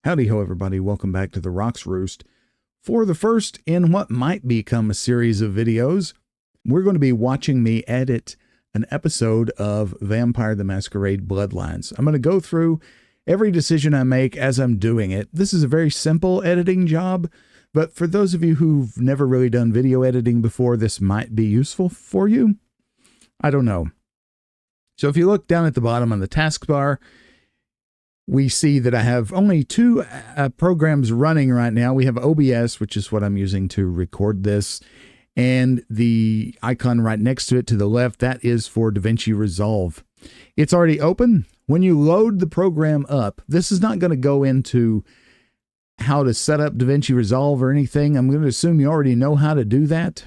Howdy ho everybody, welcome back to the Roost. For the first in what might become a series of videos, we're going to be watching me edit an episode of Vampire the Masquerade Bloodlines. I'm going to go through every decision I make as I'm doing it. This is a very simple editing job, but for those of you who've never really done video editing before, this might be useful for you. I don't know. So if you look down at the bottom on the taskbar, we see that I have only two programs running right now. We have OBS, which is what I'm using to record this, and the icon right next to it to the left, that is for DaVinci Resolve. It's already open. When you load the program up, this is not going to go into how to set up DaVinci Resolve or anything. I'm going to assume you already know how to do that.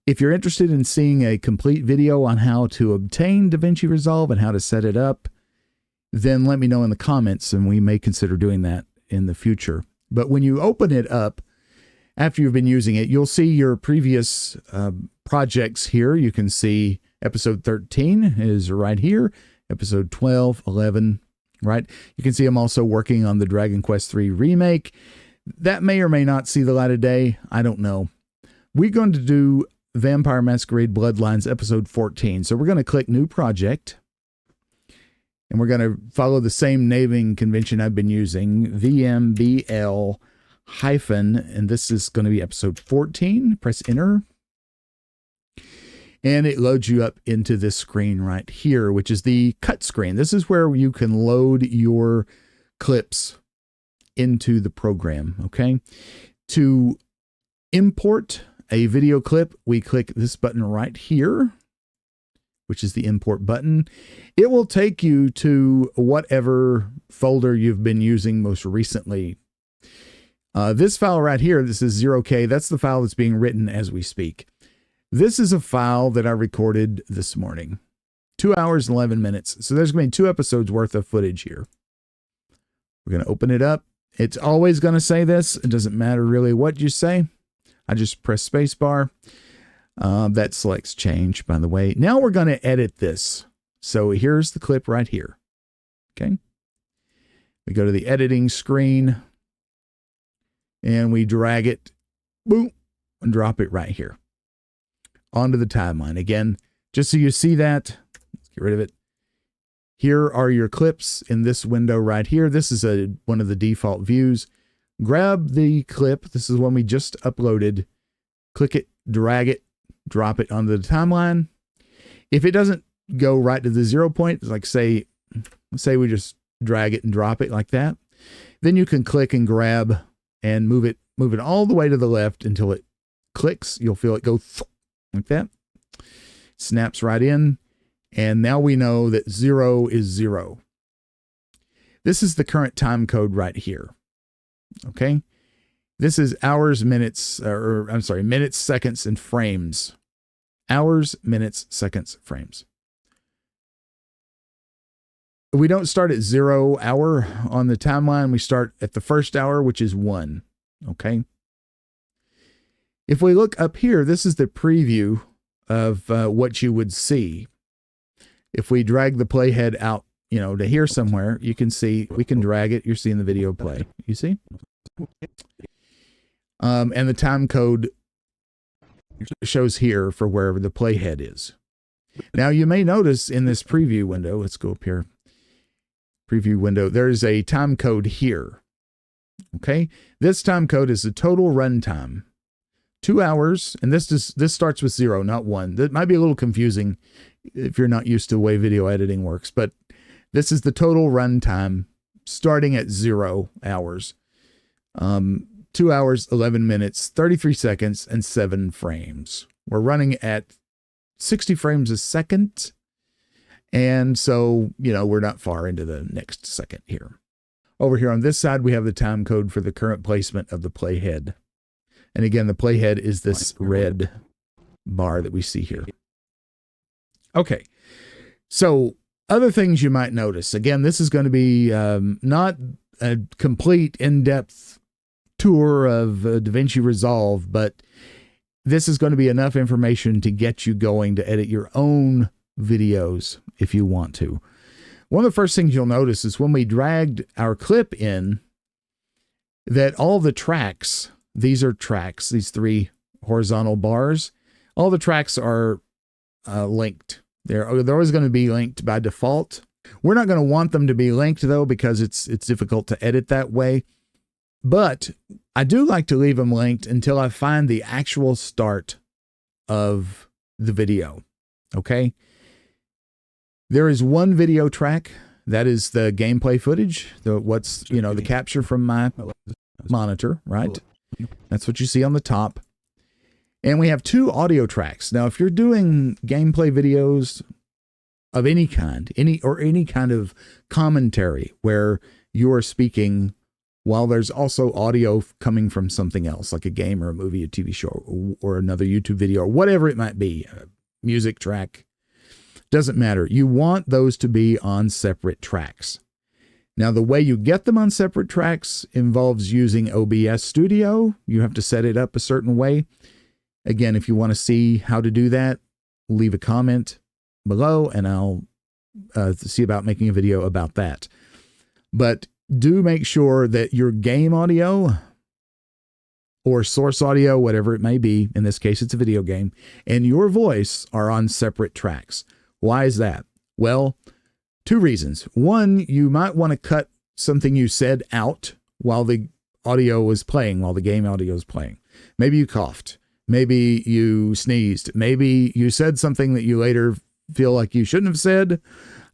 If you're interested in seeing a complete video on how to obtain DaVinci Resolve and how to set it up, then let me know in the comments and we may consider doing that in the future. But when you open it up, after you've been using it, you'll see your previous projects here. You can see episode 13 is right here, episode 12, 11, right? You can see I'm also working on the Dragon Quest III remake. That may or may not see the light of day. I don't know. We're going to do Vampire Masquerade Bloodlines episode 14. So we're going to click New Project. And we're going to follow the same naming convention I've been using, VMBL hyphen, and this is going to be episode 14. Press enter. And it loads you up into this screen right here, which is the cut screen. This is where you can load your clips into the program, okay? To import a video clip, we click this button right here, which is the import button. It will take you to whatever folder you've been using most recently. This file right here, this is 0K. That's the file that's being written as we speak. This is a file that I recorded this morning. 2 hours and 11 minutes. So there's going to be 2 episodes worth of footage here. We're going to open it up. It's always going to say this. It doesn't matter really what you say. I just press spacebar. That selects change, by the way. Now we're going to edit this. So here's the clip right here. Okay. We go to the editing screen and we drag it, boom, and drop it right here onto the timeline. Again, just so you see that, let's get rid of it. Here are your clips in this window right here. This is one of the default views. Grab the clip. This is one we just uploaded. Click it, drag it, drop it onto the timeline. If it doesn't go right to the 0 point, like say we just drag it and drop it like that, then you can click and grab and move it all the way to the left until it clicks. You'll feel it go like that. Snaps right in. And now we know that 0 is 0. This is the current time code right here. Okay. This is hours, minutes, minutes, seconds, and frames. Hours, minutes, seconds, frames. We don't start at 0 hour on the timeline. We start at the first hour, which is 1. Okay. If we look up here, this is the preview of what you would see. If we drag the playhead out, to here somewhere, you can see, we can drag it. You're seeing the video play. You see? And the time code shows here for wherever the playhead is. Now you may notice in this preview window, let's go up here, preview window, there's a time code here. Okay. This time code is the total run time, 2 hours. And this starts with 0, not 1. That might be a little confusing if you're not used to the way video editing works, but this is the total run time starting at 0 hours. 2 hours, 11 minutes, 33 seconds, and 7 frames. We're running at 60 frames a second. And so, we're not far into the next second here. Over here on this side, we have the time code for the current placement of the playhead. And again, the playhead is this red bar that we see here. Okay. So other things you might notice. Again, this is going to be not a complete in-depth tour of DaVinci Resolve, but this is going to be enough information to get you going to edit your own videos if you want to. One of the first things you'll notice is when we dragged our clip in, that all the tracks, these are tracks, these 3 horizontal bars, all the tracks are linked. They're always going to be linked by default. We're not going to want them to be linked though, because it's difficult to edit that way. But I do like to leave them linked until I find the actual start of the video. Okay. There is one video track. That is the gameplay footage, the capture from my monitor, right? That's what you see on the top. And we have 2 audio tracks. Now, if you're doing gameplay videos of any kind, any kind of commentary where you are speaking while there's also audio coming from something else, like a game or a movie, a TV show, or another YouTube video, or whatever it might be, a music track, doesn't matter. You want those to be on separate tracks. Now, the way you get them on separate tracks involves using OBS Studio. You have to set it up a certain way. Again, if you want to see how to do that, leave a comment below and I'll see about making a video about that. But do make sure that your game audio or source audio, whatever it may be, in this case it's a video game, and your voice are on separate tracks. Why is that? Well, 2 reasons. One, you might want to cut something you said out while the audio was playing, while the game audio is playing. Maybe you coughed. Maybe you sneezed. Maybe you said something that you later feel like you shouldn't have said.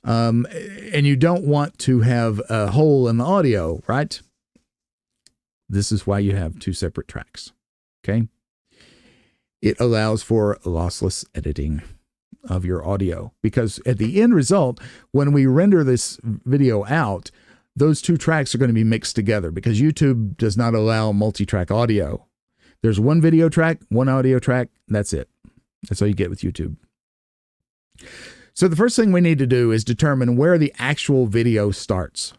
And you don't want to have a hole in the audio, right? This is why you have 2 separate tracks. Okay. It allows for lossless editing of your audio, because at the end result, when we render this video out, those 2 tracks are going to be mixed together, because YouTube does not allow multi-track audio. There's one video track, one audio track. That's it. That's all you get with YouTube. So the first thing we need to do is determine where the actual video starts.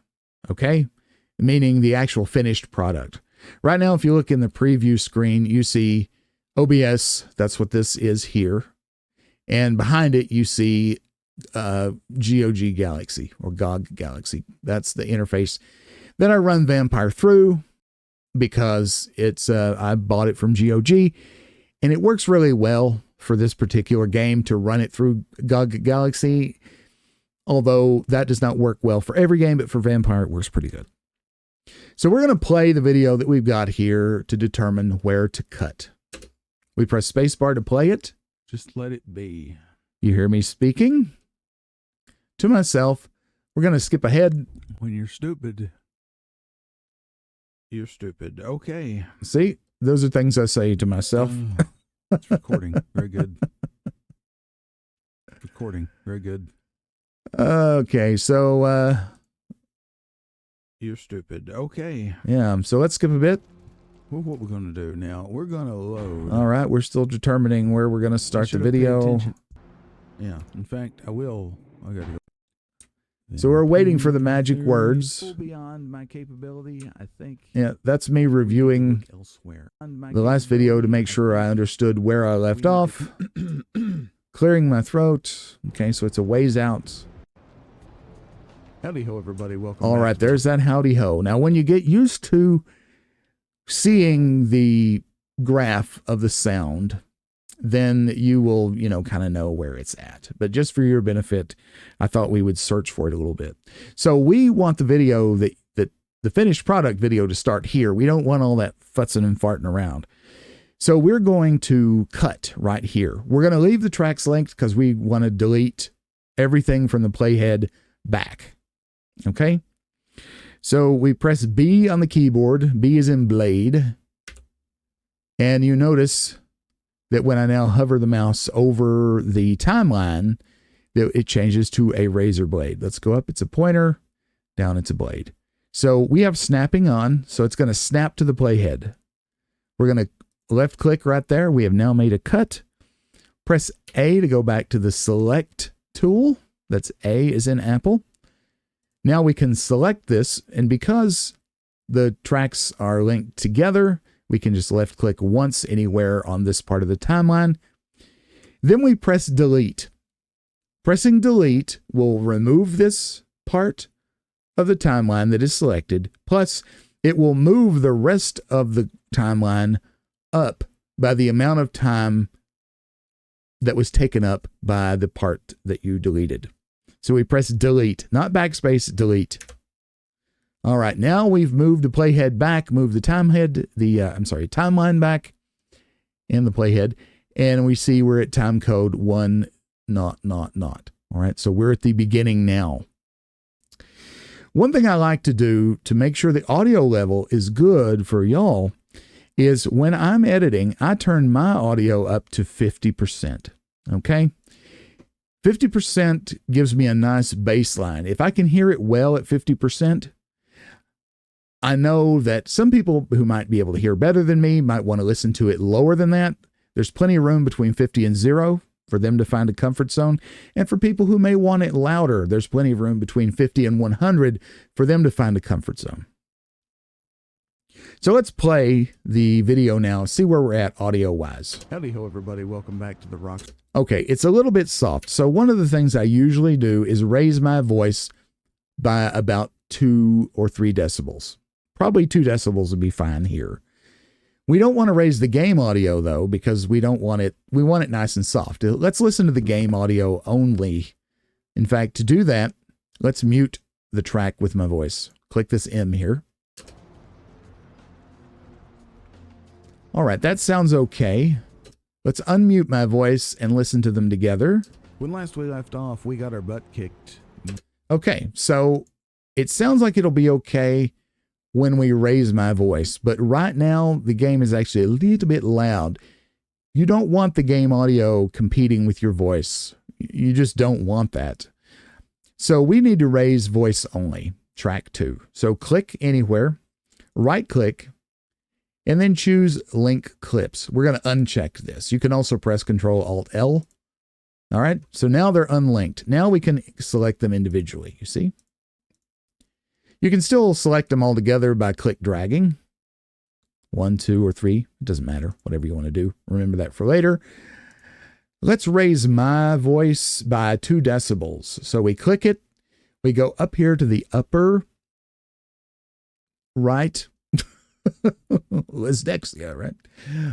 Okay. Meaning the actual finished product. Right now, if you look in the preview screen, you see OBS. That's what this is here. And behind it, you see GOG Galaxy or GOG Galaxy. That's the interface that I run Vampire through, because it's I bought it from GOG, and it works really well for this particular game to run it through GOG Galaxy. Although that does not work well for every game, but for Vampire, it works pretty good. So we're going to play the video that we've got here to determine where to cut. We press spacebar to play it. Just let it be. You hear me speaking to myself. We're going to skip ahead. When you're stupid, you're stupid. Okay. See, those are things I say to myself. It's recording. Very good. Recording. Very good. Okay, so you're stupid. Okay. Yeah, so let's skip a bit. Well, what we're going to do now, we're going to load. All right, we're still determining where we're going to start the video. Yeah, in fact, I will. I got to go. So we're waiting for the magic words. Beyond my capability, I think. Yeah, that's me reviewing elsewhere. The last video to make sure I understood where I left off. Clearing my throat. Okay, so it's a ways out. Howdy ho, everybody. Welcome. All right, there's that howdy ho. Now, when you get used to seeing the graph of the sound, then you will, kind of know where it's at. But just for your benefit, I thought we would search for it a little bit. So we want the video that the finished product video to start here. We don't want all that futzing and farting around. So we're going to cut right here. We're going to leave the tracks linked because we want to delete everything from the playhead back. Okay. So we press B on the keyboard. B is in blade. And you notice that when I now hover the mouse over the timeline, that it changes to a razor blade. Let's go up. It's a pointer. Down, it's a blade. So we have snapping on. So it's going to snap to the playhead. We're going to left click right there. We have now made a cut. Press A to go back to the select tool. That's A is in Apple. Now we can select this, and because the tracks are linked together, we can just left click once anywhere on this part of the timeline. Then we press delete. Pressing delete will remove this part of the timeline that is selected. Plus, it will move the rest of the timeline up by the amount of time that was taken up by the part that you deleted. So we press delete, not backspace, delete. All right, now we've moved the playhead back, moved the timeline back and the playhead, and we see we're at time code 1, not. All right, so we're at the beginning now. One thing I like to do to make sure the audio level is good for y'all is when I'm editing, I turn my audio up to 50%. Okay? 50% gives me a nice baseline. If I can hear it well at 50%, I know that some people who might be able to hear better than me might want to listen to it lower than that. There's plenty of room between 50 and 0 for them to find a comfort zone. And for people who may want it louder, there's plenty of room between 50 and 100 for them to find a comfort zone. So let's play the video now, see where we're at audio-wise. Howdy ho, everybody. Welcome back to the Rocks. Okay, it's a little bit soft. So one of the things I usually do is raise my voice by about 2 or 3 decibels. Probably 2 decibels would be fine here. We don't want to raise the game audio, though, because we want it nice and soft. Let's listen to the game audio only. In fact, to do that, let's mute the track with my voice. Click this M here. All right, that sounds okay. Let's unmute my voice and listen to them together. When last we left off, we got our butt kicked. Okay, so it sounds like it'll be okay when we raise my voice, but right now the game is actually a little bit loud. You don't want the game audio competing with your voice. You just don't want that. So we need to raise voice only, track 2. So click anywhere, right click, and then choose link clips. We're going to uncheck this. You can also press Ctrl-Alt-L. All right, so now they're unlinked. Now we can select them individually, you see? You can still select them all together by click dragging. 1, 2, or 3. It doesn't matter. Whatever you want to do. Remember that for later. Let's raise my voice by 2 decibels. So we click it. We go up here to the upper right. Dyslexia, right?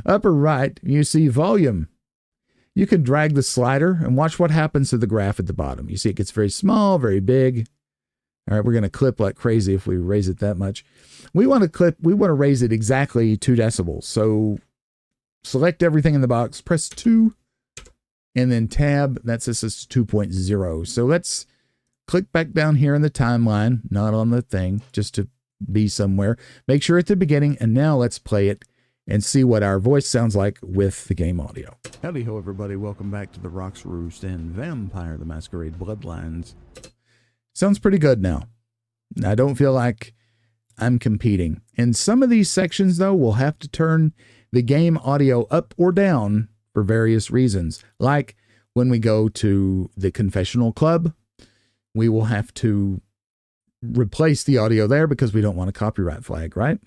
Upper right, you see volume. You can drag the slider and watch what happens to the graph at the bottom. You see it gets very small, very big. All right, we're going to clip like crazy if we raise it that much. We want to raise it exactly 2 decibels. So select everything in the box, press 2, and then tab. That says it's 2.0. So let's click back down here in the timeline, not on the thing, just to be somewhere. Make sure at the beginning, and now let's play it and see what our voice sounds like with the game audio. Howdy ho, everybody. Welcome back to the Rocks, Roost, and Vampire the Masquerade Bloodlines. Sounds pretty good now. I don't feel like I'm competing. In some of these sections, though, we'll have to turn the game audio up or down for various reasons. Like when we go to the confessional club, we will have to replace the audio there because we don't want a copyright flag, right?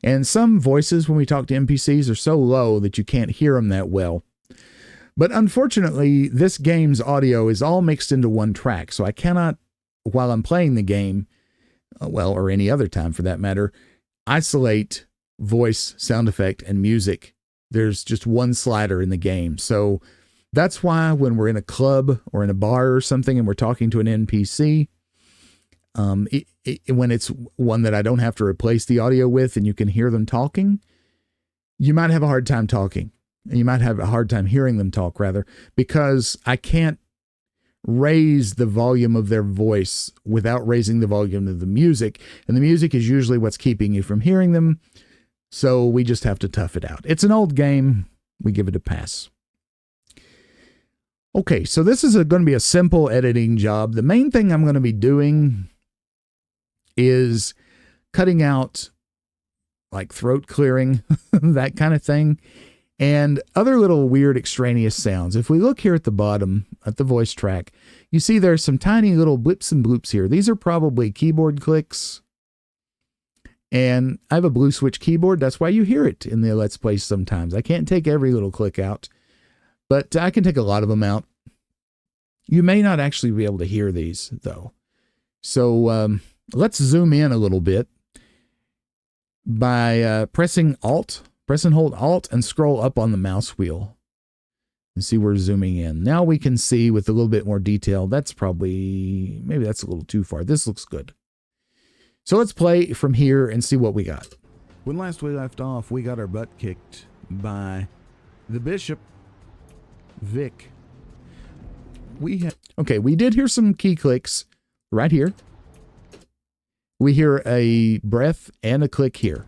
And some voices, when we talk to NPCs, are so low that you can't hear them that well. But unfortunately, this game's audio is all mixed into one track, so I cannot, while I'm playing the game, well, or any other time for that matter, isolate voice, sound effect, and music. There's just one slider in the game. So that's why when we're in a club or in a bar or something and we're talking to an NPC, when it's one that I don't have to replace the audio with and you can hear them talking, you might have a hard time talking. You might have a hard time hearing them talk, rather, because I can't raise the volume of their voice without raising the volume of the music. And the music is usually what's keeping you from hearing them. So we just have to tough it out. It's an old game. We give it a pass. Okay, so this is going to be a simple editing job. The main thing I'm going to be doing is cutting out like throat clearing, that kind of thing, and other little weird extraneous sounds. If we look here at the bottom at the voice track, you see there's some tiny little blips and bloops here. These are probably keyboard clicks. And I have a blue switch keyboard. That's why you hear it in the Let's Play sometimes. I can't take every little click out, but I can take a lot of them out. You may not actually be able to hear these, though. So let's zoom in a little bit. by pressing Alt, press and hold Alt and scroll up on the mouse wheel. And see, we're zooming in. Now we can see with a little bit more detail. That's probably, maybe that's a little too far. This looks good. So let's play from here and see what we got. When last we left off, we got our butt kicked by the Bishop, Vic. Okay, we did hear some key clicks right here. We hear a breath and a click here.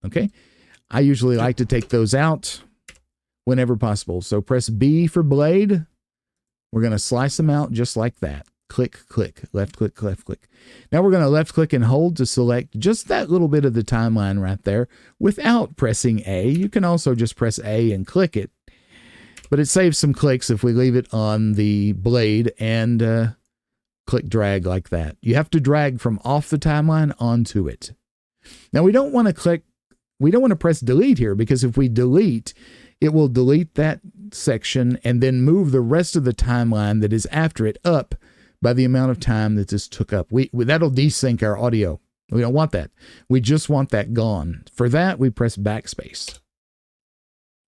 Okay, I usually like to take those out whenever possible. So press B for blade. We're going to slice them out just like that. Click, click, left click, left click. Now we're going to left click and hold to select just that little bit of the timeline right there without pressing A. You can also just press A and click it, but it saves some clicks if we leave it on the blade and click drag like that. You have to drag from off the timeline onto it. Now we don't want to press delete here, because if we delete, it will delete that section and then move the rest of the timeline that is after it up by the amount of time that this took up. That'll desync our audio. We don't want that. We just want that gone. For that, we press backspace.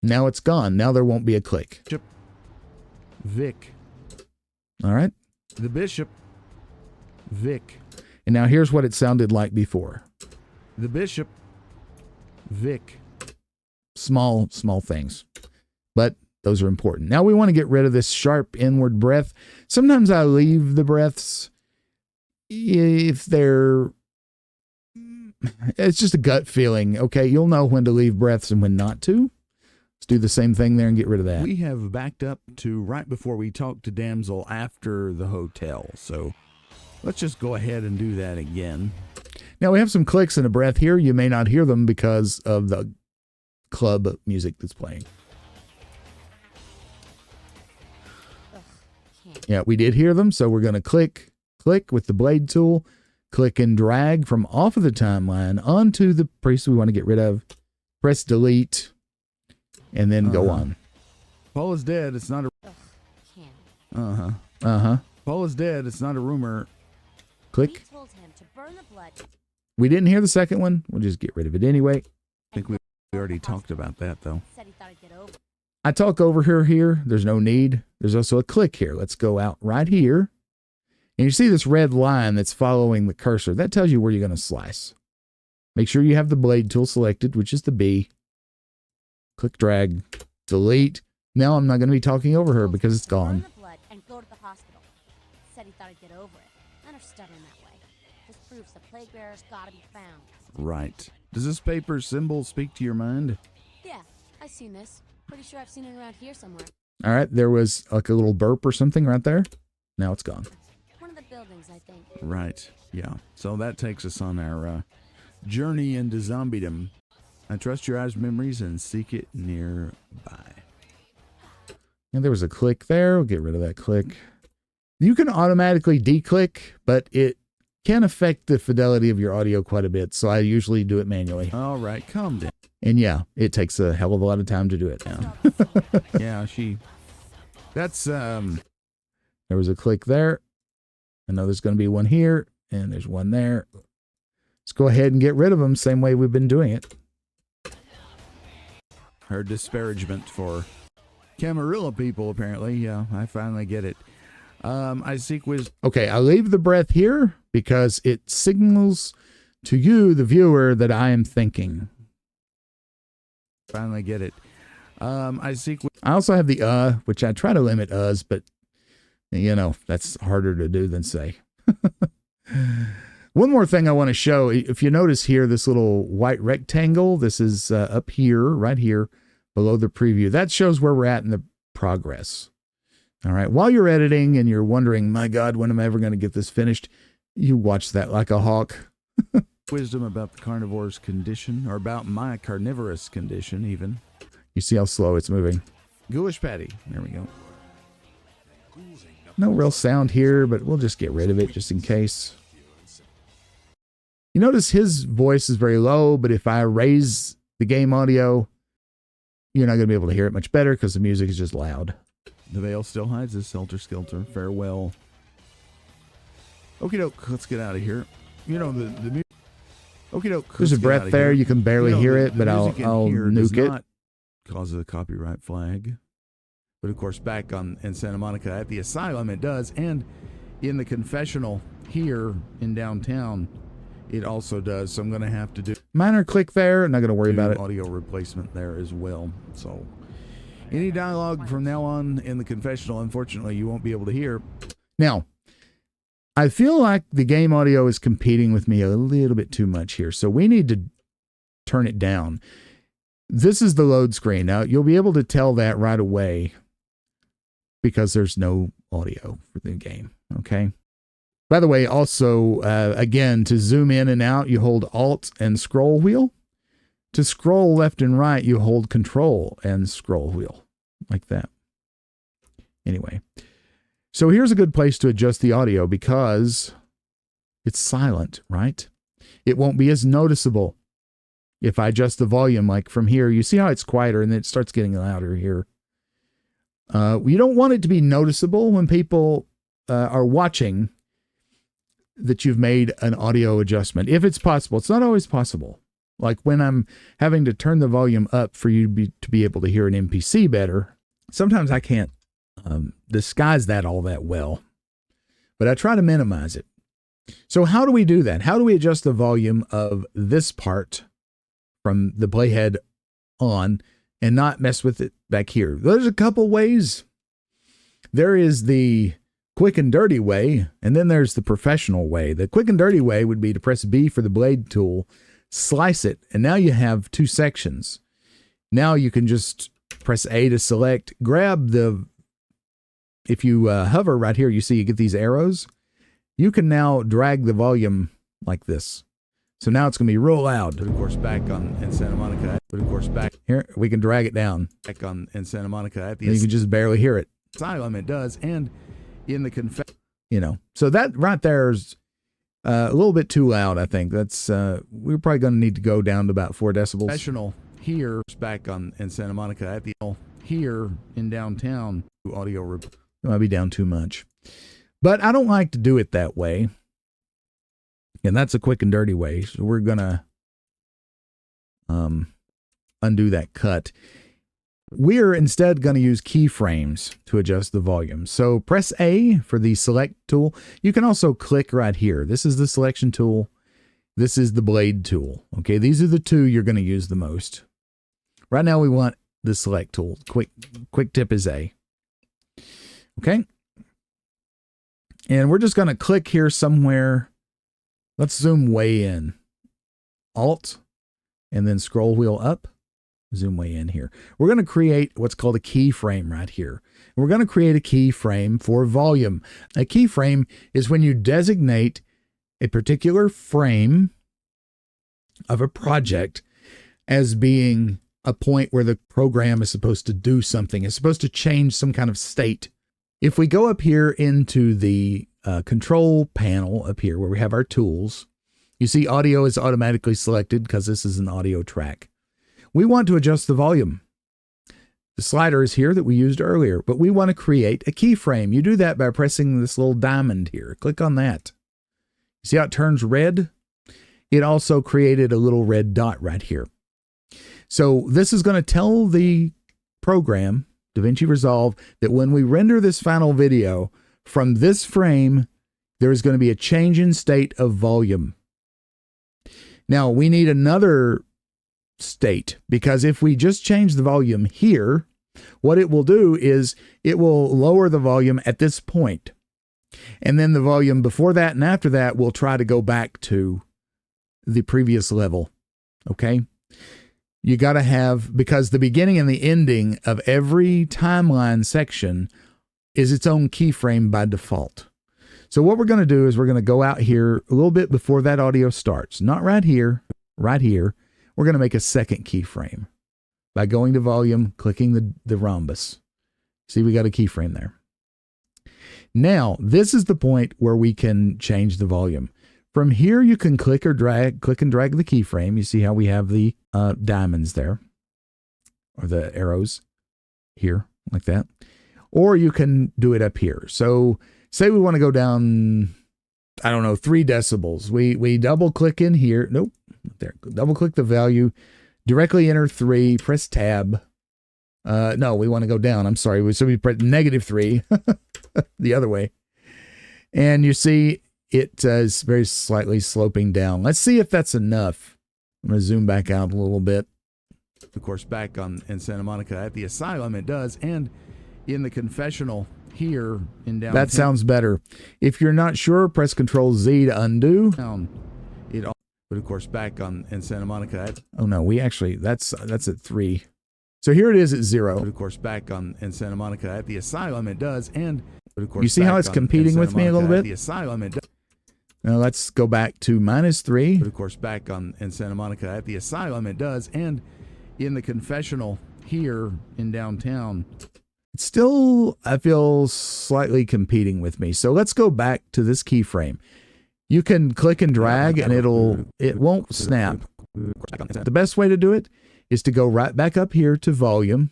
Now it's gone. Now there won't be a click. Vic. All right. The Bishop, Vic. And now here's what it sounded like before. The Bishop, Vic. Small things, but those are important. Now we want to get rid of this sharp inward breath. Sometimes I leave the breaths if it's just a gut feeling. Okay, you'll know when to leave breaths and when not to. Let's do the same thing there and get rid of that. We have backed up to right before we talked to Damsel after the hotel. So let's just go ahead and do that again. Now we have some clicks and a breath here. You may not hear them because of the club music that's playing. Yeah, we did hear them, so we're going to click with the blade tool, click and drag from off of the timeline onto the piece we want to get rid of, press delete, and then go on. Paul is dead. It's not a... Paul is dead. It's not a rumor. Click. We didn't hear the second one. We'll just get rid of it anyway. I think we already talked about that, though. I talk over here. There's no need. There's also a click here. Let's go out right here. And you see this red line that's following the cursor. That tells you where you're going to slice. Make sure you have the blade tool selected, which is the B. Click, drag, delete. Now I'm not going to be talking over her because it's gone. Right. Does this paper symbol speak to your mind? Yeah, I've seen this. Pretty sure I've seen it around here somewhere. All right, there was like a little burp or something right there. Now it's gone. One of the buildings, I think. Right, yeah. So that takes us on our journey into zombiedom. I trust your eyes, memories, and seek it nearby. And there was a click there. We'll get rid of that click. You can automatically declick, but it can affect the fidelity of your audio quite a bit, so I usually do it manually. All right, calm down. And yeah, it takes a hell of a lot of time to do it now. Yeah, that's, there was a click there. I know there's going to be one here, and there's one there. Let's go ahead and get rid of them, same way we've been doing it. Her disparagement for Camarilla people, apparently. Yeah, I finally get it. I seek wisdom. Okay, I leave the breath here because it signals to you, the viewer, that I am thinking. Finally get it. I also have the which I try to limit uhs, but you know, that's harder to do than say. One more thing I want to show. If you notice here, this little white rectangle, this is up here, right here, below the preview. That shows where we're at in the progress. All right. While you're editing and you're wondering, my God, when am I ever going to get this finished? You watch that like a hawk. Wisdom about the carnivore's condition, or about my carnivorous condition, even. You see how slow it's moving. Ghoulish Patty. There we go. No real sound here, but we'll just get rid of it just in case. You notice his voice is very low, but if I raise the game audio, you're not going to be able to hear it much better because the music is just loud. The veil still hides us, helter skelter. Farewell. Okie doke, let's get out of here. You know, the music. Okay, There's a breath there. You can barely hear it, but I'll nuke it. Cause a copyright flag. But of course, back in Santa Monica at the asylum, it does. And in the confessional here in downtown, it also does. So I'm going to have to do minor click there. Not going to worry about it. Audio replacement there as well. So any dialogue from now on in the confessional, unfortunately, you won't be able to hear. Now, I feel like the game audio is competing with me a little bit too much here. So we need to turn it down. This is the load screen. Now, you'll be able to tell that right away because there's no audio for the game. Okay. By the way, also, again, to zoom in and out, you hold Alt and scroll wheel. To scroll left and right, you hold Control and scroll wheel like that. Anyway, so here's a good place to adjust the audio because it's silent, right? It won't be as noticeable if I adjust the volume like from here. You see how it's quieter and then it starts getting louder here. You don't want it to be noticeable when people are watching that you've made an audio adjustment. If it's possible, it's not always possible. Like when I'm having to turn the volume up for you to be able to hear an NPC better, sometimes I can't disguise that all that well, but I try to minimize it. So how do we do that? How do we adjust the volume of this part from the playhead on and not mess with it back here? There's a couple ways. There is the quick and dirty way, and then there's the professional way. The quick and dirty way would be to press B for the blade tool, slice it, and now you have two sections. Now you can just press A to select, grab the, if you hover right here, you see you get these arrows. You can now drag the volume like this. So now it's going to be real loud. But of course, back in Santa Monica. But of course, back here, we can drag it down. Back in Santa Monica at the you can just barely hear it. Asylum, it does. And in the so that right there is a little bit too loud. I think that's we're probably going to need to go down to about 4 decibels. Professional here, back in Santa Monica at the here in downtown. Audio it might be down too much, but I don't like to do it that way, and that's a quick and dirty way. So we're gonna undo that cut. We're instead going to use keyframes to adjust the volume. So press A for the select tool. You can also click right here. This is the selection tool. This is the blade tool. Okay, these are the two you're going to use the most. Right now we want the select tool. Quick tip is A. Okay. And we're just going to click here somewhere. Let's zoom way in. Alt and then scroll wheel up. Zoom way in here. We're going to create what's called a keyframe right here. We're going to create a keyframe for volume. A keyframe is when you designate a particular frame of a project as being a point where the program is supposed to do something. It's supposed to change some kind of state. If we go up here into the control panel up here where we have our tools, you see audio is automatically selected because this is an audio track. We want to adjust the volume. The slider is here that we used earlier, but we want to create a keyframe. You do that by pressing this little diamond here. Click on that. See how it turns red? It also created a little red dot right here. So this is going to tell the program, DaVinci Resolve, that when we render this final video from this frame, there is going to be a change in state of volume. Now we need another state, because if we just change the volume here, what it will do is it will lower the volume at this point. And then the volume before that and after that will try to go back to the previous level. Okay? You got to have, because the beginning and the ending of every timeline section is its own keyframe by default. So what we're going to do is we're going to go out here a little bit before that audio starts. Not right here, right here. We're going to make a second keyframe by going to volume, clicking the rhombus. See, we got a keyframe there. Now, this is the point where we can change the volume. From here, you can click and drag the keyframe. You see how we have the diamonds there, or the arrows here, like that. Or you can do it up here. So say we want to go down, I don't know, 3 decibels. We double click in here. Nope. There, double click the value, directly enter 3, press tab. No, we want to go down. I'm sorry. So we press -3 the other way. And you see it is very slightly sloping down. Let's see if that's enough. I'm going to zoom back out a little bit. Of course, back in Santa Monica at the asylum, it does. And in the confessional here in downtown. That sounds better. If you're not sure, press Control Z to undo. But of course, back in Santa Monica. Oh no, we actually, that's at 3. So here it is at 0. But of course, back in Santa Monica at the asylum, it does. And but of course, you see how it's competing with me a little bit? The asylum, it does. Now let's go back to -3. But of course, back in Santa Monica at the asylum, it does. And in the confessional here in downtown. It's still, I feel, slightly competing with me. So let's go back to this keyframe. You can click and drag and it won't snap. The best way to do it is to go right back up here to volume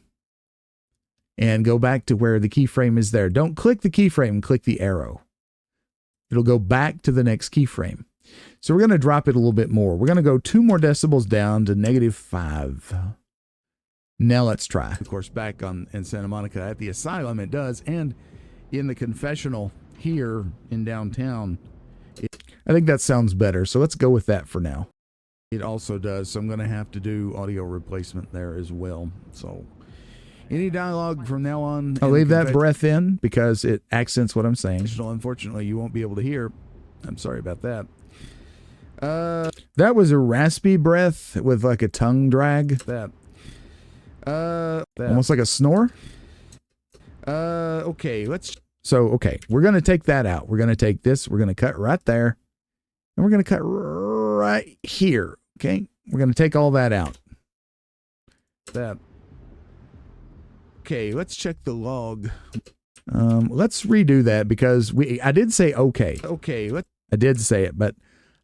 and go back to where the keyframe is there. Don't click the keyframe, click the arrow. It'll go back to the next keyframe. So we're going to drop it a little bit more. We're going to go 2 more decibels down to -5. Now let's try. Of course, back in Santa Monica at the asylum, it does. And in the confessional here in downtown. I think that sounds better. So let's go with that for now. It also does. So I'm going to have to do audio replacement there as well. So any dialogue from now on. I'll leave that breath in because it accents what I'm saying. Unfortunately, you won't be able to hear. I'm sorry about that. That was a raspy breath with like a tongue drag. Almost like a snore. Okay, okay, we're going to take that out. We're going to take this. We're going to cut right there. And we're going to cut right here. Okay, we're going to take all that out. Okay, let's check the log. Let's redo that because I did say okay. I did say it, but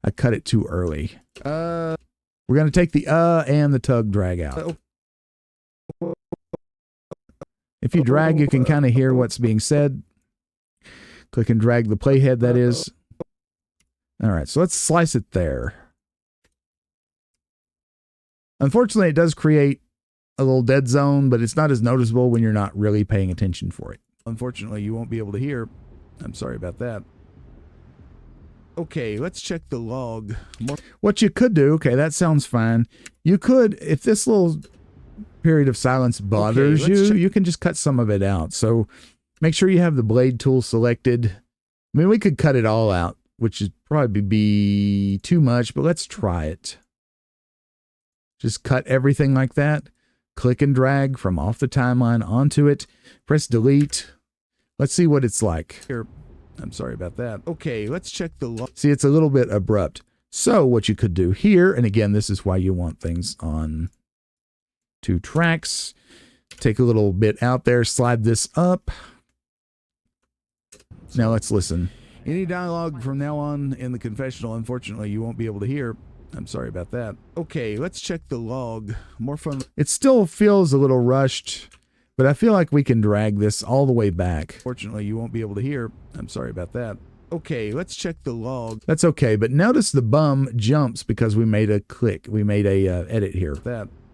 I cut it too early. We're going to take the and the tug drag out. If you drag, you can kind of hear what's being said. Click and drag the playhead, that is. All right, so let's slice it there. Unfortunately, it does create a little dead zone, but it's not as noticeable when you're not really paying attention for it. Unfortunately, you won't be able to hear. I'm sorry about that. Okay, let's check the log. What you could do, okay, that sounds fine. You could, if this little period of silence bothers you, you can just cut some of it out. So make sure you have the blade tool selected. I mean, we could cut it all out, which would probably be too much, but let's try it. Just cut everything like that. Click and drag from off the timeline onto it. Press delete. Let's see what it's like. Here, I'm sorry about that. Okay, let's check the log. See, it's a little bit abrupt. So what you could do here, and again, this is why you want things on 2 tracks. Take a little bit out there, slide this up. Now let's listen. Any dialogue from now on in the confessional, unfortunately, you won't be able to hear. I'm sorry about that. Okay, let's check the log. More fun. It still feels a little rushed, but I feel like we can drag this all the way back. Fortunately, you won't be able to hear. I'm sorry about that. Okay, let's check the log. That's okay, but notice the bum jumps because we made a click. We made a edit here.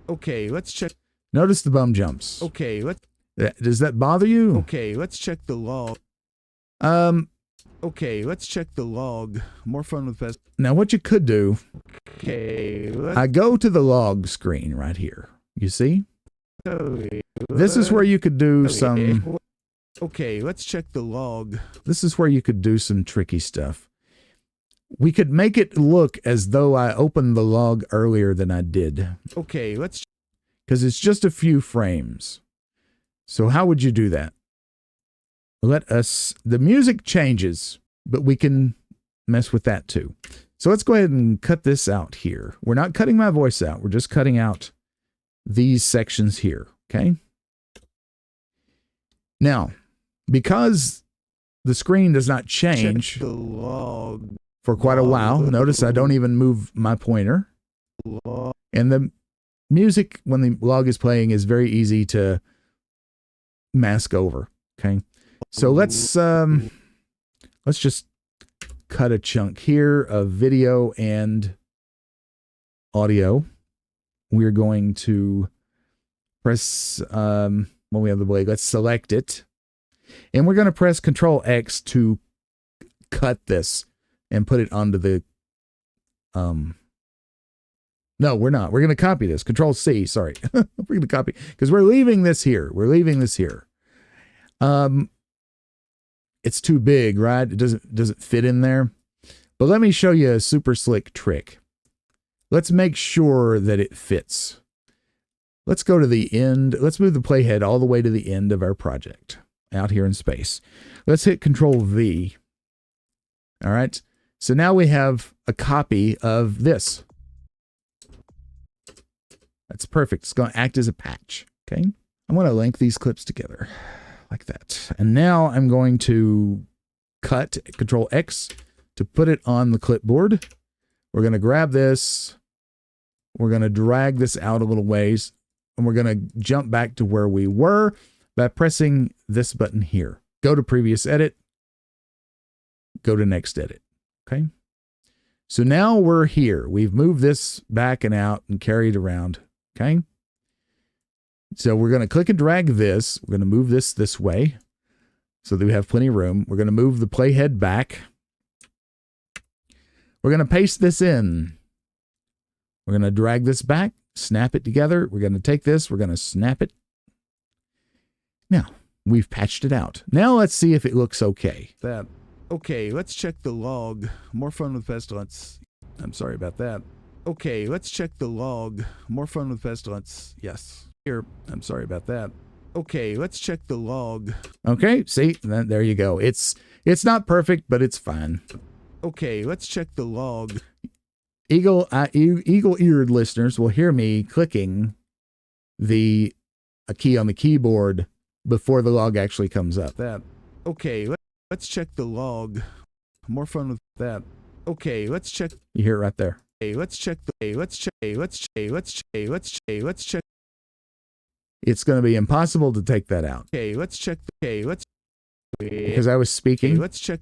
Okay, let's check. Notice the bum jumps. Okay, does that bother you? Okay, let's check the log. Okay, let's check the log. More fun with best. Now what you could do. Okay, I go to the log screen right here. You see? This is where you could do some. Okay, let's check the log. This is where you could do some tricky stuff. We could make it look as though I opened the log earlier than I did. Okay, because it's just a few frames. So how would you do that? The music changes, but we can mess with that too. So let's go ahead and cut this out here. We're not cutting my voice out. We're just cutting out these sections here. Okay. Now, because the screen does not change for quite a while, notice I don't even move my pointer. And the music, when the log is playing, is very easy to mask over. Okay. So let's just cut a chunk here of video and audio. We're going to press, when we have the blade, let's select it. And we're going to press Control X to cut this and put it onto the, no, we're not. We're going to copy this. Control C, sorry. We're going to copy, because we're leaving this here. We're leaving this here. It's too big, right? It doesn't fit in there. But let me show you a super slick trick. Let's make sure that it fits. Let's go to the end. Let's move the playhead all the way to the end of our project out here in space. Let's hit Control V. All right. So now we have a copy of this. That's perfect. It's going to act as a patch. Okay. I'm going to link these clips together like that. And now I'm going to cut, Control X, to put it on the clipboard. We're going to grab this. We're going to drag this out a little ways. And we're going to jump back to where we were by pressing this button here. Go to Previous Edit. Go to Next Edit. Okay. So now we're here. We've moved this back and out and carried around. Okay. So we're going to click and drag this. We're going to move this way so that we have plenty of room. We're going to move the playhead back. We're going to paste this in. We're going to drag this back, snap it together. We're going to take this. We're going to snap it. Now, we've patched it out. Now let's see if it looks okay. Okay, let's check the log. More fun with pestilence. I'm sorry about that. Okay, let's check the log. More fun with pestilence. Yes. Here, I'm sorry about that. Okay, let's check the log. Okay, see, there you go. It's not perfect, but it's fine. Okay, let's check the log. Eagle-eared listeners will hear me clicking a key on the keyboard before the log actually comes up. Okay, let's check the log. More fun with that. Okay, let's check. You hear it right there. Okay, let's check let's check. It's going to be impossible to take that out. Okay, let's check. Because I was speaking. Let's check.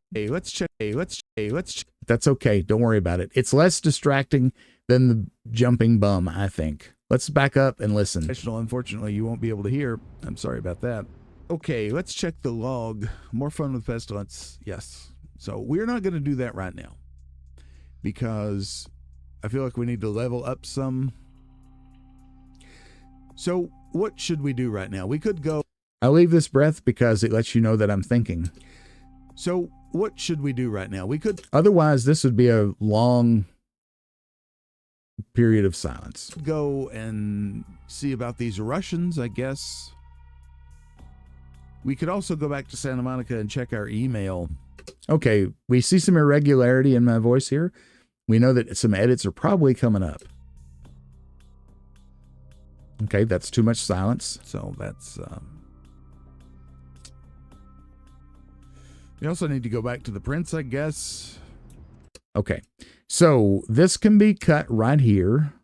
That's okay. Don't worry about it. It's less distracting than the jumping bum, I think. Let's back up and listen. Unfortunately, you won't be able to hear. I'm sorry about that. Okay, let's check the log. More fun with pestilence. Yes. So we're not going to do that right now because I feel like we need to level up some. So what should we do right now? We could go. I'll leave this breath because it lets you know that I'm thinking. So what should we do right now? We could. Otherwise, this would be a long period of silence. Go and see about these Russians, I guess. We could also go back to Santa Monica and check our email. Okay, we see some irregularity in my voice here. We know that some edits are probably coming up. Okay, that's too much silence. So that's... We also need to go back to the prints, I guess. Okay, so this can be cut right here.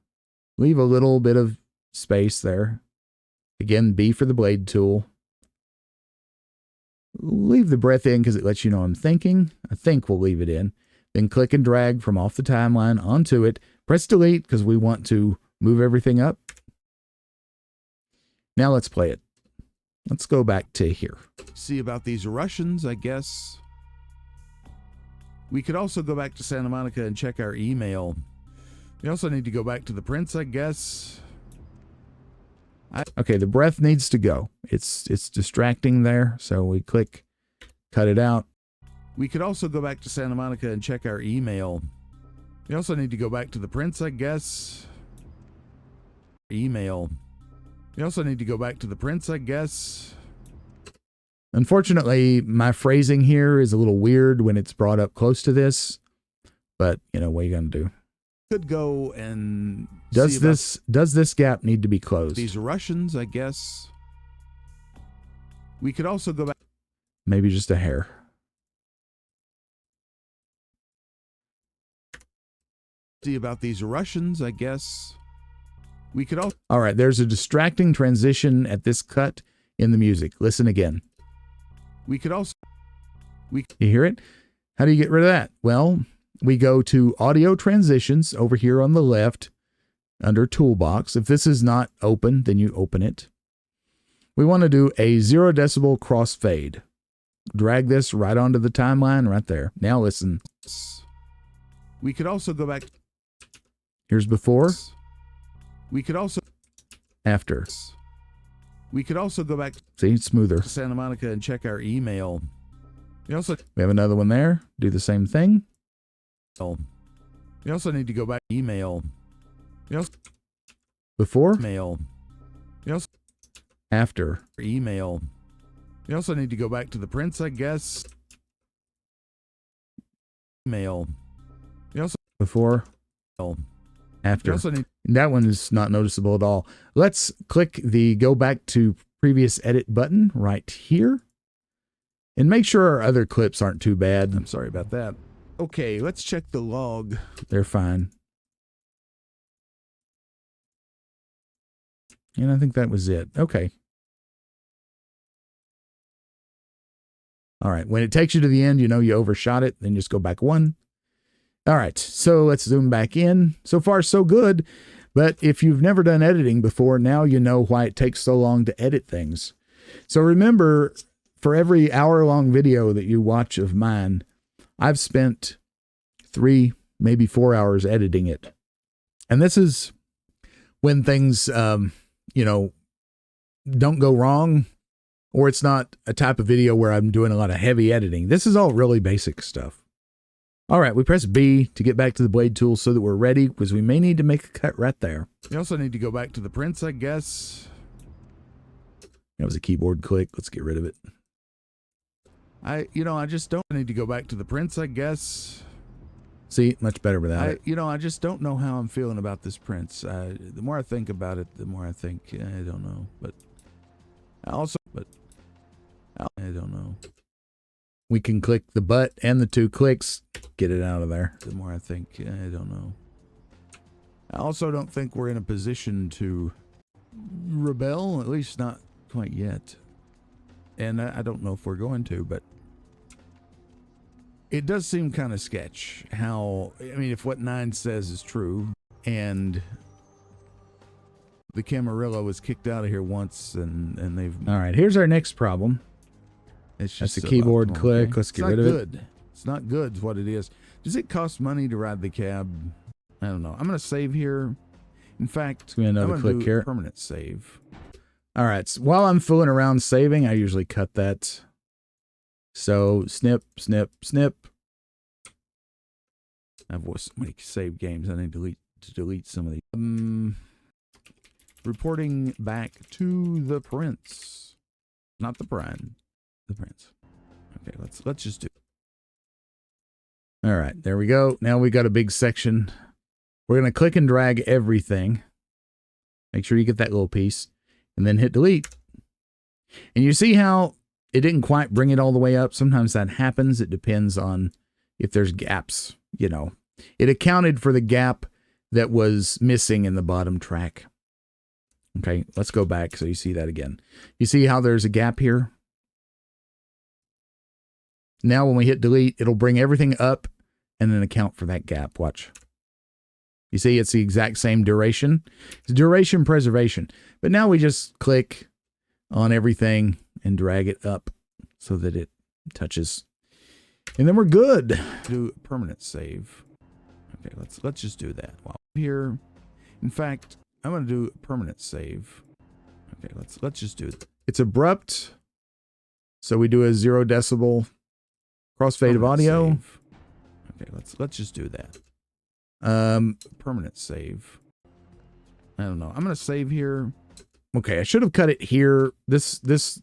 Leave a little bit of space there. Again, B for the blade tool. Leave the breath in because it lets you know I'm thinking. I think we'll leave it in. Then click and drag from off the timeline onto it. Press delete because we want to move everything up. Now let's play it. Let's go back to here. See about these Russians, I guess. We could also go back to Santa Monica and check our email. We also need to go back to the prints, I guess. Okay, the breath needs to go. It's distracting there, so we click, cut it out. We could also go back to Santa Monica and check our email. We also need to go back to the prints, I guess. Email. We also need to go back to the prints, I guess. Unfortunately, my phrasing here is a little weird when it's brought up close to this, but you know, what are you going to do? Could go and does this gap need to be closed? These Russians, I guess. We could also go back. Maybe just a hair. See about these Russians, I guess. We could also. All right, there's a distracting transition at this cut in the music. Listen again. We could also. You hear it? How do you get rid of that? Well, we go to audio transitions over here on the left. under Toolbox. If this is not open, then you open it. We want to do a 0 decibel crossfade. Drag this right onto the timeline right there. Now listen. We could also go back. Here's before. We could also After. We could also go back See, it's smoother. to Santa Monica and check our email. We We have another one there. Do the same thing. also need to go back to email. Before. Mail. After. Email. We also need to go back to the prints, I guess. Mail. Before. After. That one is not noticeable at all. Let's click the go back to previous edit button right here. And make sure our other clips aren't too bad. I'm sorry about that. Okay, let's check the log. They're fine. And I think that was it. Okay. All right. When it takes you to the end, you know you overshot it. Then just go back one. All right. So let's zoom back in. So far, so good. But if you've never done editing before, now you know why it takes so long to edit things. So remember, for every hour-long video that you watch of mine, I've spent 3, maybe 4 hours editing it. And this is when things, you know, don't go wrong, or it's not a type of video where I'm doing a lot of heavy editing. This is all really basic stuff. All right, we press B to get back to the blade tool so that we're ready, because we may need to make a cut right there. We also need to go back to the prints, I guess. That was a keyboard click. Let's get rid of it. I just don't need to go back to the prints, I guess. See, much better without it. I just don't know how I'm feeling about this prints. The more I think about it, the more I think, I don't know. But I don't know. We can click the butt and the 2 clicks, get it out of there. The more I think, I don't know. I also don't think we're in a position to rebel, at least not quite yet. And I don't know if we're going to, but it does seem kind of sketch how, I mean, if what 9 says is true, and the Camarillo was kicked out of here once, and they've... All right, here's our next problem. It's That's just a keyboard okay. click. Let's get rid of it. It's not good is what it is. Does it cost money to ride the cab? I don't know. I'm going to save here. In fact, Give me another I'm click do here. Permanent save. All right, so while I'm fooling around saving, I usually cut that. So snip, snip, snip. I've watched so many save games. I need to delete some of these. Reporting back to the prints, not the prime, the prints. Okay, let's just do. All right, there we go. Now we got a big section. We're going to click and drag everything. Make sure you get that little piece, and then hit delete. And you see how it didn't quite bring it all the way up? Sometimes that happens. It depends on if there's gaps, you know. It accounted for the gap that was missing in the bottom track. Okay, let's go back so you see that again. You see how there's a gap here? Now when we hit delete, it'll bring everything up and then account for that gap. Watch. You see, it's the exact same duration. It's duration preservation. But now we just click on everything and drag it up so that it touches. And then we're good. Do permanent save. Okay, let's just do that while I'm here. In fact, I'm going to do permanent save. Okay, let's just do it. It's abrupt. So we do a 0 decibel crossfade of audio. Save. Okay, let's just do that. Permanent save. I don't know. I'm going to save here. Okay, I should have cut it here. The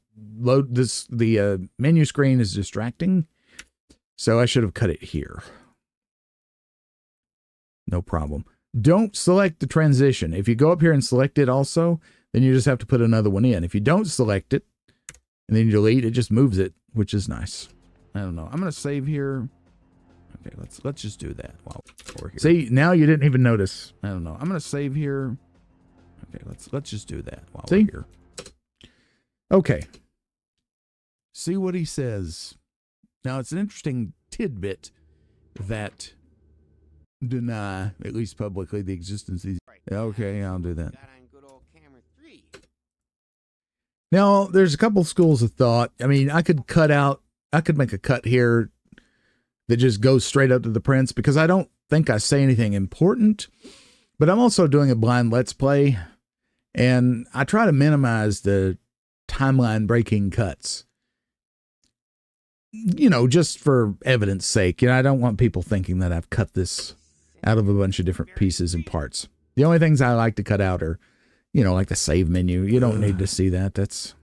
menu screen is distracting. So I should have cut it here. No problem. Don't select the transition. If you go up here and select it also, then you just have to put another one in. If you don't select it and then you delete, it just moves it, which is nice. I don't know. I'm going to save here. Okay, let's just do that while we're here. See, now you didn't even notice. I don't know. I'm going to save here. Okay, let's just do that while See? we're here. Okay. See what he says. Now, it's an interesting tidbit that deny, at least publicly, the existence of these. Okay, I'll do that. Now, there's a couple schools of thought. I mean, I could make a cut here that just goes straight up to the prince because I don't think I say anything important, but I'm also doing a blind let's play and I try to minimize the timeline breaking cuts, you know, just for evidence sake. You know, I don't want people thinking that I've cut this out of a bunch of different pieces and parts. The only things I like to cut out are, you know, like the save menu. You don't need to see that.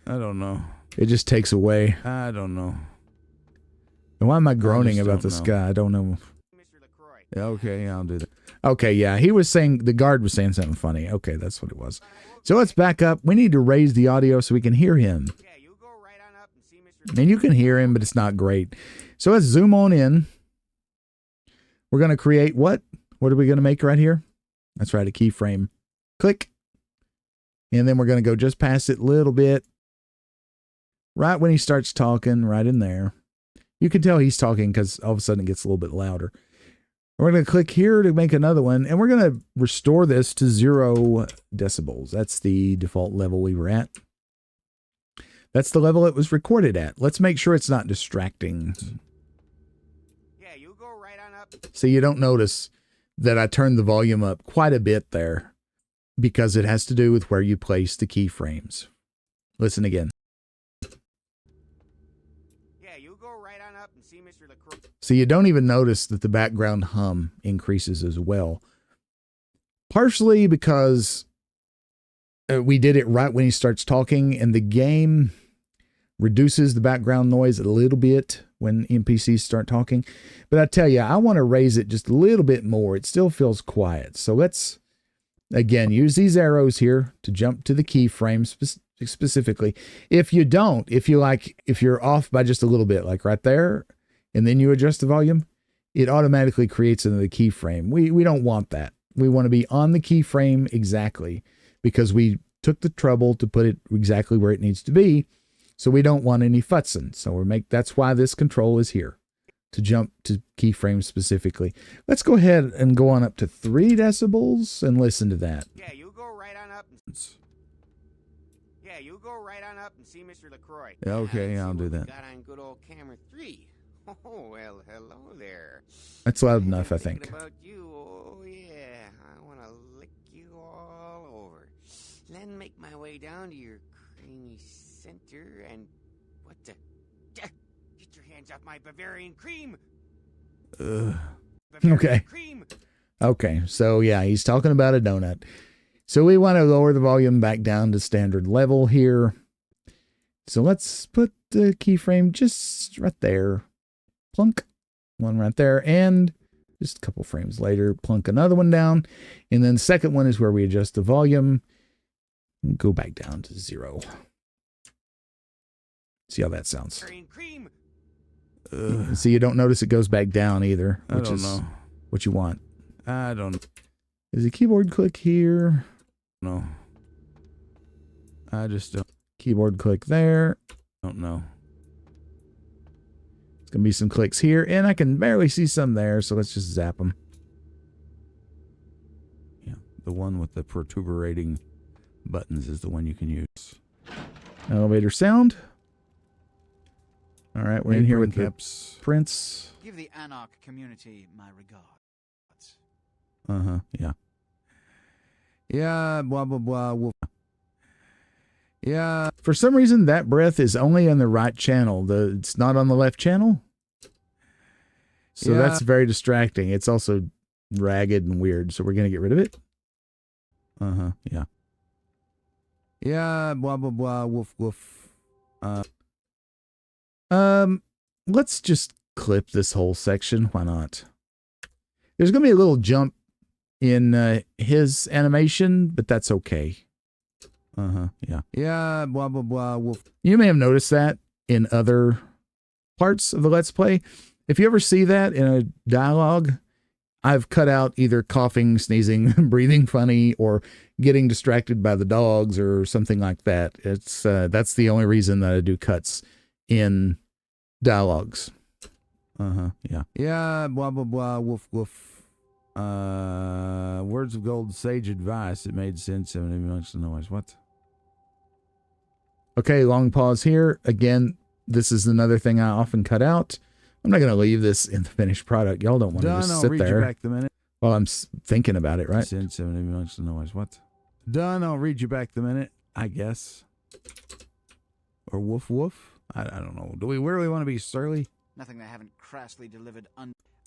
I don't know. It just takes away. I don't know. And why am I groaning about this guy? I don't know. Okay, I'll do that. Okay, yeah. He was saying, the guard was saying something funny. Okay, that's what it was. So let's back up. We need to raise the audio so we can hear him. And you can hear him, but it's not great. So let's zoom on in. We're going to create what? What are we going to make right here? That's right, a keyframe. Click. And then we're going to go just past it a little bit. Right when he starts talking, right in there. You can tell he's talking because all of a sudden it gets a little bit louder. We're going to click here to make another one, and we're going to restore this to 0 decibels. That's the default level we were at. That's the level it was recorded at. Let's make sure it's not distracting. Yeah, you go right on up. So you don't notice that I turned the volume up quite a bit there because it has to do with where you place the keyframes. Listen again. So you don't even notice that the background hum increases as well. Partially because we did it right when he starts talking, and the game reduces the background noise a little bit when NPCs start talking. But I tell you, I want to raise it just a little bit more. It still feels quiet. So let's, again, use these arrows here to jump to the keyframes specifically. If you don't, if you're off by just a little bit, like right there, and then you adjust the volume, it automatically creates another keyframe. We don't want that. We want to be on the keyframe exactly because we took the trouble to put it exactly where it needs to be. So we don't want any futzing. So that's why this control is here, to jump to keyframes specifically. Let's go ahead and go on up to 3 decibels and listen to that. Yeah, you go right on up. Yeah, you go right on up and see Mr. LaCroix. Okay, I'll do that. Got on good old camera 3. Oh, well, hello there. That's loud enough, I think. About you, oh yeah, I want to lick you all over. Then make my way down to your creamy center and what the? Get your hands off my Bavarian cream. Bavarian Okay. Cream. Okay, so yeah, he's talking about a donut. So we want to lower the volume back down to standard level here. So let's put the keyframe just right there. Plunk, one right there, and just a couple frames later, plunk another one down. And then the second one is where we adjust the volume. Go back down to 0. See how that sounds. Cream. So you don't notice it goes back down either, which I don't is know. what you want. I don't Is a keyboard click here? know. I just Keyboard click there. don't know. It's going to be some clicks here, and I can barely see some there, so let's just zap them. Yeah, the one with the protuberating buttons is the one you can use. Elevator sound. All right, we're in here with the caps. Prince. Give the Anarch community my regards. Yeah. Yeah, blah, blah, blah. Yeah. For some reason, that breath is only on the right channel. It's not on the left channel. So Yeah. that's very distracting. It's also ragged and weird, so we're going to get rid of it. Yeah. Yeah, blah, blah, blah. Woof, woof. Let's just clip this whole section. Why not? There's going to be a little jump in his animation, but that's okay. Yeah. Yeah, blah, blah, blah. Woof. You may have noticed that in other parts of the Let's Play. If you ever see that in a dialogue, I've cut out either coughing, sneezing, breathing funny, or getting distracted by the dogs or something like that. That's the only reason that I do cuts in dialogues. Yeah. Yeah, blah, blah, blah, woof, woof. Words of gold, sage advice. It made sense. 70 months of noise. What? Okay, long pause here. Again, this is another thing I often cut out. I'm not going to leave this in the finished product. Y'all don't want to just sit there. Read you back the minute. While I'm thinking about it, right? Send 70 months of noise. What? Done. I'll read you back the minute, I guess. Or woof woof. I don't know. Do we really want to be surly? Nothing they haven't crassly delivered.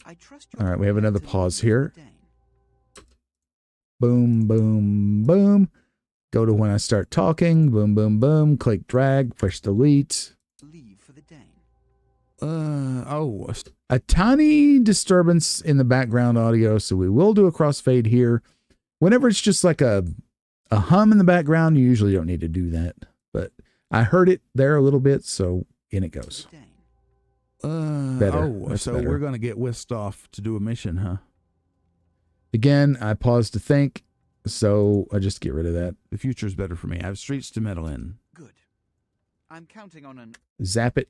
I trust you. All right, we have another pause here. Boom, boom, boom. Go to when I start talking. Boom, boom, boom. Click drag. Push delete. Leave for the Dane. A tiny disturbance in the background audio, so we will do a crossfade here. Whenever it's just like a hum in the background, you usually don't need to do that. But I heard it there a little bit, so in it goes. Better. So better. we're going to get whisked off to do a mission, huh? Again, I pause to think, so I just get rid of that. The future's better for me. I have streets to meddle in. Good. I'm counting on an... Zap it.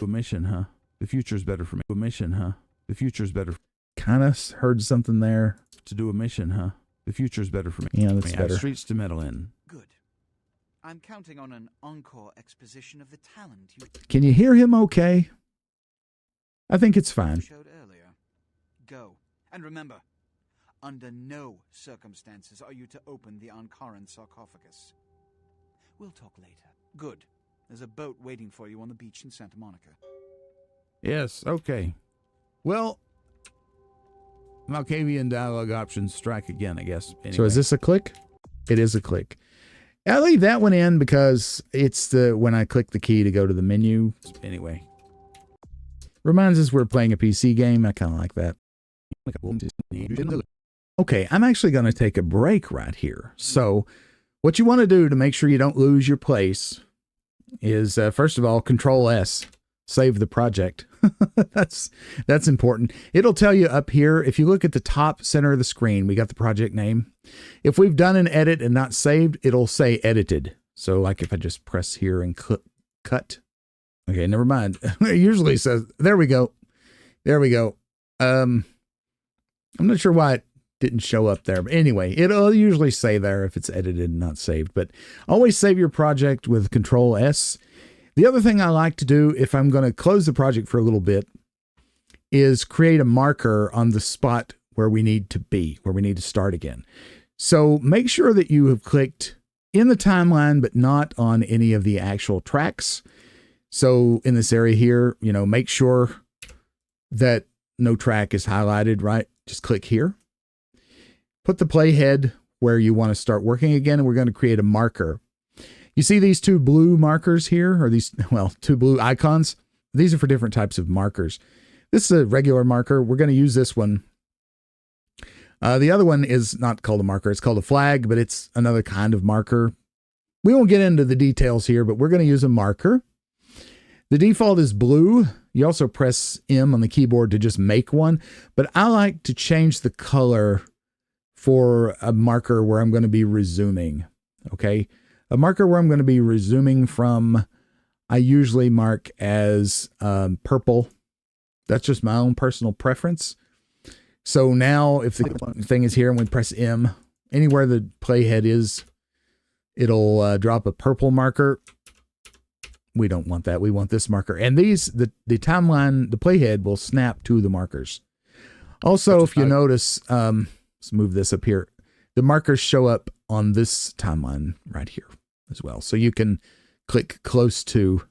A mission, huh? The future's better for me. A mission, huh? The future's better. Kind of heard something there. To do a mission, huh? The future's better for me. Yeah, that's I better. have streets to meddle in. Good. I'm counting on an encore exposition of the talent you... Can you hear him okay? I think it's fine. showed earlier. Go. And remember, under no circumstances are you to open the Ankaran sarcophagus. We'll talk later. Good. There's a boat waiting for you on the beach in Santa Monica. Yes, okay. Well, Malkavian dialogue options strike again, I guess. Anyway. So is this a click? It is a click. I leave that one in because it's the when I click the key to go to the menu. Anyway. Reminds us we're playing a PC game. I kind of like that. Okay, I'm actually going to take a break right here. So what you want to do to make sure you don't lose your place is, first of all, Control S. Save the project. That's important. It'll tell you up here, if you look at the top center of the screen, we got the project name. If we've done an edit and not saved, it'll say edited. So like if I just press here and cut. Okay, never mind. It usually says, there we go. There we go. I'm not sure why it didn't show up there. But anyway, it'll usually say there if it's edited and not saved. But always save your project with Control S. The other thing I like to do if I'm going to close the project for a little bit is create a marker on the spot where we need to be, where we need to start again. So make sure that you have clicked in the timeline, but not on any of the actual tracks. So in this area here, make sure that no track is highlighted, right? Just click here. Put the playhead where you want to start working again, and we're going to create a marker. You see these two blue markers here, or two blue icons? These are for different types of markers. This is a regular marker. We're going to use this one. The other one is not called a marker. It's called a flag, but it's another kind of marker. We won't get into the details here, but we're going to use a marker. The default is blue. You also press M on the keyboard to just make one, but I like to change the color for a marker where I'm going to be resuming. Okay. A marker where I'm going to be resuming from, I usually mark as purple. That's just my own personal preference. So now if the thing is here and we press M, anywhere the playhead is, it'll drop a purple marker. We don't want that. We want this marker. And these, the timeline, the playhead will snap to the markers. Also, if you notice, let's move this up here. The markers show up on this timeline right here as well. So you can click close to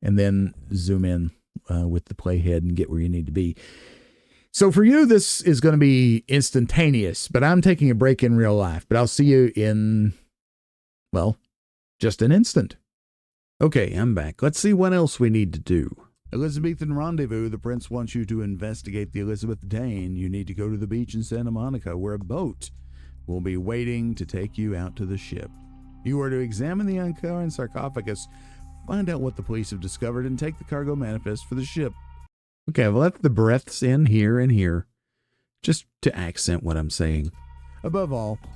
and then zoom in with the playhead and get where you need to be. So for you, this is going to be instantaneous, but I'm taking a break in real life. But I'll see you in, well, just an instant. Okay, I'm back. Let's see what else we need to do. Elizabethan Rendezvous. The prince wants you to investigate the Elizabeth Dane. You need to go to the beach in Santa Monica, where a boat will be waiting to take you out to the ship. You are to examine the Ankaran sarcophagus, find out what the police have discovered, and take the cargo manifest for the ship. Okay, I've left the breaths in here and here, just to accent what I'm saying. Above all, it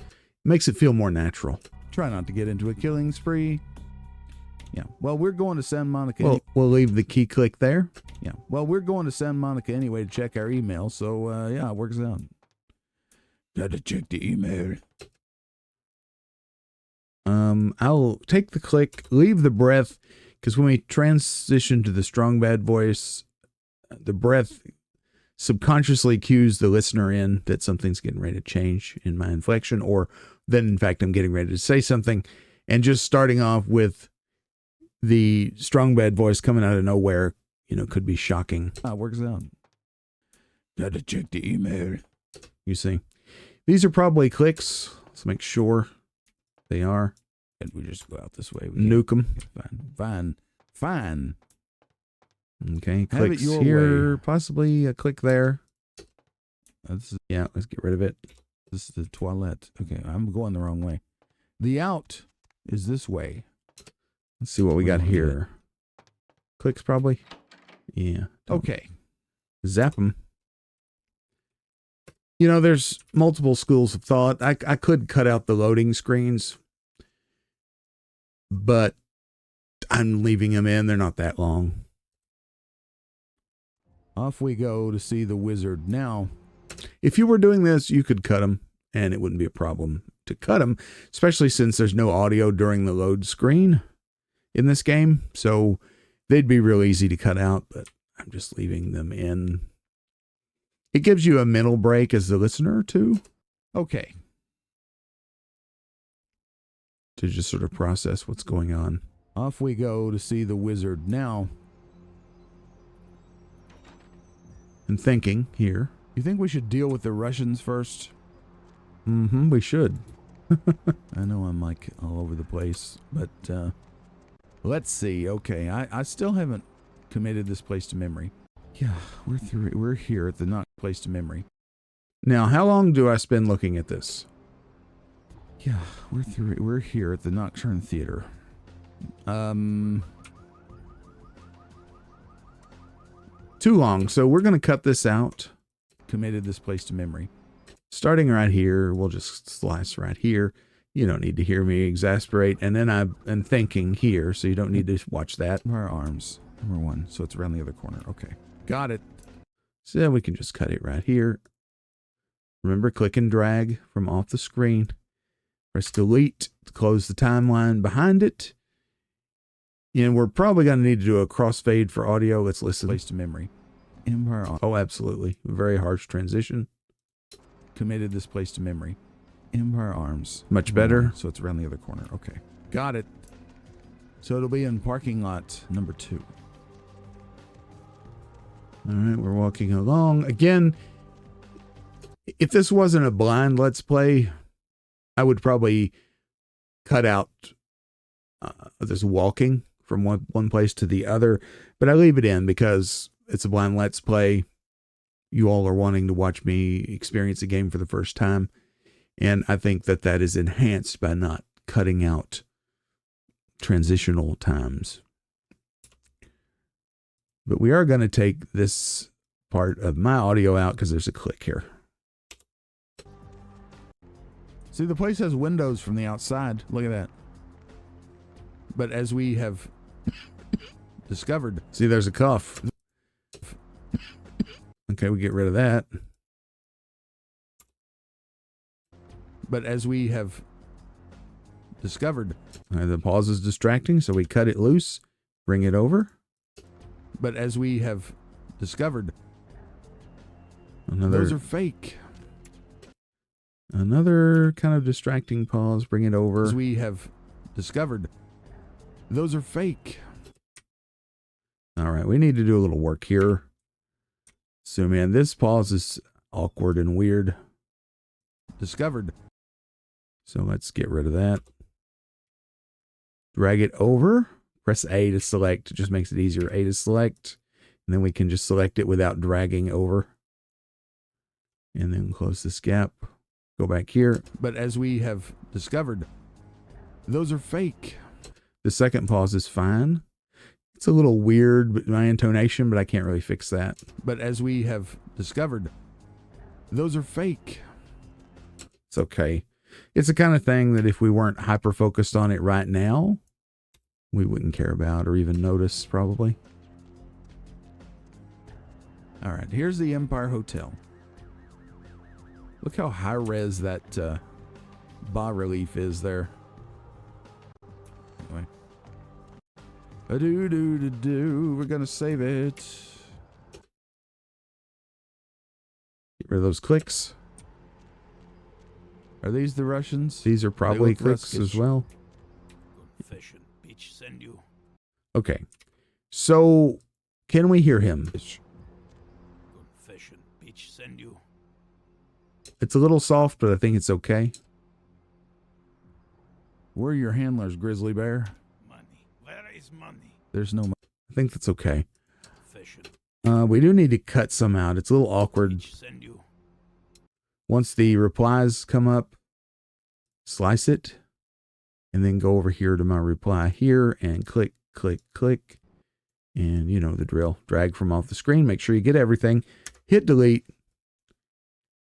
makes it feel more natural. Try not to get into a killing spree. Yeah, well, we're going to Santa Monica. We'll leave the key click there. Yeah. Well, we're going to Santa Monica anyway to check our email, so yeah, it works out. Got to check the email. I'll take the click, leave the breath, because when we transition to the strong bad voice, the breath subconsciously cues the listener in that something's getting ready to change in my inflection, or then in fact I'm getting ready to say something, and just starting off with the strong bad voice coming out of nowhere, you know, could be shocking. Works out. Got to check the email. You see, these are probably clicks. Let's make sure they are. And we just go out this way. Nuke them. Fine. Okay, Have it clicks your here, way. possibly a click there. Yeah, let's get rid of it. This is the toilet. Okay, I'm going the wrong way. The out is this way. Let's see what we got here. Clicks probably. Yeah. Okay. Zap them. You know, there's multiple schools of thought. I could cut out the loading screens, but I'm leaving them in. They're not that long. Off we go to see the wizard. Now, if you were doing this, you could cut them, and it wouldn't be a problem to cut them, especially since there's no audio during the load screen in this game. So they'd be real easy to cut out, but I'm just leaving them in. It gives you a mental break as the listener, too. Okay. To just sort of process what's going on. Off we go to see the wizard. Now, and thinking here. You think we should deal with the Russians first? We should. I know I'm like all over the place, but let's see. Okay, I still haven't committed this place to memory. Yeah, we're here at the not place to memory. Now, how long do I spend looking at this? Yeah, we're here at the Nocturne Theater. Too long, so we're going to cut this out. Committed this place to memory. Starting right here, we'll just slice right here. You don't need to hear me exasperate. And then I'm thinking here, so you don't need to watch that. Our arms, number 1, so it's around the other corner. Okay, got it. So we can just cut it right here. Remember, click and drag from off the screen. Press delete to close the timeline behind it. And we're probably going to need to do a crossfade for audio. Let's listen. Place to memory. Oh, absolutely. Very harsh transition. Committed this place to memory. Empire Arms. Much better. So it's around the other corner. Okay. Got it. So it'll be in parking lot number 2. All right, we're walking along. Again, if this wasn't a blind Let's Play, I would probably cut out this walking from one place to the other. But I leave it in because it's a blind Let's Play. You all are wanting to watch me experience a game for the first time. And I think that is enhanced by not cutting out transitional times. But we are going to take this part of my audio out because there's a click here. See, the place has windows from the outside. Look at that. But as we have discovered... See, there's a cough. Okay, we get rid of that. But as we have discovered... The pause is distracting, so we cut it loose, bring it over. But as we have discovered... Those are fake. Another kind of distracting pause, bring it over. As we have discovered... Those are fake. All right, we need to do a little work here. So, man, this pause is awkward and weird. Discovered. So let's get rid of that. Drag it over. Press A to select. It just makes it easier. A to select. And then we can just select it without dragging over. And then close this gap. Go back here. But as we have discovered, those are fake. The second pause is fine. It's a little weird, but my intonation, but I can't really fix that. But as we have discovered, those are fake. It's okay. It's the kind of thing that if we weren't hyper-focused on it right now, we wouldn't care about or even notice, probably. All right, here's the Empire Hotel. Look how high res that bas relief is there. Anyway. We're gonna save it. Get rid of those clicks. Are these the Russians? These are probably clicks Ruskish. as well. Confession, bitch, send you. Okay. So, can we hear him? Confession, bitch, send you. It's a little soft, but I think it's okay. Where are your handlers, Grizzly Bear? Money. Where is money? There's no money. I think that's okay. Confession, We do need to cut some out. It's a little awkward. bitch, send you. Once the replies come up, slice it, and then go over here to my reply here and click, click, click. And you know the drill. Drag from off the screen. Make sure you get everything. Hit delete.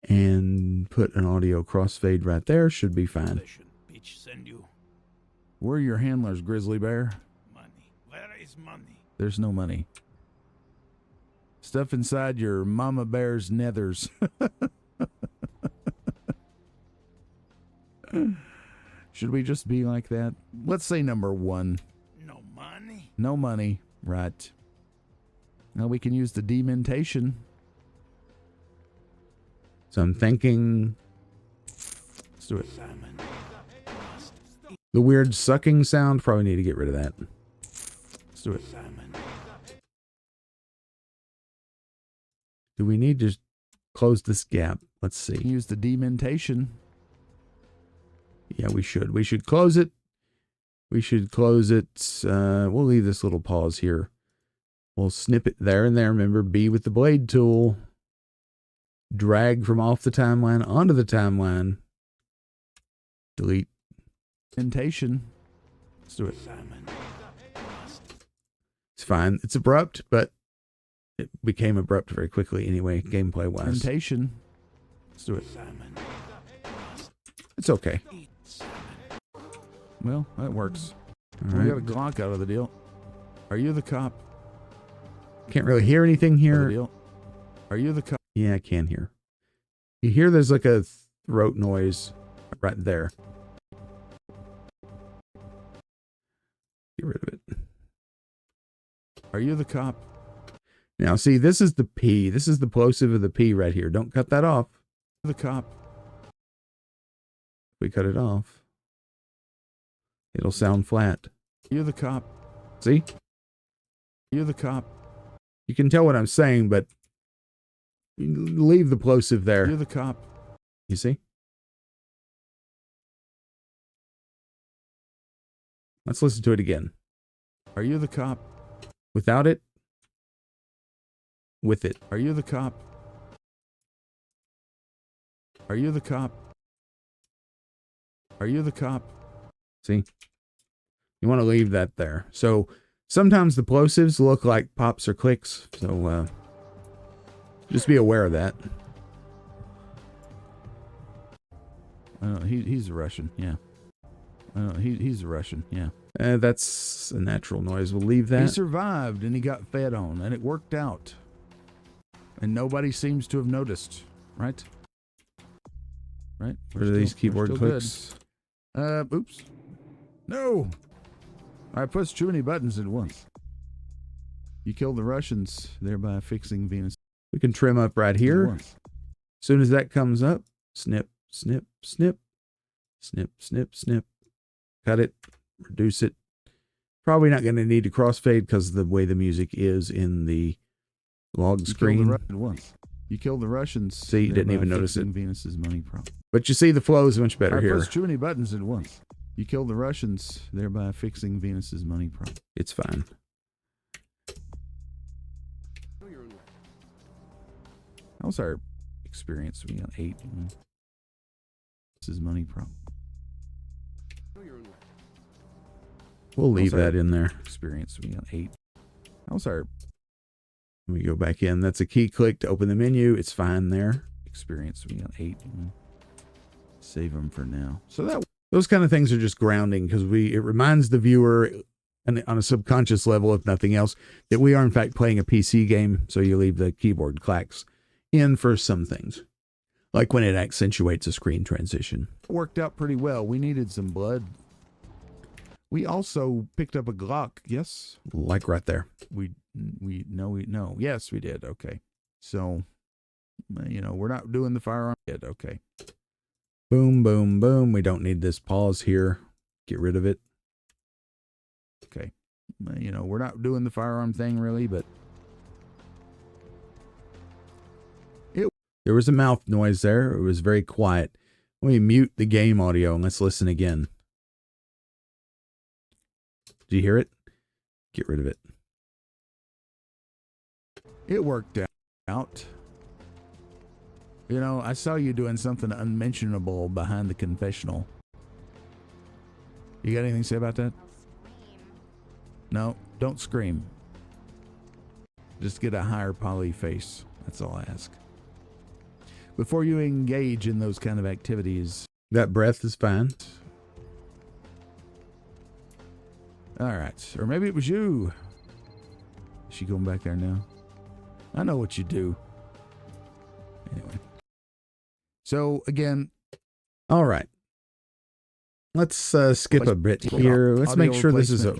And put an audio crossfade right there. Should be fine. Confession, bitch, send you. Where are your handlers, Grizzly Bear? Money. Where is money? There's no money. Stuff inside your mama bear's nethers. Should we just be like that? Let's say number 1. No money? No money. Right. Now we can use the dementation. So I'm thinking Let's do it. Salmon. the weird sucking sound. Probably need to get rid of that. Let's do it. Salmon. Do we need to close this gap? Let's see. Use the dementation. Yeah, we should. We should close it. We should close it. We'll leave this little pause here. We'll snip it there and there. Remember, B with the blade tool. Drag from off the timeline onto the timeline. Delete. Dementation. Let's do it. Salmon. It's fine. It's abrupt, but it became abrupt very quickly anyway, gameplay wise. Dementation. Let's do it. Salmon. It's okay. Eat salmon. Well, that works. All We got a right. Glock out of the deal. Are you the cop? Can't really hear anything Out of the here. deal? Are you the cop? Yeah, I can hear. You hear there's like a throat noise right there. Get rid of it. Are you the cop? Now, see, this is the P. This is the plosive of the P right here. Don't cut that off. The cop. If we cut it off, it'll sound flat. Are you the cop? See? Are you the cop? You can tell what I'm saying, but leave the plosive Are there. you the cop? You see? Let's listen to it again. Are you the cop? Without it, with it. Are you the cop? Are you the cop? Are you the cop? See? You want to leave that there. So sometimes the plosives look like pops or clicks. So just be aware of that. He's a Russian, yeah. He's a Russian, yeah. That's a natural noise. We'll leave He that. survived and he got fed on and it worked out. And nobody seems to have noticed, right? Right? What are these keyboard clicks? Oops. No! I pushed too many buttons at once. You killed the Russians, thereby fixing Venus We can trim up right at here. once. As soon as that comes up, snip, snip, snip, snip, snip, snip. Cut it, reduce it. Probably not going to need to crossfade because of the way the music is in the log You killed the screen. Russians at once. You killed the Russians. See, you didn't thereby even notice fixing it. Venus's money problem. But you see the flow is much better I here. pushed too many buttons at once. You killed the Russians, thereby fixing Venus's money problem. It's fine. How's our experience? We got 8. This is money problem. We'll leave How's our that in there. experience? We got 8. How's our Let me go back in. That's a key click to open the menu. It's fine there. experience? We got 8. Save them for now. So that Those kind of things are just grounding because it reminds the viewer and on a subconscious level, if nothing else, that we are in fact playing a PC game. So you leave the keyboard clacks in for some things, like when it accentuates a screen transition. It worked out pretty well. We needed some blood. We also picked up a Glock. Yes, Like right there. no. Yes, we did. Okay. So, we're not doing the firearm yet. Okay. Boom, boom, boom. We don't need this pause here. Get rid of it. Okay. We're not doing the firearm thing really, but There was a mouth noise there. It was very quiet. Let me mute the game audio and let's listen again. Do you hear it? Get rid of it. it worked out. I saw you doing something unmentionable behind the confessional. You got anything to say about that? No, don't scream. Just get a higher poly face. That's all I ask. Before you engage in those kind of activities. That breath is fine. All right. Or maybe it was you. Is she going back there now? I know what you do. Anyway. So, again. All right. Let's skip a bit here. Let's make sure this is a...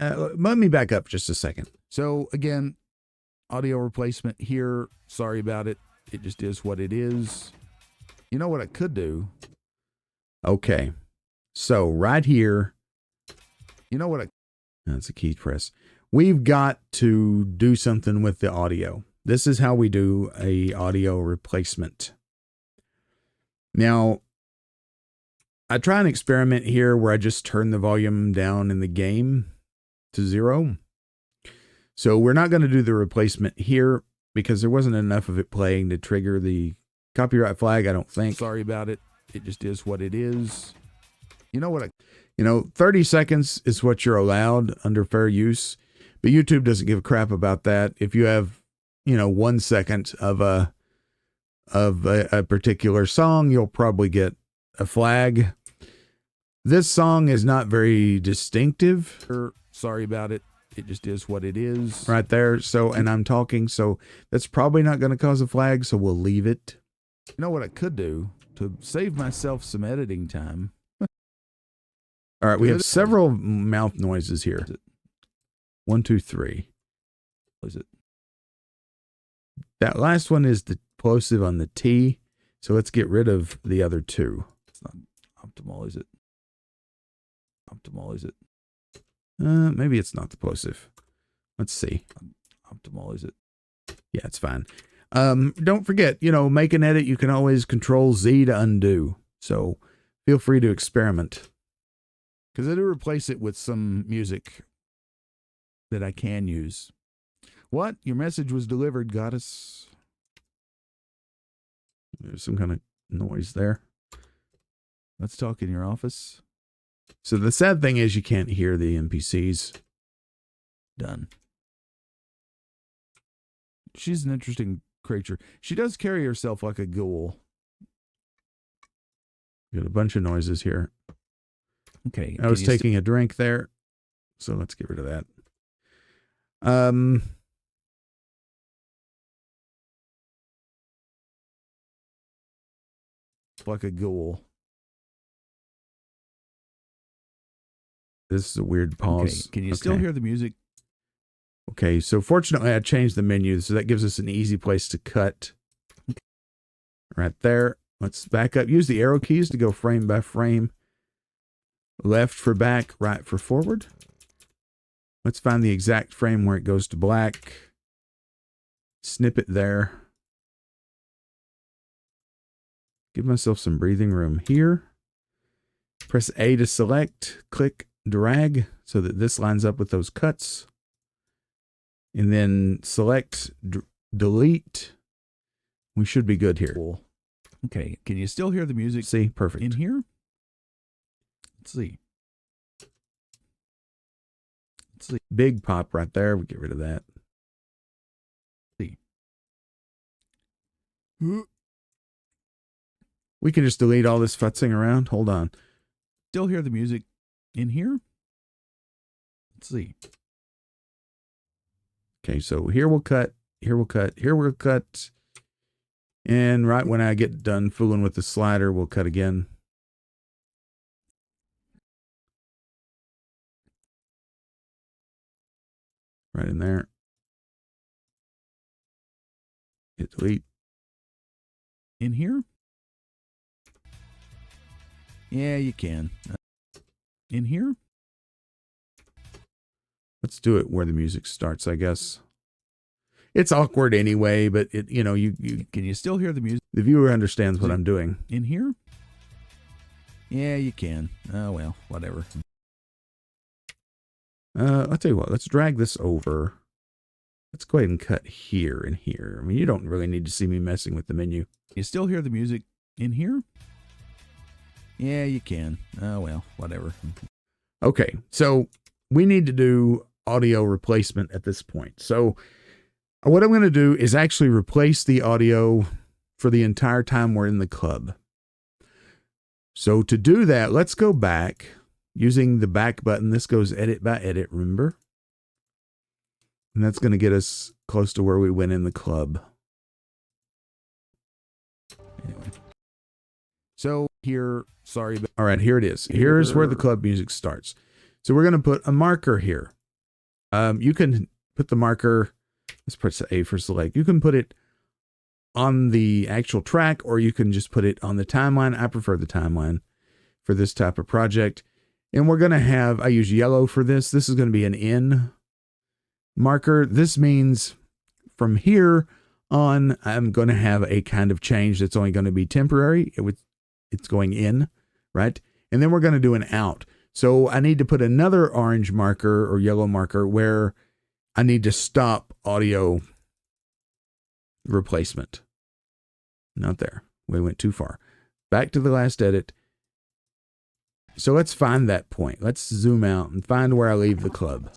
let me back up just a second. So, again, audio replacement here. Sorry about it. It just is what it is. You know what I could do? Okay. So right here, You know what I... that's a key press. We've got to do something with the audio. This is how we do a audio replacement. Now, I try an experiment here where I just turn the volume down in the game to 0. So we're not going to do the replacement here because there wasn't enough of it playing to trigger the copyright flag, I don't think. Sorry about it. It just is what it is. You know what I... 30 seconds is what you're allowed under fair use, but YouTube doesn't give a crap about that. If you have, 1 second of a particular song, you'll probably get a flag. This song is not very distinctive. Sorry about it. It just is what it is. Right there. So, and I'm talking, so that's probably not going to cause a flag, so we'll leave it. You know what I could do to save myself some editing time? All right, we have several mouth noises here. 1, 2, 3. What is it? That last one is the plosive on the T, so let's get rid of the other two. It's not optimal, is it? Optimal, is it? Maybe it's not the plosive. Let's see. Optimal, is it? Yeah, it's fine. Don't forget, make an edit. You can always Control Z to undo. So feel free to experiment. Because I do replace it with some music that I can use. What? Your message was delivered, goddess. There's some kind of noise there. Let's talk in your office. So the sad thing is you can't hear the NPCs. Done. She's an interesting creature. She does carry herself like a ghoul. Got a bunch of noises here. Okay. I was taking a drink there, so let's get rid of that. Like a ghoul. This is a weird pause. Okay. Can you still hear the music? Okay, so fortunately I changed the menu, so that gives us an easy place to cut. Right there. Let's back up. Use the arrow keys to go frame by frame. Left for back, right for forward. Let's find the exact frame where it goes to black. Snip it there. Give myself some breathing room here. Press A to select, click, drag, so that this lines up with those cuts. And then select, delete. We should be good here. Cool. Okay. Can you still hear the music? See, perfect. In here? Let's see. Big pop right there. We get rid of that. See. We can just delete all this futzing around. Hold on. Still hear the music in here? Let's see. Okay, so here we'll cut, here we'll cut, here we'll cut. And right when I get done fooling with the slider, we'll cut again. Right in there. Hit delete. In here? Yeah, you can. In here? Let's do it where the music starts, I guess. It's awkward anyway, but it, you know, you can you still hear the music? The viewer understands what I'm doing. In here? Yeah, you can. Oh, well, whatever. I'll tell you what, let's drag this over. Let's go ahead and cut here and here. I mean, you don't really need to see me messing with the menu. You still hear the music in here? Yeah, you can. Oh, well, whatever. Okay, so we need to do audio replacement at this point. So what I'm going to do is actually replace the audio for the entire time we're in the club. So to do that, let's go back using the back button. This goes edit by edit, remember? And that's going to get us close to where we went in the club. Anyway. So here, sorry, but all right, here it is. Here's where the club music starts. So we're going to put a marker here. You can put the marker, let's press A for select. You can put it on the actual track, or you can just put it on the timeline. I prefer the timeline for this type of project. And we're going to have, I use yellow for this. This is going to be an N marker. This means from here on, I'm going to have a kind of change that's only going to be temporary. It's going in, right? And then we're going to do an out. So I need to put another orange marker or yellow marker where I need to stop audio replacement. Not there. We went too far. Back to the last edit. So let's find that point. Let's zoom out and find where I leave the club.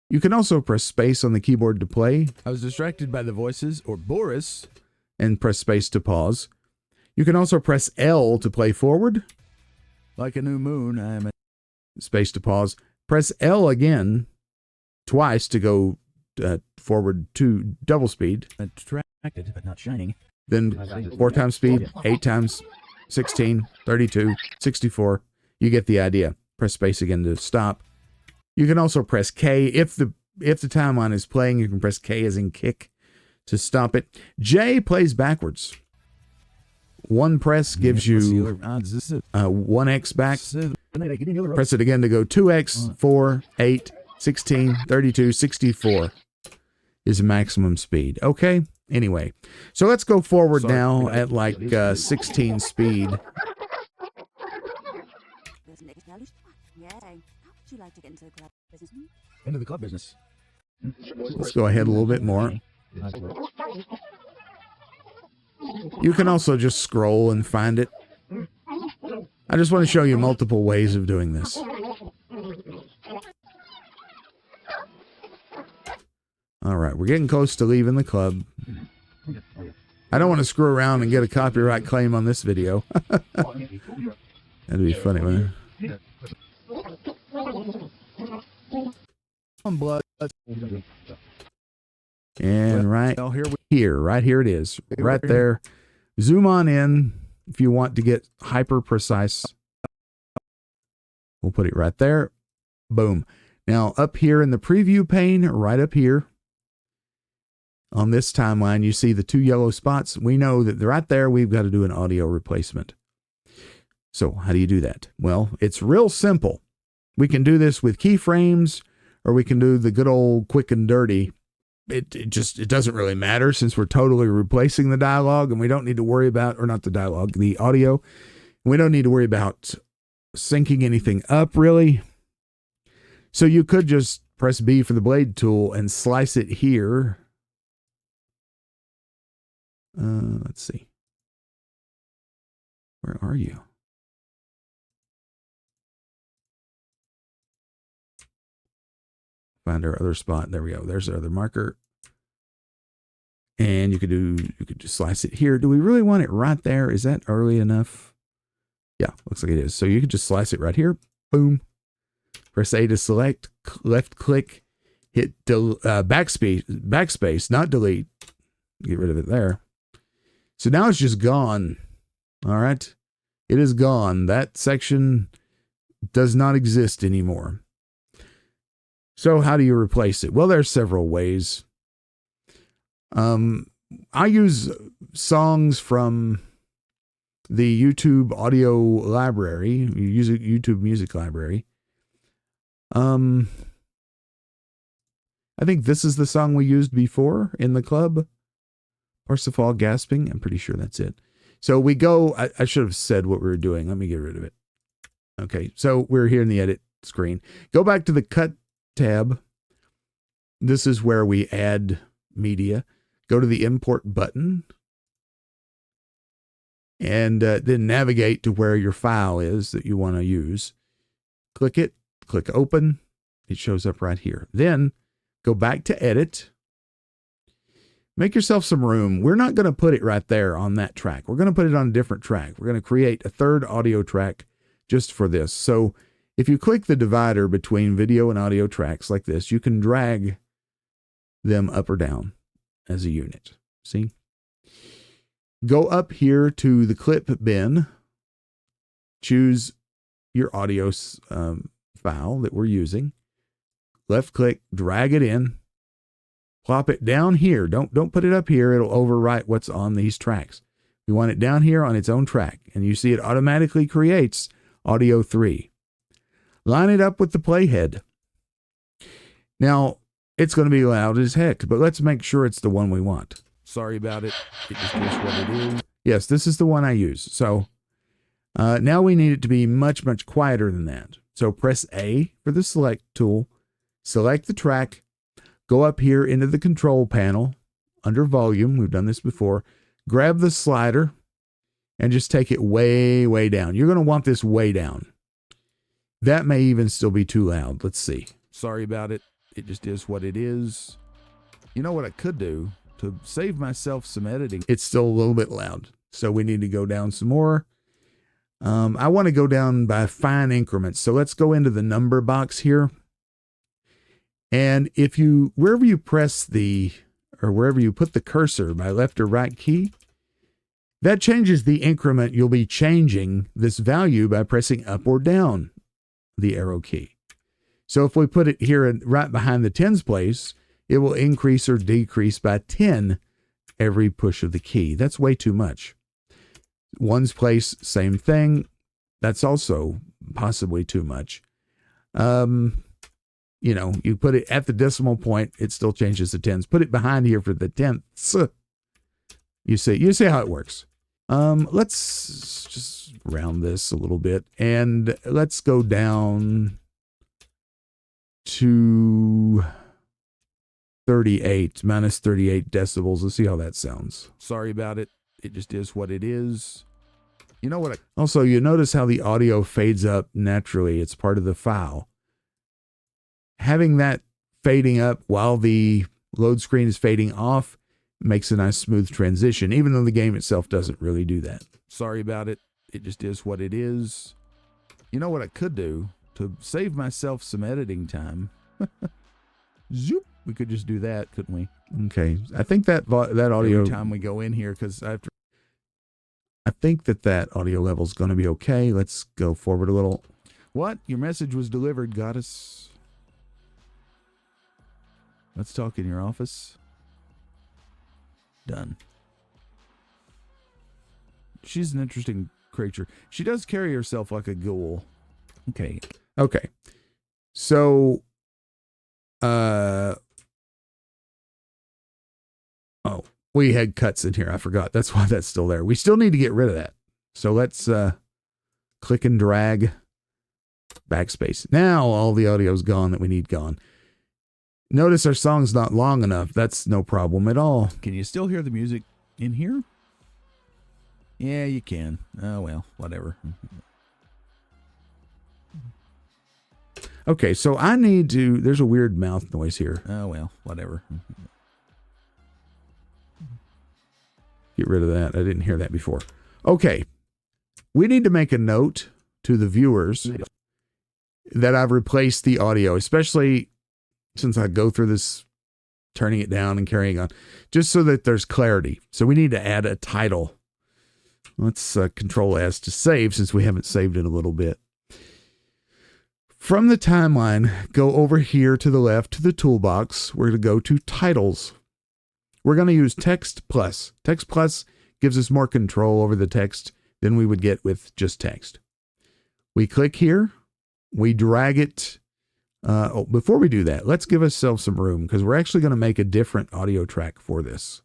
You can also press space on the keyboard to play. I was distracted by the voices, or Boris, and press space to pause. You can also press L to play forward. Like a new moon, I am space to pause. Press L again twice to go forward to double speed. Attracted, but not shining. Then 4 times speed, 8 times 16, 32, 64. You get the idea. Press space again to stop. You can also press K. If the timeline is playing, you can press K as in kick to stop it. J plays backwards. One press gives you 1x back. Press it again to go 2x, 4, 8, 16, 32, 64 is maximum speed. Okay? Anyway, so let's go forward now at like 16 speed. Into the club business. Let's go ahead a little bit more. You can also just scroll and find it. I just want to show you multiple ways of doing this. All right, we're getting close to leaving the club. I don't want to screw around and get a copyright claim on this video. That'd be funny, wouldn't it? Blood. And right here it is. Right there. Zoom on in if you want to get hyper precise. We'll put it right there. Boom. Now up here in the preview pane, right up here on this timeline, you see the 2 yellow spots. We know that right there we've got to do an audio replacement. So how do you do that? Well, it's real simple. We can do this with keyframes, or we can do the good old quick and dirty. It doesn't really matter since we're totally replacing the dialogue, and we don't need to worry about, or not the dialogue, the audio. We don't need to worry about syncing anything up really. So you could just press B for the blade tool and slice it here. Let's see. Where are you? Find our other spot. There we go. There's our other marker. And you could just slice it here. Do we really want it right there? Is that early enough? Yeah, looks like it is. So you could just slice it right here. Boom. Press A to select, left click, hit backspace, not delete. Get rid of it there. So now it's just gone. All right. It is gone. That section does not exist anymore. So how do you replace it? Well, there's several ways. I use songs from the YouTube audio library. You use a YouTube music library. I think this is the song we used before in the club. Parsifal gasping. I'm pretty sure that's it. So we go, I should have said what we were doing. Let me get rid of it. Okay. So we're here in the edit screen. Go back to the cut tab. This is where we add media. Go to the import button. And then navigate to where your file is that you want to use. Click it. Click open. It shows up right here. Then go back to edit. Make yourself some room. We're not going to put it right there on that track. We're going to put it on a different track. We're going to create a third audio track just for this. So if you click the divider between video and audio tracks like this, you can drag them up or down as a unit. See? Go up here to the clip bin. Choose your audio file that we're using. Left click, drag it in. Plop it down here. Don't put it up here. It'll overwrite what's on these tracks. We want it down here on its own track. And you see it automatically creates audio 3. Line it up with the playhead. Now, it's going to be loud as heck, but let's make sure it's the one we want. Sorry about it. It just is what it is. Yes, this is the one I use. So now we need it to be much, much quieter than that. So press A for the select tool. Select the track. Go up here into the control panel under volume. We've done this before. Grab the slider and just take it way, way down. You're going to want this way down. That may even still be too loud. Let's see. Sorry about it. It just is what it is. You know what I could do to save myself some editing? It's still a little bit loud. So we need to go down some more. I want to go down by fine increments. So let's go into the number box here. And if you, wherever you press or wherever you put the cursor by left or right key, that changes the increment. You'll be changing this value by pressing up or down the arrow key. So if we put it here right behind the tens place, it will increase or decrease by 10 every push of the key. That's way too much. Ones place, same thing. That's also possibly too much. You know, you put it at the decimal point, it still changes the tens. Put it behind here for the tenths. You see how it works. Let's just round this a little bit and let's go down to 38, minus 38 decibels. Let's see how that sounds. Sorry about it. It just is what it is. You know what? Also, you notice how the audio fades up naturally. It's part of the file. Having that fading up while the load screen is fading off makes a nice smooth transition, even though the game itself doesn't really do that. Sorry about it. It just is what it is. You know what I could do to save myself some editing time? Zoop. We could just do that, couldn't we? Okay. I think that audio every time we go in here, because I think that audio level is going to be okay. Let's go forward a little. What? Your message was delivered, goddess. Let's talk in your office. Done. She's an interesting creature. She does carry herself like a ghoul. Okay. Okay. So, oh, we had cuts in here. I forgot. That's why that's still there. We still need to get rid of that. So let's click and drag backspace. Now all the audio's gone that we need gone. Notice our song's not long enough. That's no problem at all. Can you still hear the music in here? Yeah, you can. Oh, well, whatever. Okay, so I need to, there's a weird mouth noise here. Oh, well, whatever. Get rid of that. I didn't hear that before. Okay, we need to make a note to the viewers. that I've replaced the audio, especially since I go through this turning it down and carrying on, just so that there's clarity. So we need to add a title. Let's Control S to save, since we haven't saved in a little bit. From the timeline, go over here to the left to the toolbox. We're going to go to titles. We're going to use Text Plus. Text Plus gives us more control over the text than we would get with just text. We click here. We drag it. Before we do that, let's give ourselves some room, because we're actually going to make a different audio track for this.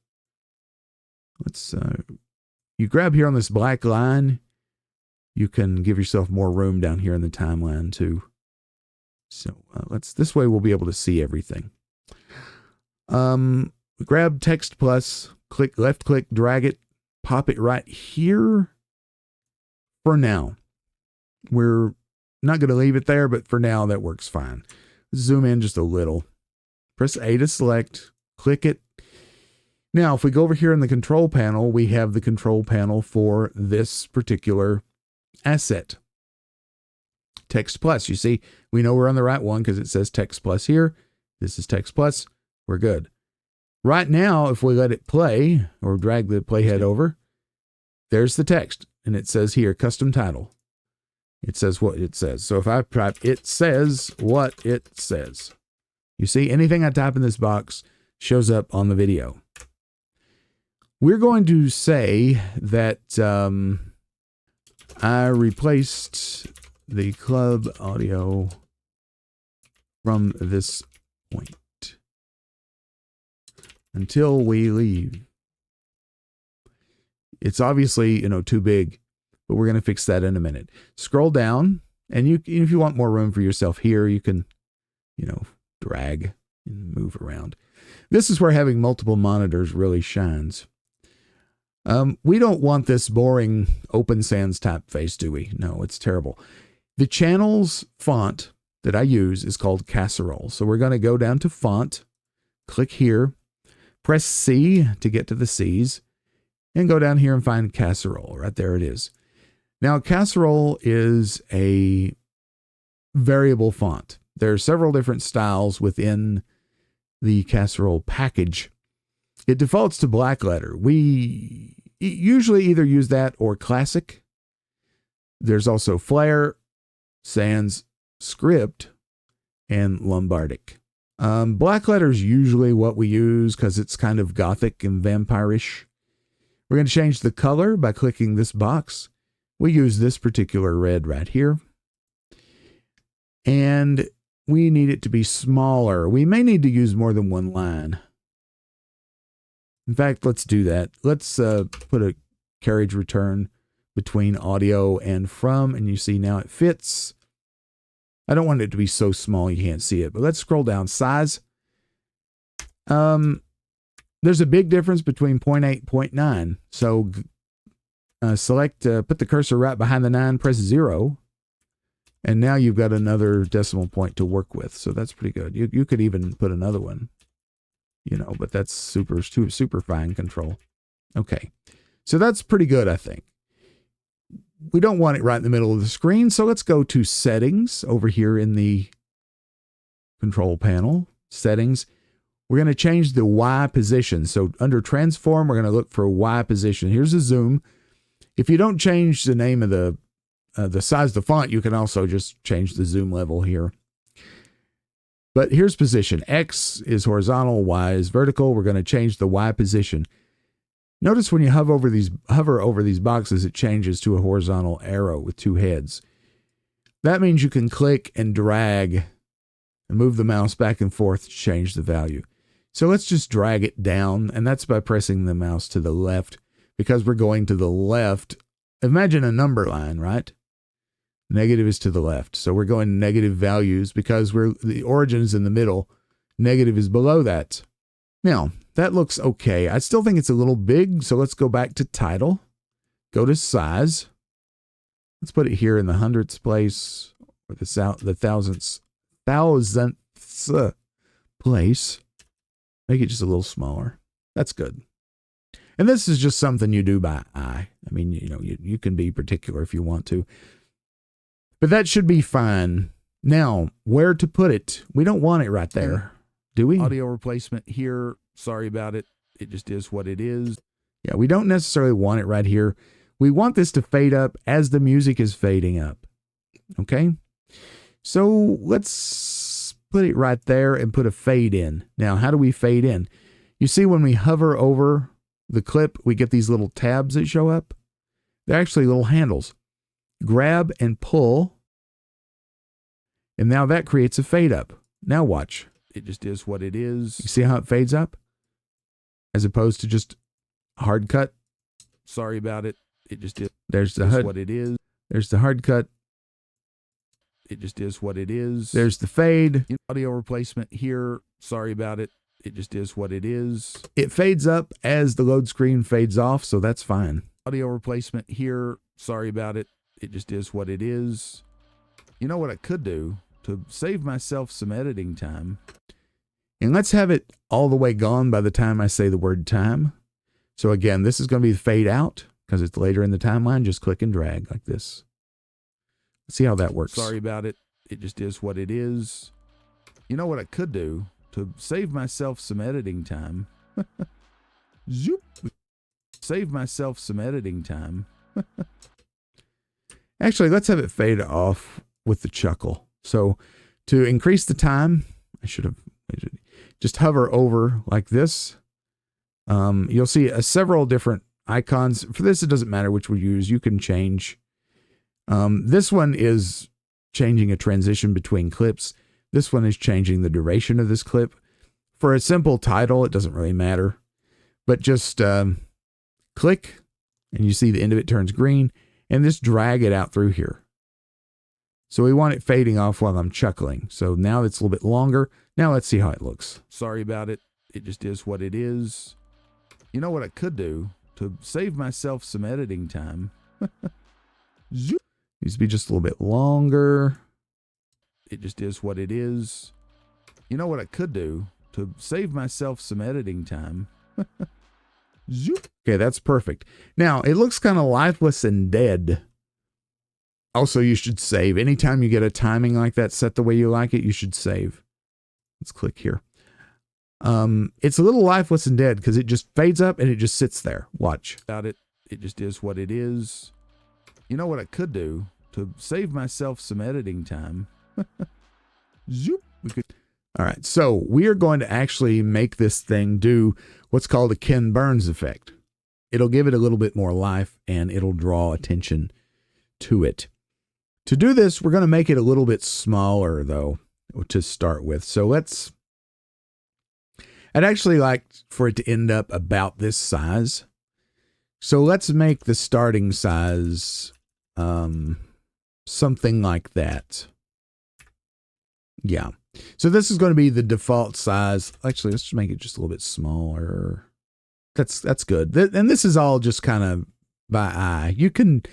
Let's, you grab here on this black line. You can give yourself more room down here in the timeline too. So this way we'll be able to see everything. Grab Text Plus, left click, drag it, pop it right here. For now, we're not going to leave it there, but for now that works fine. Zoom in just a little. Press A to select, click it. Now, if we go over here in the control panel, we have the control panel for this particular asset. Text Plus. You see, we know we're on the right one because it says Text Plus here. This is Text Plus. We're good. Right now, if we let it play or drag the playhead over, there's the text. And it says here, custom title. It says what it says. So if I type, it says what it says. You see, anything I type in this box shows up on the video. We're going to say that I replaced the club audio from this point until we leave. It's obviously, too big, but we're going to fix that in a minute. Scroll down, and if you want more room for yourself here, you can, drag and move around. This is where having multiple monitors really shines. We don't want this boring Open Sans typeface, do we? No, it's terrible. The channel's font that I use is called Casserole. So we're going to go down to Font, click here, press C to get to the C's, and go down here and find Casserole. Right there it is. Now, Casserole is a variable font. There are several different styles within the Casserole package. It defaults to black letter. We usually either use that or Classic. There's also Flare, Sans, Script, and Lombardic. Black letter is usually what we use because it's kind of gothic and vampire-ish. We're going to change the color by clicking this box. We use this particular red right here. And we need it to be smaller. We may need to use more than one line. In fact, let's do that. Let's put a carriage return between audio and from, and you see now it fits. I don't want it to be so small you can't see it, but let's scroll down. Size. There's a big difference between 0.8 and 0.9. So select, put the cursor right behind the 9, press 0. And now you've got another decimal point to work with. So that's pretty good. You could even put another one, but that's super fine control. Okay. So that's pretty good, I think. We don't want it right in the middle of the screen. So let's go to Settings over here in the control panel. Settings. We're going to change the Y position. So under Transform, we're going to look for Y position. Here's a zoom. If you don't change the name of the size of the font, you can also just change the zoom level here. But here's position. X is horizontal, Y is vertical. We're going to change the Y position. Notice when you hover over these boxes, it changes to a horizontal arrow with two heads. That means you can click and drag and move the mouse back and forth to change the value. So let's just drag it down, and that's by pressing the mouse to the left, because we're going to the left. Imagine a number line, right? Negative is to the left. So we're going negative values because the origin is in the middle. Negative is below that. Now, that looks okay. I still think it's a little big, so let's go back to title. Go to size. Let's put it here in the hundredths place, or the thousandths place. Make it just a little smaller. That's good. And this is just something you do by eye. I mean, you can be particular if you want to. But that should be fine. Now, where to put it? We don't want it right there, do we? Audio replacement here. Sorry about it. It just is what it is. Yeah, we don't necessarily want it right here. We want this to fade up as the music is fading up. Okay? So let's put it right there and put a fade in. Now, how do we fade in? You see when we hover over the clip, we get these little tabs that show up. They're actually little handles. Grab and pull. And now that creates a fade up. Now watch. It just is what it is. You see how it fades up? As opposed to just hard cut. Sorry about it. It just is. There's the HUD. What it is. There's the hard cut. It just is what it is. There's the fade. Audio replacement here. Sorry about it. It just is what it is. It fades up as the load screen fades off, so that's fine. Audio replacement here. Sorry about it. It just is what it is. You know what I could do to save myself some editing time? And let's have it all the way gone by the time I say the word time. So again, this is going to be the fade out because it's later in the timeline. Just click and drag like this. Let's see how that works. Sorry about it. It just is what it is. You know what I could do to save myself some editing time? Zoop. Save myself some editing time. Actually, let's have it fade off with the chuckle. So to increase the time, I should just hover over like this. You'll see several different icons. For this, it doesn't matter which we use. You can change. This one is changing a transition between clips. This one is changing the duration of this clip. For a simple title, it doesn't really matter. But just click, and you see the end of it turns green, and just drag it out through here. So we want it fading off while I'm chuckling. So now it's a little bit longer. Now let's see how it looks. Sorry about it. It just is what it is. You know what I could do to save myself some editing time? Zoop. Needs to be just a little bit longer. It just is what it is. You know what I could do to save myself some editing time? Zoop. Okay, that's perfect. Now, it looks kind of lifeless and dead. Also, you should save. Anytime you get a timing like that set the way you like it, you should save. Let's click here. It's a little lifeless and dead because it just fades up and it just sits there. Watch. About it. It just is what it is. You know what I could do to save myself some editing time? Zoop. All right, so we are going to actually make this thing do what's called a Ken Burns effect. It'll give it a little bit more life and it'll draw attention to it. To do this, we're going to make it a little bit smaller, though, to start with. So I'd actually like for it to end up about this size. So let's make the starting size something like that. Yeah. So this is going to be the default size. Actually, let's just make it just a little bit smaller. That's good. And this is all just kind of by eye. You can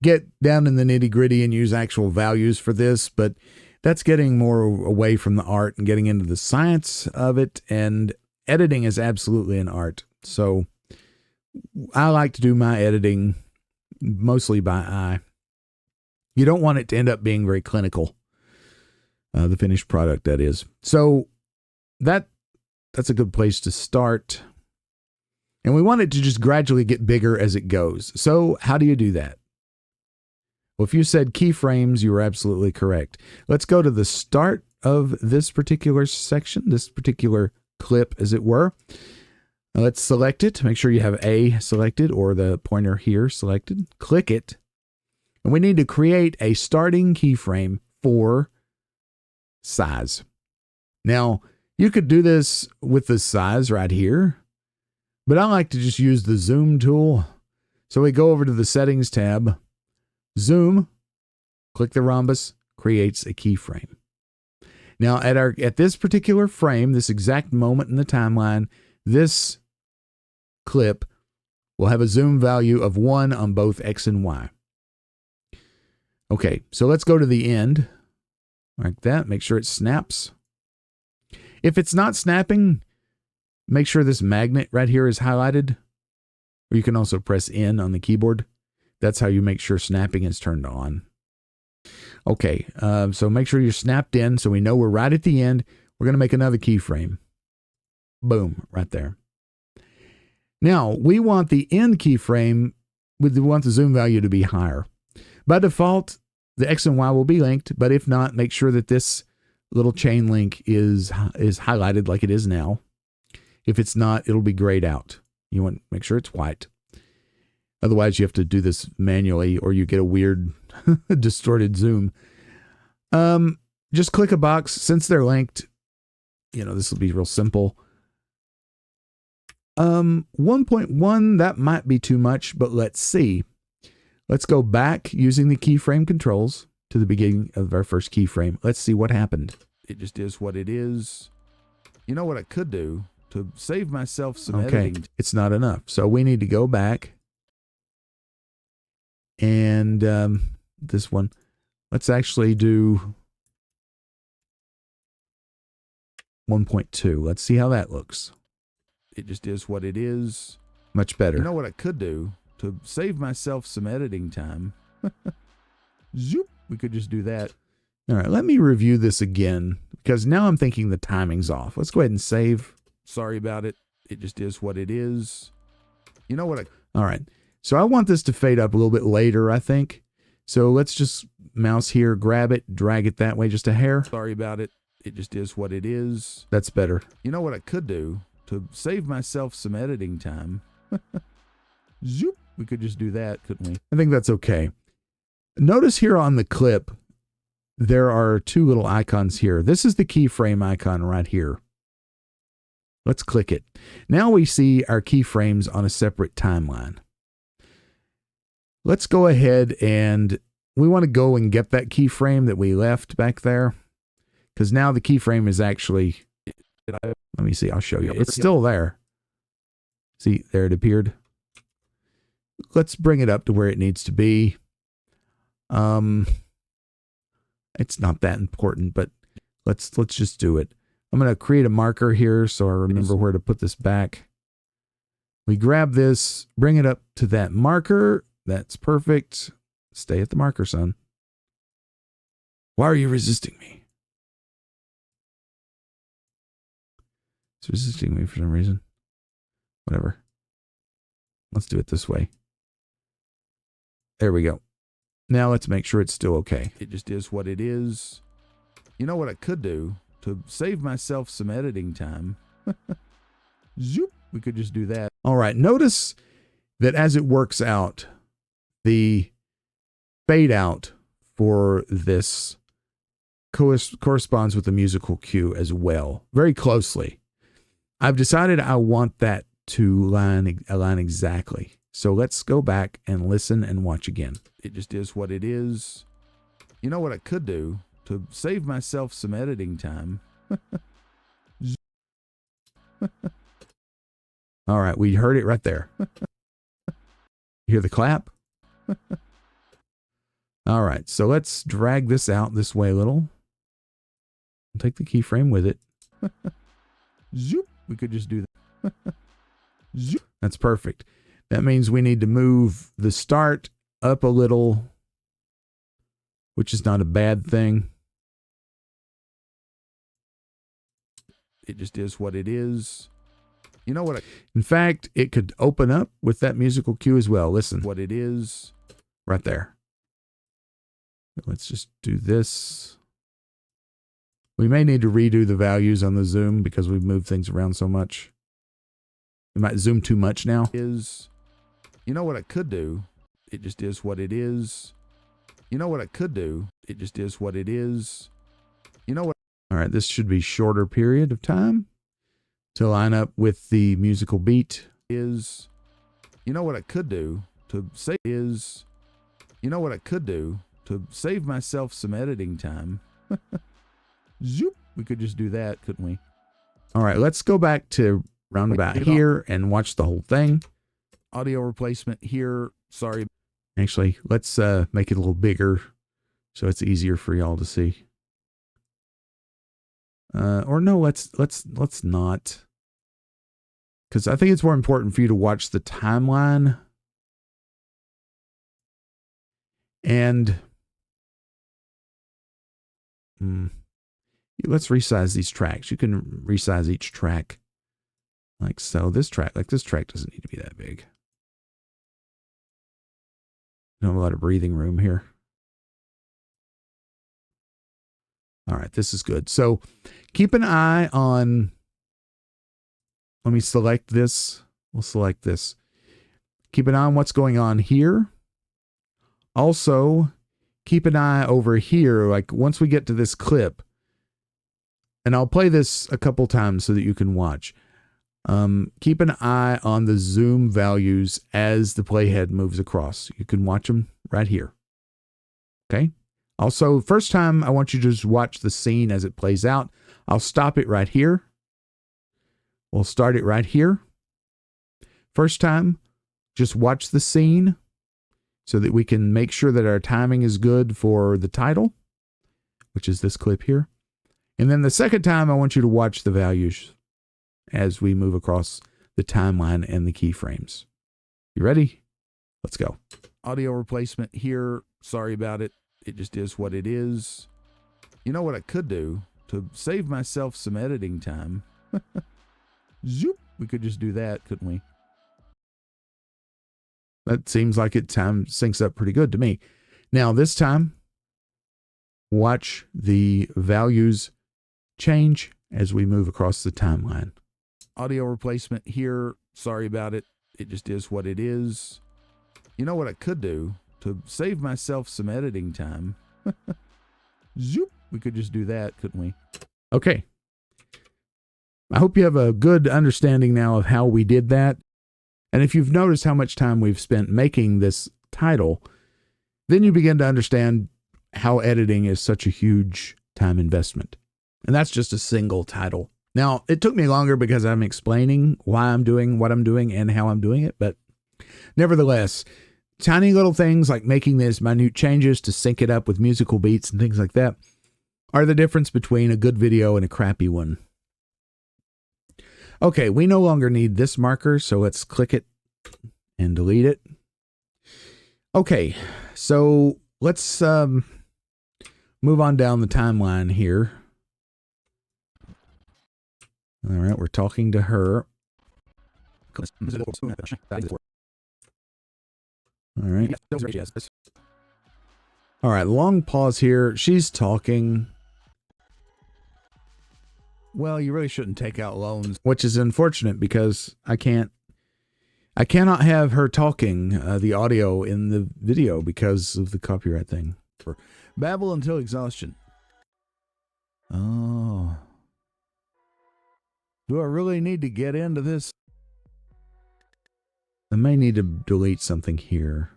get down in the nitty gritty and use actual values for this, but that's getting more away from the art and getting into the science of it. And editing is absolutely an art. So I like to do my editing mostly by eye. You don't want it to end up being very clinical. The finished product, that is. So that's a good place to start. And we want it to just gradually get bigger as it goes. So how do you do that? Well, if you said keyframes, you were absolutely correct. Let's go to the start of this particular section, this particular clip, as it were. Now let's select it. Make sure you have A selected or the pointer here selected. Click it. And we need to create a starting keyframe for size. Now, you could do this with the size right here, but I like to just use the zoom tool. So we go over to the settings tab, zoom, click the rhombus, creates a keyframe. Now at this particular frame, this exact moment in the timeline, this clip will have a zoom value of 1 on both X and Y. Okay, so let's go to the end. Like that. Make sure it snaps. If it's not snapping, make sure this magnet right here is highlighted. Or you can also press N on the keyboard. That's how you make sure snapping is turned on. Okay, so make sure you're snapped in so we know we're right at the end. We're going to make another keyframe. Boom, right there. Now, we want the end keyframe, we want the zoom value to be higher. By default, the X and Y will be linked, but if not, make sure that this little chain link is highlighted like it is now. If it's not, it'll be grayed out. You want to make sure it's white. Otherwise, you have to do this manually or you get a weird distorted zoom. Just click a box. Since they're linked, this will be real simple. 1.1, that might be too much, but let's see. Let's go back using the keyframe controls to the beginning of our first keyframe. Let's see what happened. It just is what it is. You know what I could do to save myself some editing? It's not enough. So we need to go back. And this one, let's actually do 1.2. Let's see how that looks. It just is what it is. Much better. You know what I could do to save myself some editing time? Zoop. We could just do that. All right, let me review this again because now I'm thinking the timing's off. Let's go ahead and save. Sorry about it. It just is what it is. You know what All right. So I want this to fade up a little bit later, I think. So let's just mouse here, grab it, drag it that way just a hair. Sorry about it. It just is what it is. That's better. You know what I could do to save myself some editing time? Zoop. We could just do that, couldn't we? I think that's okay. Notice here on the clip, there are two little icons here. This is the keyframe icon right here. Let's click it. Now we see our keyframes on a separate timeline. Let's go ahead and we want to go and get that keyframe that we left back there because now the keyframe is actually, let me see, I'll show you. It's still there. See, there it appeared. Let's bring it up to where it needs to be. It's not that important, but let's just do it. I'm going to create a marker here so I remember where to put this back. We grab this, bring it up to that marker. That's perfect. Stay at the marker, son. Why are you resisting me? It's resisting me for some reason. Whatever. Let's do it this way. There we go. Now let's make sure it's still okay. It just is what it is. You know what I could do to save myself some editing time? Zoop. We could just do that. All right. Notice that as it works out, the fade out for this corresponds with the musical cue as well, very closely. I've decided I want that to align exactly. So let's go back and listen and watch again. It just is what it is. You know what I could do to save myself some editing time? All right, we heard it right there. You hear the clap? All right, so let's drag this out this way a little. Take the keyframe with it. Zoop. We could just do that. Zoop. That's perfect. That means we need to move the start up a little, which is not a bad thing. It just is what it is. You know what? In fact, it could open up with that musical cue as well. Listen. What it is. Right there. Let's just do this. We may need to redo the values on the zoom because we've moved things around so much. We might zoom too much now. You know what I could do? It just is what it is. You know what I could do? It just is what it is. You know what? All right, this should be shorter period of time to line up with the musical beat. You know what I could do to save you know what I could do to save myself some editing time? Zoop. We could just do that, couldn't we? All right, let's go back to roundabout here and watch the whole thing. Audio replacement here. Sorry. Actually, let's make it a little bigger so it's easier for y'all to see. Or no, let's not. Because I think it's more important for you to watch the timeline. And let's resize these tracks. You can resize each track like so. This track doesn't need to be that big. Don't have a lot of breathing room here. All right, this is good. So keep an eye on, let me select this. We'll select this. Keep an eye on what's going on here. Also, keep an eye over here. Like once we get to this clip, and I'll play this a couple times so that you can watch. Keep an eye on the zoom values as the playhead moves across. You can watch them right here. Okay. Also, first time, I want you to just watch the scene as it plays out. I'll stop it right here. We'll start it right here. First time, just watch the scene so that we can make sure that our timing is good for the title, which is this clip here. And then the second time, I want you to watch the values as we move across the timeline and the keyframes. You ready? Let's go. Audio replacement here. Sorry about it. It just is what it is. You know what I could do to save myself some editing time? Zoop. We could just do that, couldn't we? That seems like it time syncs up pretty good to me. Now this time, watch the values change as we move across the timeline. Audio replacement here. Sorry about it. It just is what it is. You know what I could do to save myself some editing time? Zoop. We could just do that, couldn't we? Okay. I hope you have a good understanding now of how we did that. And if you've noticed how much time we've spent making this title, then you begin to understand how editing is such a huge time investment. And that's just a single title. Now, it took me longer because I'm explaining why I'm doing what I'm doing and how I'm doing it. But nevertheless, tiny little things like making these minute changes to sync it up with musical beats and things like that are the difference between a good video and a crappy one. Okay, we no longer need this marker, so let's click it and delete it. Okay, so let's move on down the timeline here. All right, we're talking to her. All right. All right, long pause here. She's talking. Well, you really shouldn't take out loans, which is unfortunate because I cannot have her talking the audio in the video because of the copyright thing. Babble until exhaustion. Oh. Do I really need to get into this? I may need to delete something here.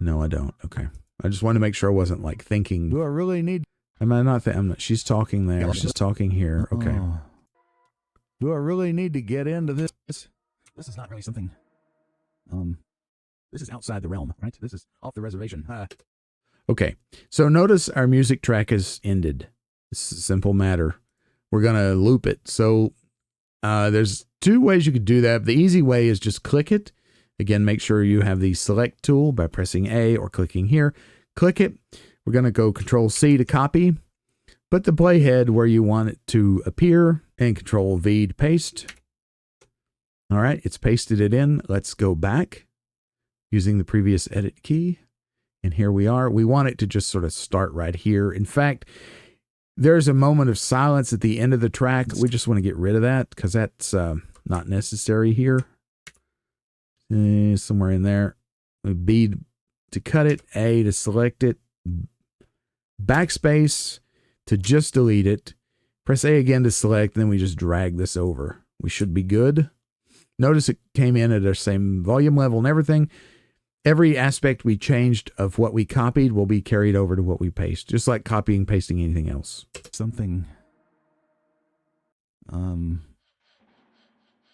No, I don't. Okay. I just wanted to make sure I wasn't like thinking. Do I really need? Am I not? I'm not. She's talking there. She's talking here. Okay. Oh. Do I really need to get into this? This is not really something. This is outside the realm, right? This is off the reservation. Okay. So notice our music track has ended. It's a simple matter. We're gonna loop it. So there's two ways you could do that. The easy way is just click it. Again, make sure you have the select tool by pressing A or clicking here. Click it. We're going to go Control-C to copy. Put the playhead where you want it to appear and Control-V to paste. All right, it's pasted it in. Let's go back using the previous edit key. And here we are. We want it to just sort of start right here. In fact, there's a moment of silence at the end of the track. We just want to get rid of that because that's not necessary here. Somewhere in there. B to cut it, A to select it, backspace to just delete it, press A again to select, then we just drag this over. We should be good. Notice it came in at the same volume level and everything. Every aspect we changed of what we copied will be carried over to what we paste, just like copying, pasting anything else. Something.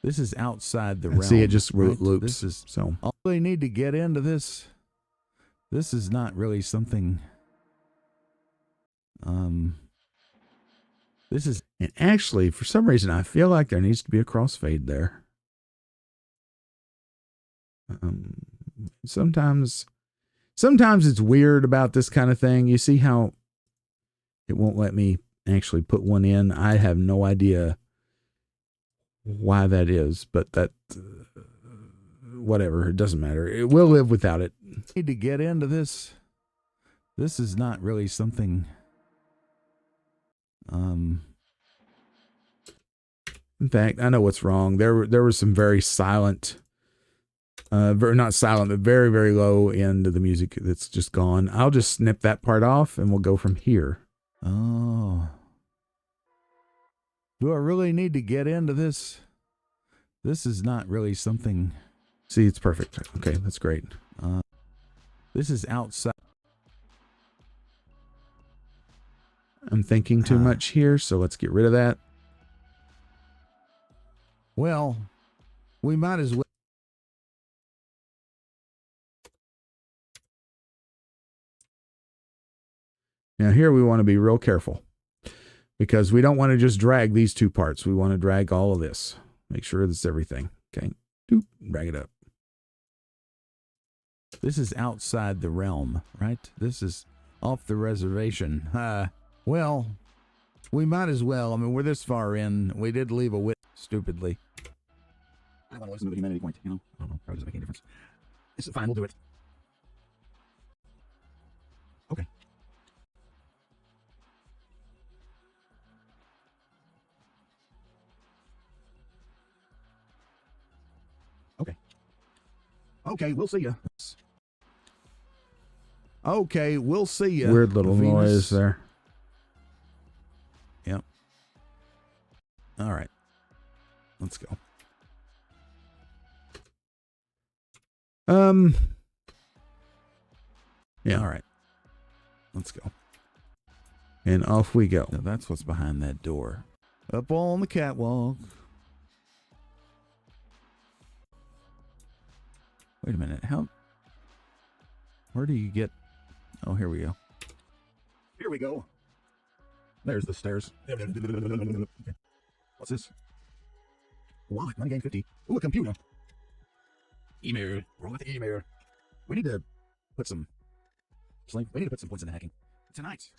This is outside the realm. See, it just loops. This is so. I really need to get into this. This is not really something. This is, and actually, for some reason, I feel like there needs to be a crossfade there. Sometimes Sometimes it's weird about this kind of thing. You see how it won't let me actually put one in? I have no idea why that is, but that, whatever, it doesn't matter. It will live without it. Need to get into this. This is not really something. In fact, I know what's wrong. There was some very silent, not silent, but very, very low end of the music that's just gone. I'll just snip that part off and we'll go from here. Oh. Do I really need to get into this? This is not really something. See, it's perfect. Okay, that's great. This is outside. I'm thinking too much here, so let's get rid of that. Well, we might as well. Now here we want to be real careful because we don't want to just drag these two parts. We want to drag all of this. Make sure that's everything. Okay. Doop, drag it up. This is outside the realm, right? This is off the reservation. Well, we might as well. I mean, we're this far in. We did leave a wit stupidly. I want to listen to the humanity point, you know? I don't know. Probably doesn't make any difference. It's fine. We'll do it. Okay. Okay. Okay, we'll see ya. Okay, we'll see ya. Weird little Venus. noise there. Yep. All right. Let's go. Yeah. All right. Let's go. And off we go. Now that's what's behind that door. Up on the catwalk. Wait a minute. Where do you get? Oh, here we go. Here we go. There's the stairs. Okay. What's this? Wallet, money game 50. Ooh, a computer. Email. Roll with the email. We need to put some points in hacking. Tonight.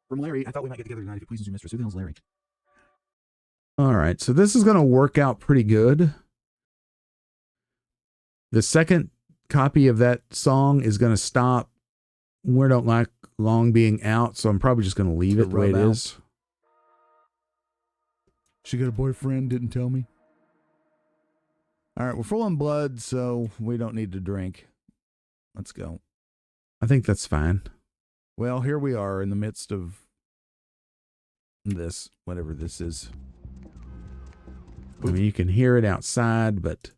From Larry, I thought we might get together tonight if it pleases you, mistress. Who the hell's Larry? All right, so this is going to work out pretty good. The second copy of that song is going to stop. We don't like long being out, so I'm probably just going to leave it the way it is. She got a boyfriend, didn't tell me. All right, we're full on blood, so we don't need to drink. Let's go. I think that's fine. Well, here we are in the midst of this, whatever this is. I mean, you can hear it outside, but...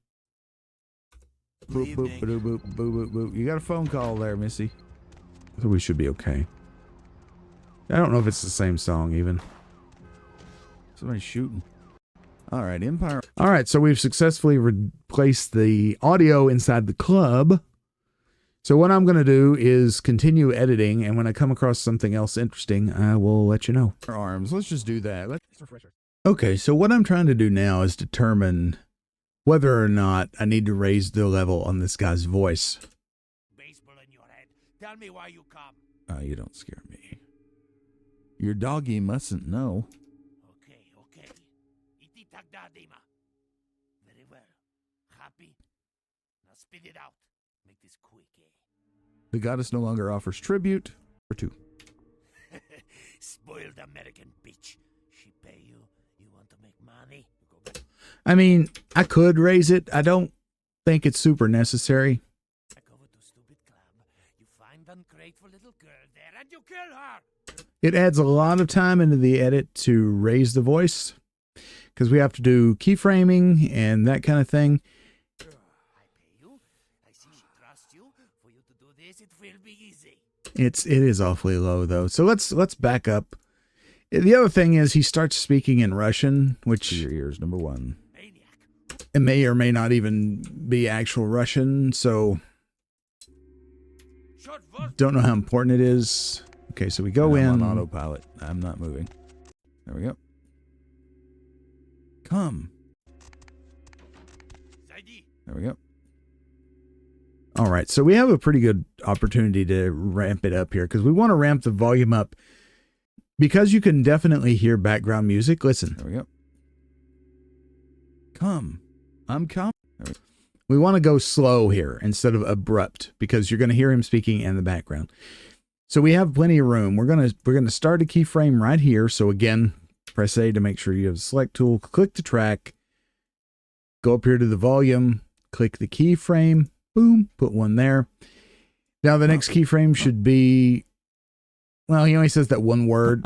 Boop, boop, boop, boop, boop, boop, boop. You got a phone call there, Missy. So we should be okay. I don't know if it's the same song, even. Somebody's shooting. All right, Empire. All right, so we've successfully replaced the audio inside the club. So what I'm going to do is continue editing, and when I come across something else interesting, I will let you know. Arms. Let's just do that. Let's refresh. Okay, so what I'm trying to do now is determine whether or not I need to raise the level on this guy's voice. Baseball in your head. Tell me why you come. You don't scare me. Your doggy mustn't know. Okay. Iti tagdadima. Very well. Happy? Now spit it out. Make this quick, eh? The goddess no longer offers tribute. Or two. Spoiled American bitch. She pay you. You want to make money? You go back. I mean, I could raise it. I don't think it's super necessary. Back over to stupid club. You find ungrateful little girl there and you kill her. It adds a lot of time into the edit to raise the voice because we have to do keyframing and that kind of thing. I pay you. I see she trusts you. For you to do this, it will be easy. It is awfully low though. So let's back up. The other thing is he starts speaking in Russian, which To your ears, number one. Maniac. it may or may not even be actual Russian. So Short word. don't know how important it is. Okay, so we go I'm in. on autopilot. I'm not moving. There we go. Come. Zайди. There we go. All right, so we have a pretty good opportunity to ramp it up here because we want to ramp the volume up because you can definitely hear background music. Listen. There we go. Come. I'm coming. We want to go slow here instead of abrupt because you're going to hear him speaking in the background. So we have plenty of room. We're going to start a keyframe right here. So again, press A to make sure you have the select tool, click the track, go up here to the volume, click the keyframe, boom, put one there. Now the next keyframe should be, well, he only says that one word.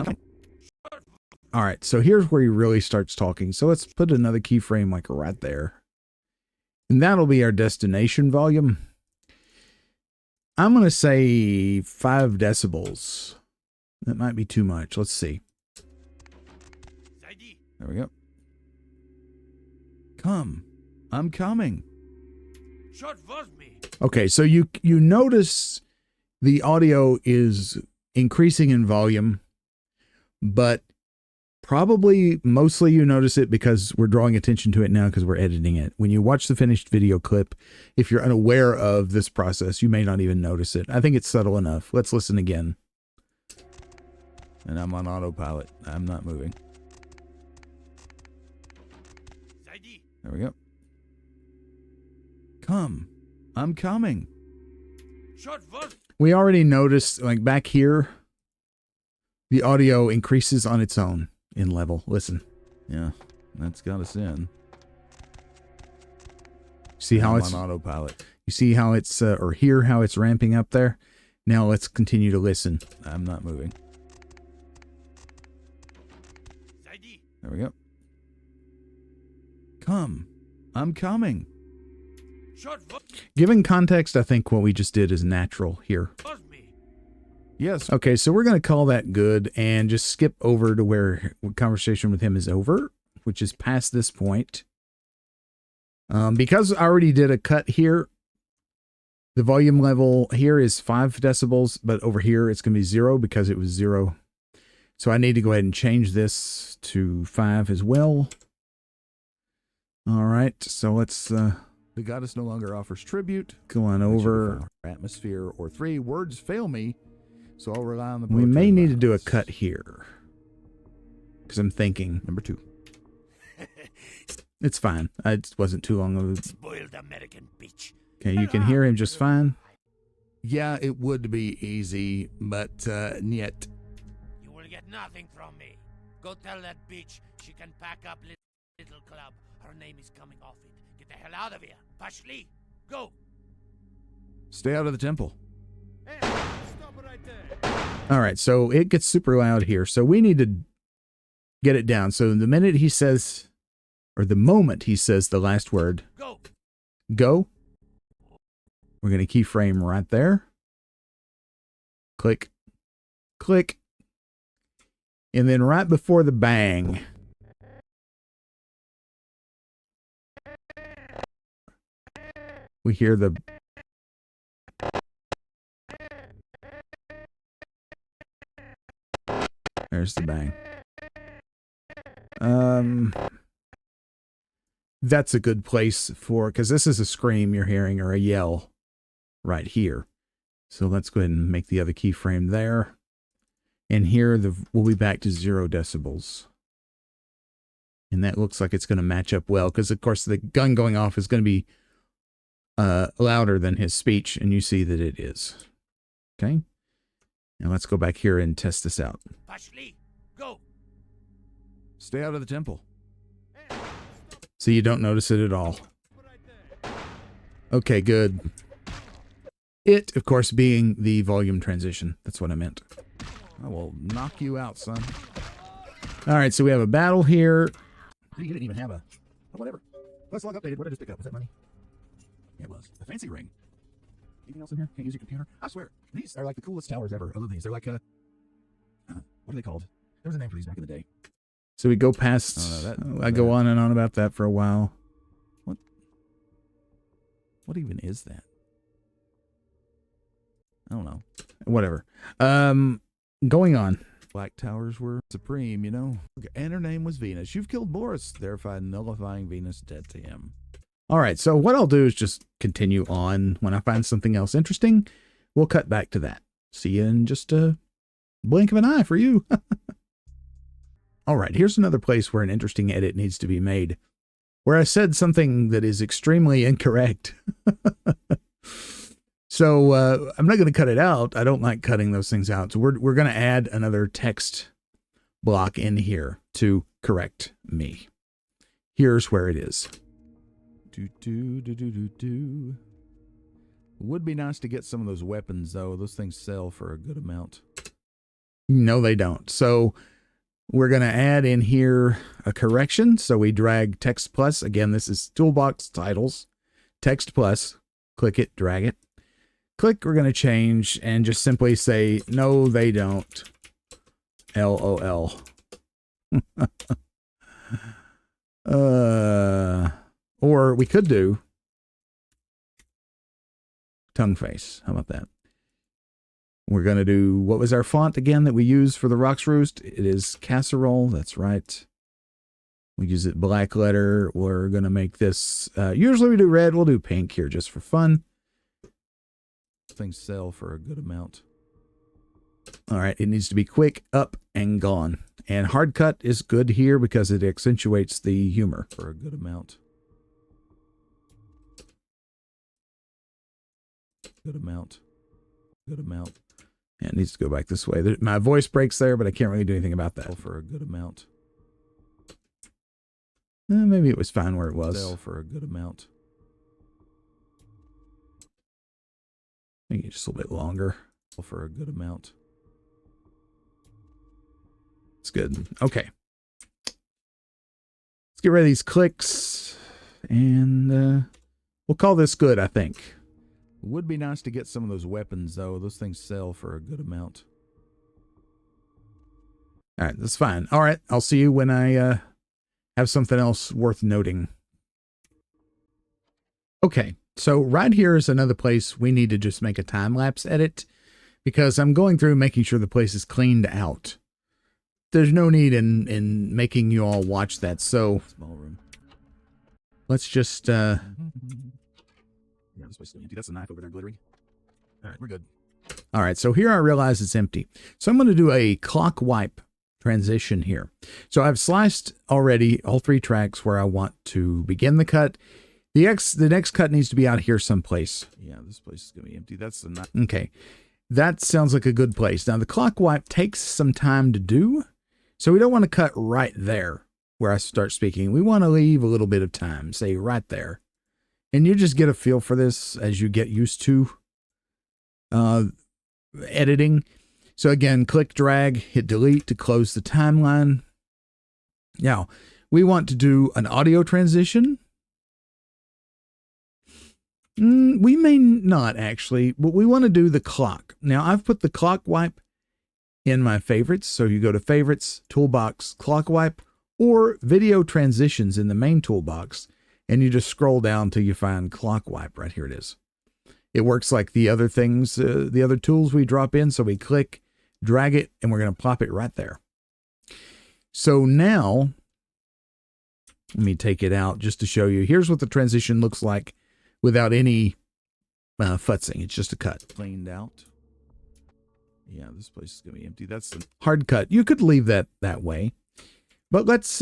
All right, so here's where he really starts talking. So let's put another keyframe like right there. And that'll be our destination volume. I'm going to say 5 decibels. That might be too much. Let's see. There we go. Come. I'm coming. Okay, so you notice the audio is increasing in volume, but probably mostly you notice it because we're drawing attention to it now because we're editing it. When you watch the finished video clip, if you're unaware of this process, you may not even notice it. I think it's subtle enough. Let's listen again. And I'm on autopilot. I'm not moving. There we go. Come. I'm coming. We already noticed, like back here, the audio increases on its own in level. Listen. Yeah, that's got us in. See how I'm it's on autopilot. You see how it's or hear how it's ramping up there? Now let's continue to listen. I'm not moving. There we go. Come. I'm coming. Given context, I think what we just did is natural here. Yes. Okay, so we're going to call that good and just skip over to where conversation with him is over, which is past this point. Because I already did a cut here, the volume level here is 5 decibels, but over here it's going to be 0 because it was 0. So I need to go ahead and change this to 5 as well. All right, so let's... the goddess no longer offers tribute. Go on over. Atmosphere or 3 words fail me, so I'll rely on the. We may need to do a cut here because I'm thinking. Number 2. It's fine. It wasn't too long of a Spoiled American bitch. Okay, you can hear him just fine. Yeah, it would be easy, but yet. You will get nothing from me. Go tell that bitch she can pack up little club. Her name is coming off it. Get the hell out of here. Pashli, go. Stay out of the temple. Hey, stop it right there. All right, so it gets super loud here. So we need to get it down. So the minute he says, or the moment he says the last word, go, we're going to keyframe right there. Click, click. And then right before the bang, we hear the there's the bang. That's a good place for, because this is a scream you're hearing or a yell right here. So let's go ahead and make the other keyframe there. And here we'll be back to 0 decibels. And that looks like it's going to match up well, because of course the gun going off is going to be louder than his speech, and you see that it is. Okay. Now let's go back here and test this out. Pashli, go. Stay out of the temple. So you don't notice it at all. Okay, good. It, of course, being the volume transition. That's what I meant. I will knock you out, son. All right, so we have a battle here. You didn't even have a... whatever. Let's log updated. What did I just pick up? Was that money? Yeah, it was. A fancy ring. Anything else in here? Can't use your computer? I swear. These are like the coolest towers ever. I love these. They're like what are they called? There was a name for these back in the day. So we go past... I go on and on about that for a while. What even is that? I don't know. Whatever. Going on. Black Towers were supreme, you know. And her name was Venus. You've killed Boris, thereby nullifying Venus' debt to him. All right, so what I'll do is just continue on. When I find something else interesting, we'll cut back to that. See you in just a blink of an eye for you. All right, here's another place where an interesting edit needs to be made, where I said something that is extremely incorrect. So I'm not going to cut it out. I don't like cutting those things out. So we're going to add another text block in here to correct me. Here's where it is. Would be nice to get some of those weapons, though. Those things sell for a good amount. No, they don't. So we're going to add in here a correction. So we drag text plus. Again, this is toolbox titles. Text plus. Click it, drag it. Click, we're going to change and just simply say, no, they don't. LOL. Or we could do tongue face. How about that? We're going to do, what was our font again that we use for the Rocks Roost? It is Casserole. That's right. We use it black letter. We're going to make this, usually we do red. We'll do pink here just for fun. Things sell for a good amount. All right. It needs to be quick, up, and gone. And hard cut is good here because it accentuates the humor. For a good amount. Good amount. Good amount. Yeah, it needs to go back this way. My voice breaks there, but I can't really do anything about that. For a good amount. Maybe it was fine where it was. Sell for a good amount. Maybe just a little bit longer. For a good amount. It's good. Okay. Let's get rid of these clicks. And we'll call this good, I think. Would be nice to get some of those weapons, though. Those things sell for a good amount. All right, that's fine. All right, I'll see you when I have something else worth noting. Okay, so right here is another place we need to just make a time-lapse edit because I'm going through making sure the place is cleaned out. There's no need in making you all watch that, so small room. Let's just Yeah, this place is empty. That's a knife over there glittering. All right, we're good. All right, so here I realize it's empty. So I'm going to do a clock wipe transition here. So I've sliced already all 3 tracks where I want to begin the cut. The next cut needs to be out here someplace. Yeah, this place is going to be empty. That's the knife. Okay, that sounds like a good place. Now the clock wipe takes some time to do, so we don't want to cut right there where I start speaking. We want to leave a little bit of time, say right there. And you just get a feel for this as you get used to editing. So again, click, drag, hit delete to close the timeline. Now, we want to do an audio transition. We may not actually, but we want to do the clock. Now, I've put the clock wipe in my favorites. So you go to favorites, toolbox, clock wipe, or video transitions in the main toolbox. And you just scroll down till you find clock wipe. Right here it is. It works like the other things, the other tools we drop in. So we click, drag it, and we're going to plop it right there. So now, let me take it out just to show you. Here's what the transition looks like without any futzing. It's just a cut. Cleaned out. Yeah, this place is going to be empty. That's the hard cut. You could leave that way. But let's...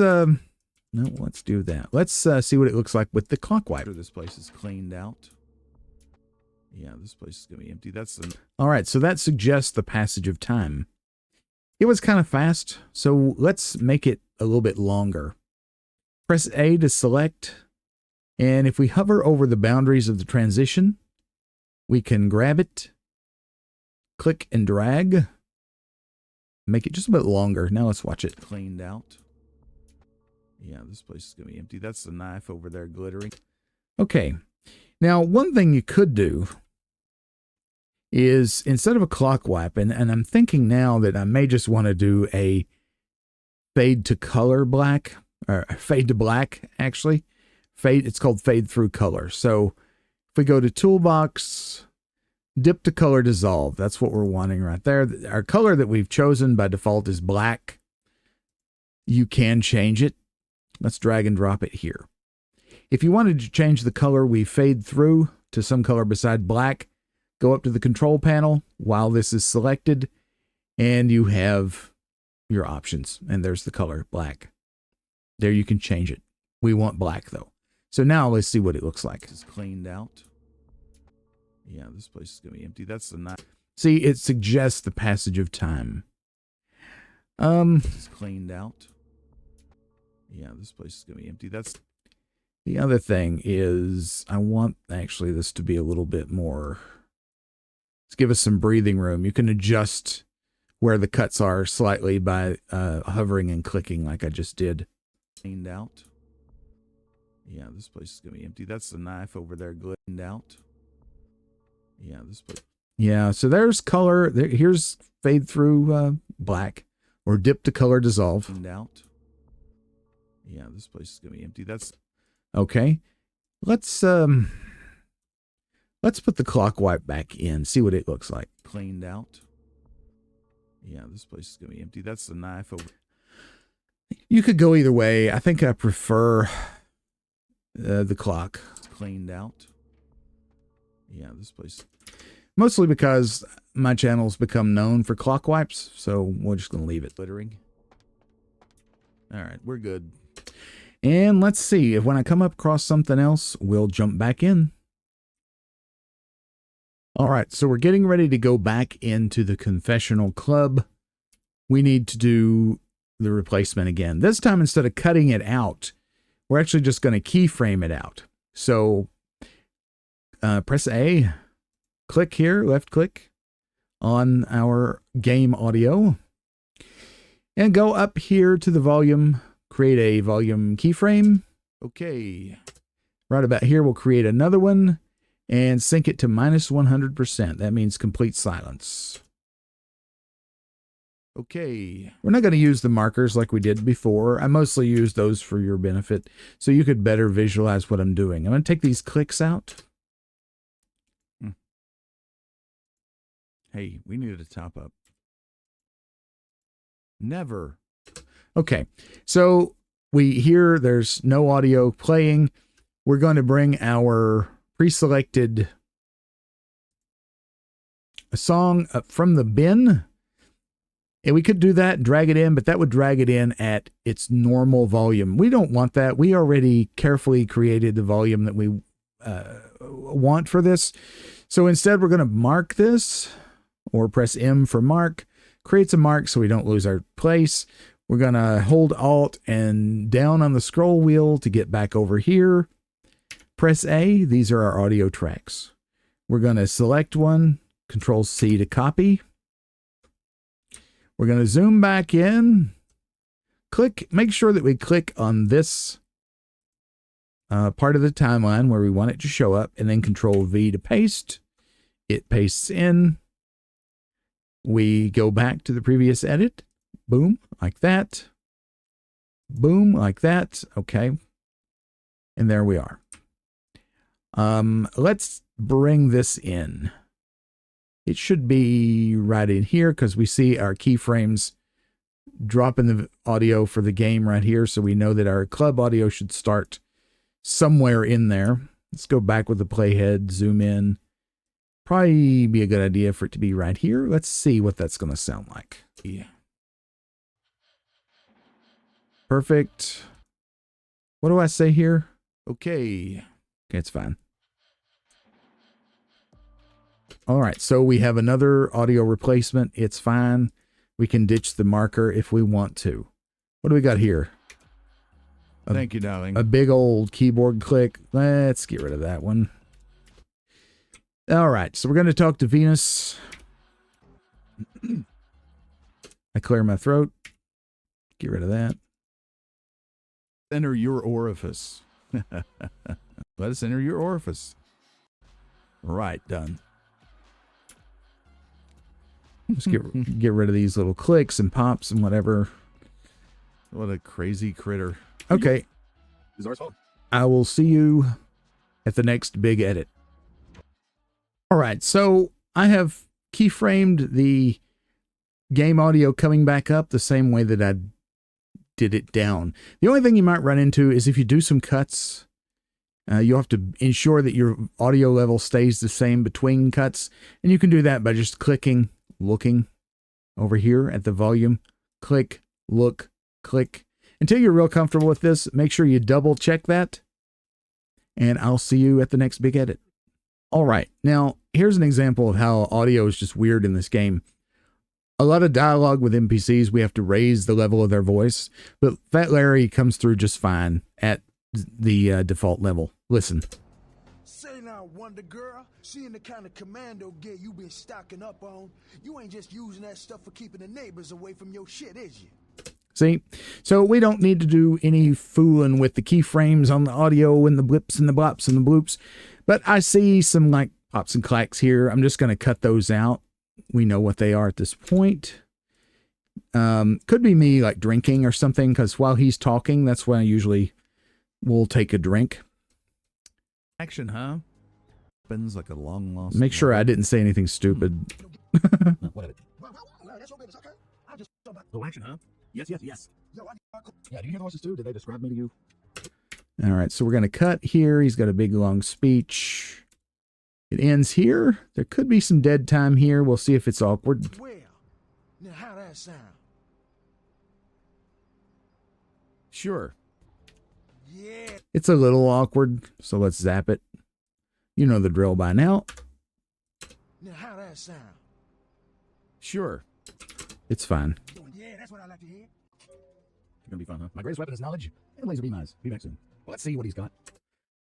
No, let's do that. Let's see what it looks like with the clock wipe. This place is cleaned out. Yeah, this place is going to be empty. That's the... All right, so that suggests the passage of time. It was kind of fast, so let's make it a little bit longer. Press A to select, and if we hover over the boundaries of the transition, we can grab it, click and drag, make it just a bit longer. Now let's watch it. Cleaned out. Yeah, this place is going to be empty. That's the knife over there glittering. Okay. Now, one thing you could do is instead of a clock wipe, and I'm thinking now that I may just want to do a fade to color black, or fade to black, actually. It's called fade through color. So if we go to toolbox, dip to color dissolve, that's what we're wanting right there. Our color that we've chosen by default is black. You can change it. Let's drag and drop it here. If you wanted to change the color, we fade through to some color beside black. Go up to the control panel while this is selected, and you have your options. And there's the color, black. There you can change it. We want black, though. So now let's see what it looks like. It's cleaned out. Yeah, this place is going to be empty. That's the night. See, it suggests the passage of time. It's cleaned out. Yeah, this place is going to be empty. That's the other thing is I want actually this to be a little bit more. Let's give us some breathing room. You can adjust where the cuts are slightly by hovering and clicking like I just did. Cleaned out. Yeah, this place is going to be empty. That's the knife over there cleaned out. Yeah, this place. Yeah, so there's color. Here's fade through black or dip to color dissolve. Cleaned out. Yeah, this place is going to be empty. That's okay. Let's put the clock wipe back in. See what it looks like. Cleaned out. Yeah, this place is going to be empty. That's the knife over. You could go either way. I think I prefer the clock. Cleaned out. Yeah, this place. Mostly because my channel's become known for clock wipes, so we're just going to leave it. Littering. All right, we're good. And let's see, if when I come up across something else, we'll jump back in. All right, so we're getting ready to go back into the confessional club. We need to do the replacement again. This time, instead of cutting it out, we're actually just going to keyframe it out. So press A, click here, left click on our game audio, and go up here to the volume, create a volume keyframe. Okay. Right about here, we'll create another one and sync it to -100%. That means complete silence. Okay. We're not going to use the markers like we did before. I mostly use those for your benefit so you could better visualize what I'm doing. I'm going to take these clicks out. Hey, we needed a top up. Never. Okay, so we hear there's no audio playing. We're going to bring our pre-selected song up from the bin. And we could do that, drag it in, but that would drag it in at its normal volume. We don't want that. We already carefully created the volume that we want for this. So instead, we're going to mark this, or press M for mark. Creates a mark so we don't lose our place. We're going to hold Alt and down on the scroll wheel to get back over here. Press A. These are our audio tracks. We're going to select one, Control C to copy. We're going to zoom back in. Click. Make sure that we click on this part of the timeline where we want it to show up, and then Control V to paste. It pastes in. We go back to the previous edit. Boom, like that. Boom, like that. Okay. And there we are. Let's bring this in. It should be right in here because we see our keyframes dropping the audio for the game right here. So we know that our club audio should start somewhere in there. Let's go back with the playhead, zoom in. Probably be a good idea for it to be right here. Let's see what that's going to sound like. Yeah. Perfect. What do I say here? Okay. Okay, it's fine. All right, so we have another audio replacement. It's fine. We can ditch the marker if we want to. What do we got here? Thank you, darling. A big old keyboard click. Let's get rid of that one. All right, so we're going to talk to Venus. I clear my throat. Get rid of that. Enter your orifice. Let us enter your orifice. Right, done. Just get rid of these little clicks and pops and whatever. What a crazy critter. Okay. I will see you at the next big edit. All right, so I have keyframed the game audio coming back up the same way that I did it down. The only thing you might run into is if you do some cuts You'll have to ensure that your audio level stays the same between cuts. And you can do that by just clicking, looking over here at the volume. Click, look, click. Until you're real comfortable with this, make sure you double check that. And I'll see you at the next big edit. All right, now here's an example of how audio is just weird in this game. A lot of dialogue with NPCs, we have to raise the level of their voice, but Fat Larry comes through just fine at the default level. Listen. Say now, Wonder Girl, seeing the kind of commando gear you been stocking up on, you ain't just using that stuff for keeping the neighbors away from your shit, is you? See? So we don't need to do any fooling with the keyframes on the audio and the blips and the blops and the bloops. But I see some like pops and clacks here. I'm just going to cut those out. We know what they are at this point. Could be me like drinking or something, because while he's talking, that's when I usually will take a drink. Action, huh? Happens like a long lost. Make sure I didn't say anything stupid. What? Oh, action, huh? Yes. Yeah, do you hear the voices too? Did they describe me to you? All right, so we're going to cut here. He's got a big, long speech. It ends here. There could be some dead time here. We'll see if it's awkward. Well, now how that sound? Sure. Yeah. It's a little awkward, so let's zap it. You know the drill by now. Now how that sound? Sure. It's fine. Yeah, that's what I like to hear. It's gonna be fun, huh? My greatest weapon is knowledge and laser beam eyes. Be back soon. Well, let's see what he's got.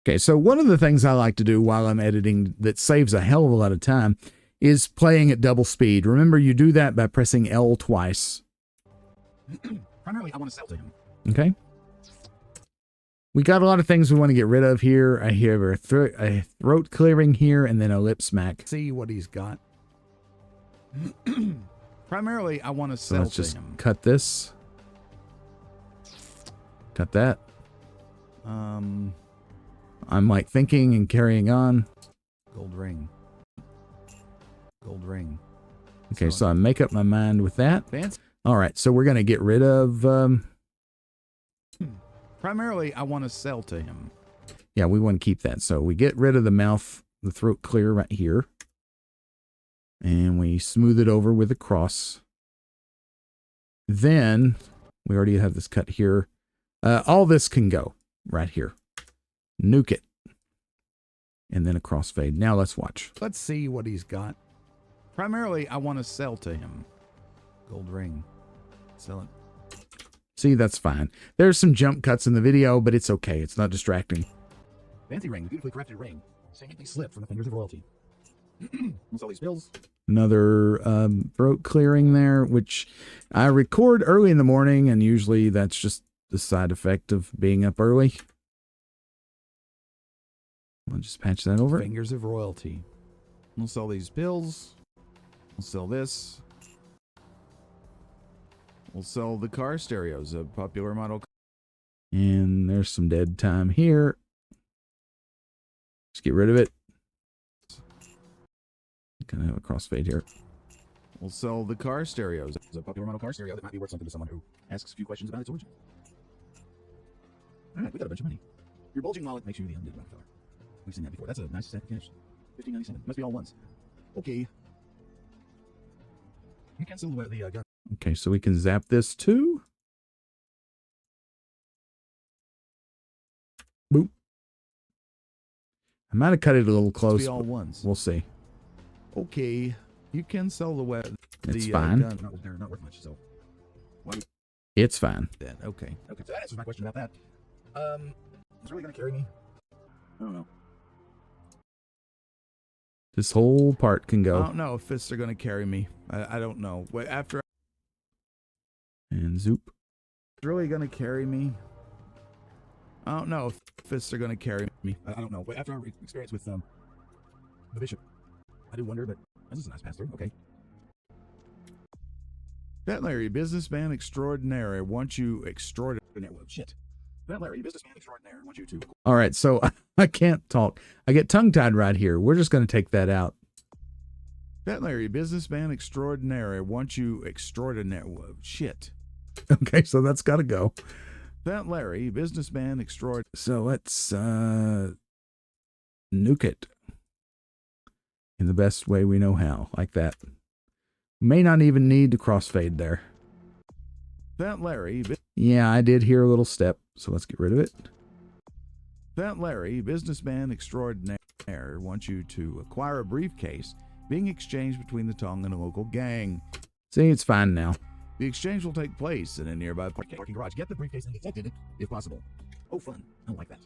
Okay, so one of the things I like to do while I'm editing that saves a hell of a lot of time is playing at double speed. Remember, you do that by pressing L twice. Primarily, I want to sell to him. Okay. We got a lot of things we want to get rid of here. I hear a throat clearing here and then a lip smack. See what he's got. Primarily, I want to So sell let's to just him. cut this. Cut that. I'm like thinking and carrying on. Gold ring. Gold ring. Okay, so I make up my mind with that. Fancy. All right, so we're going to get rid of... Primarily, I want to sell to him. yeah, we want to keep that. So we get rid of the mouth, the throat clear right here. And we smooth it over with a cross. Then, we already have this cut here. All this can go right here. Nuke it. And then a crossfade. Now let's watch. Let's see what he's got. Primarily, I want to sell to him. Gold ring. Sell it. See, that's fine. There's some jump cuts in the video, but it's okay. It's not distracting. Fancy ring. Beautifully crafted ring. Seemingly slipped from the fingers of royalty. What's all these bills? Another throat clearing there, which I record early in the morning, and usually that's just the side effect of being up early. I'll just patch that over. Fingers of royalty. We'll sell these pills. We'll sell this. We'll sell the car stereos, a popular model. And there's some dead time here. Just get rid of it. Gonna have a crossfade here. We'll sell the car stereos. It's a popular model car stereo that might be worth something to someone who asks a few questions about its origin. All right, we got a bunch of money. Your bulging wallet makes you the undid Rockefeller. We've seen that before. That's a nice set of cash. $15.97. Must be all ones. Okay. You cancel the gun. Okay, so we can zap this too. Boop. I might have cut it a little close. Must be all ones. We'll see. Okay. You can sell the web. It's fine. Gun. They're not worth much, so. Why It's fine. that? Okay. Okay, so that answers my question about that. Is it really going to carry me? I don't know. This whole part can I go. don't know if fists are going to carry me. I don't know. Wait, after And zoop. it's really going to carry me. I don't know if fists are going to carry me. I don't know. Wait, after our experience with the bishop, I do wonder, but this is a nice pass-through. Okay. Fat Larry, businessman extraordinary. Want you extraordinary. Well, shit. Fat Larry, businessman extraordinary. Want you to. All right, so I can't talk. I get tongue-tied right here. We're just going to take that out. Fat Larry, businessman extraordinary. Want you extraordinary. Whoa, shit. Okay, so that's got to go. Fat Larry, businessman extraordinary. So let's nuke it in the best way we know how, like that. May not even need to crossfade there. Fat Larry. Yeah, I did hear a little step, so let's get rid of it. Fat Larry, businessman extraordinaire, wants you to acquire a briefcase being exchanged between the Tong and a local gang. See, it's fine now. The exchange will take place in a nearby parking garage. Get the briefcase and get it if possible. Oh, fun. I like that.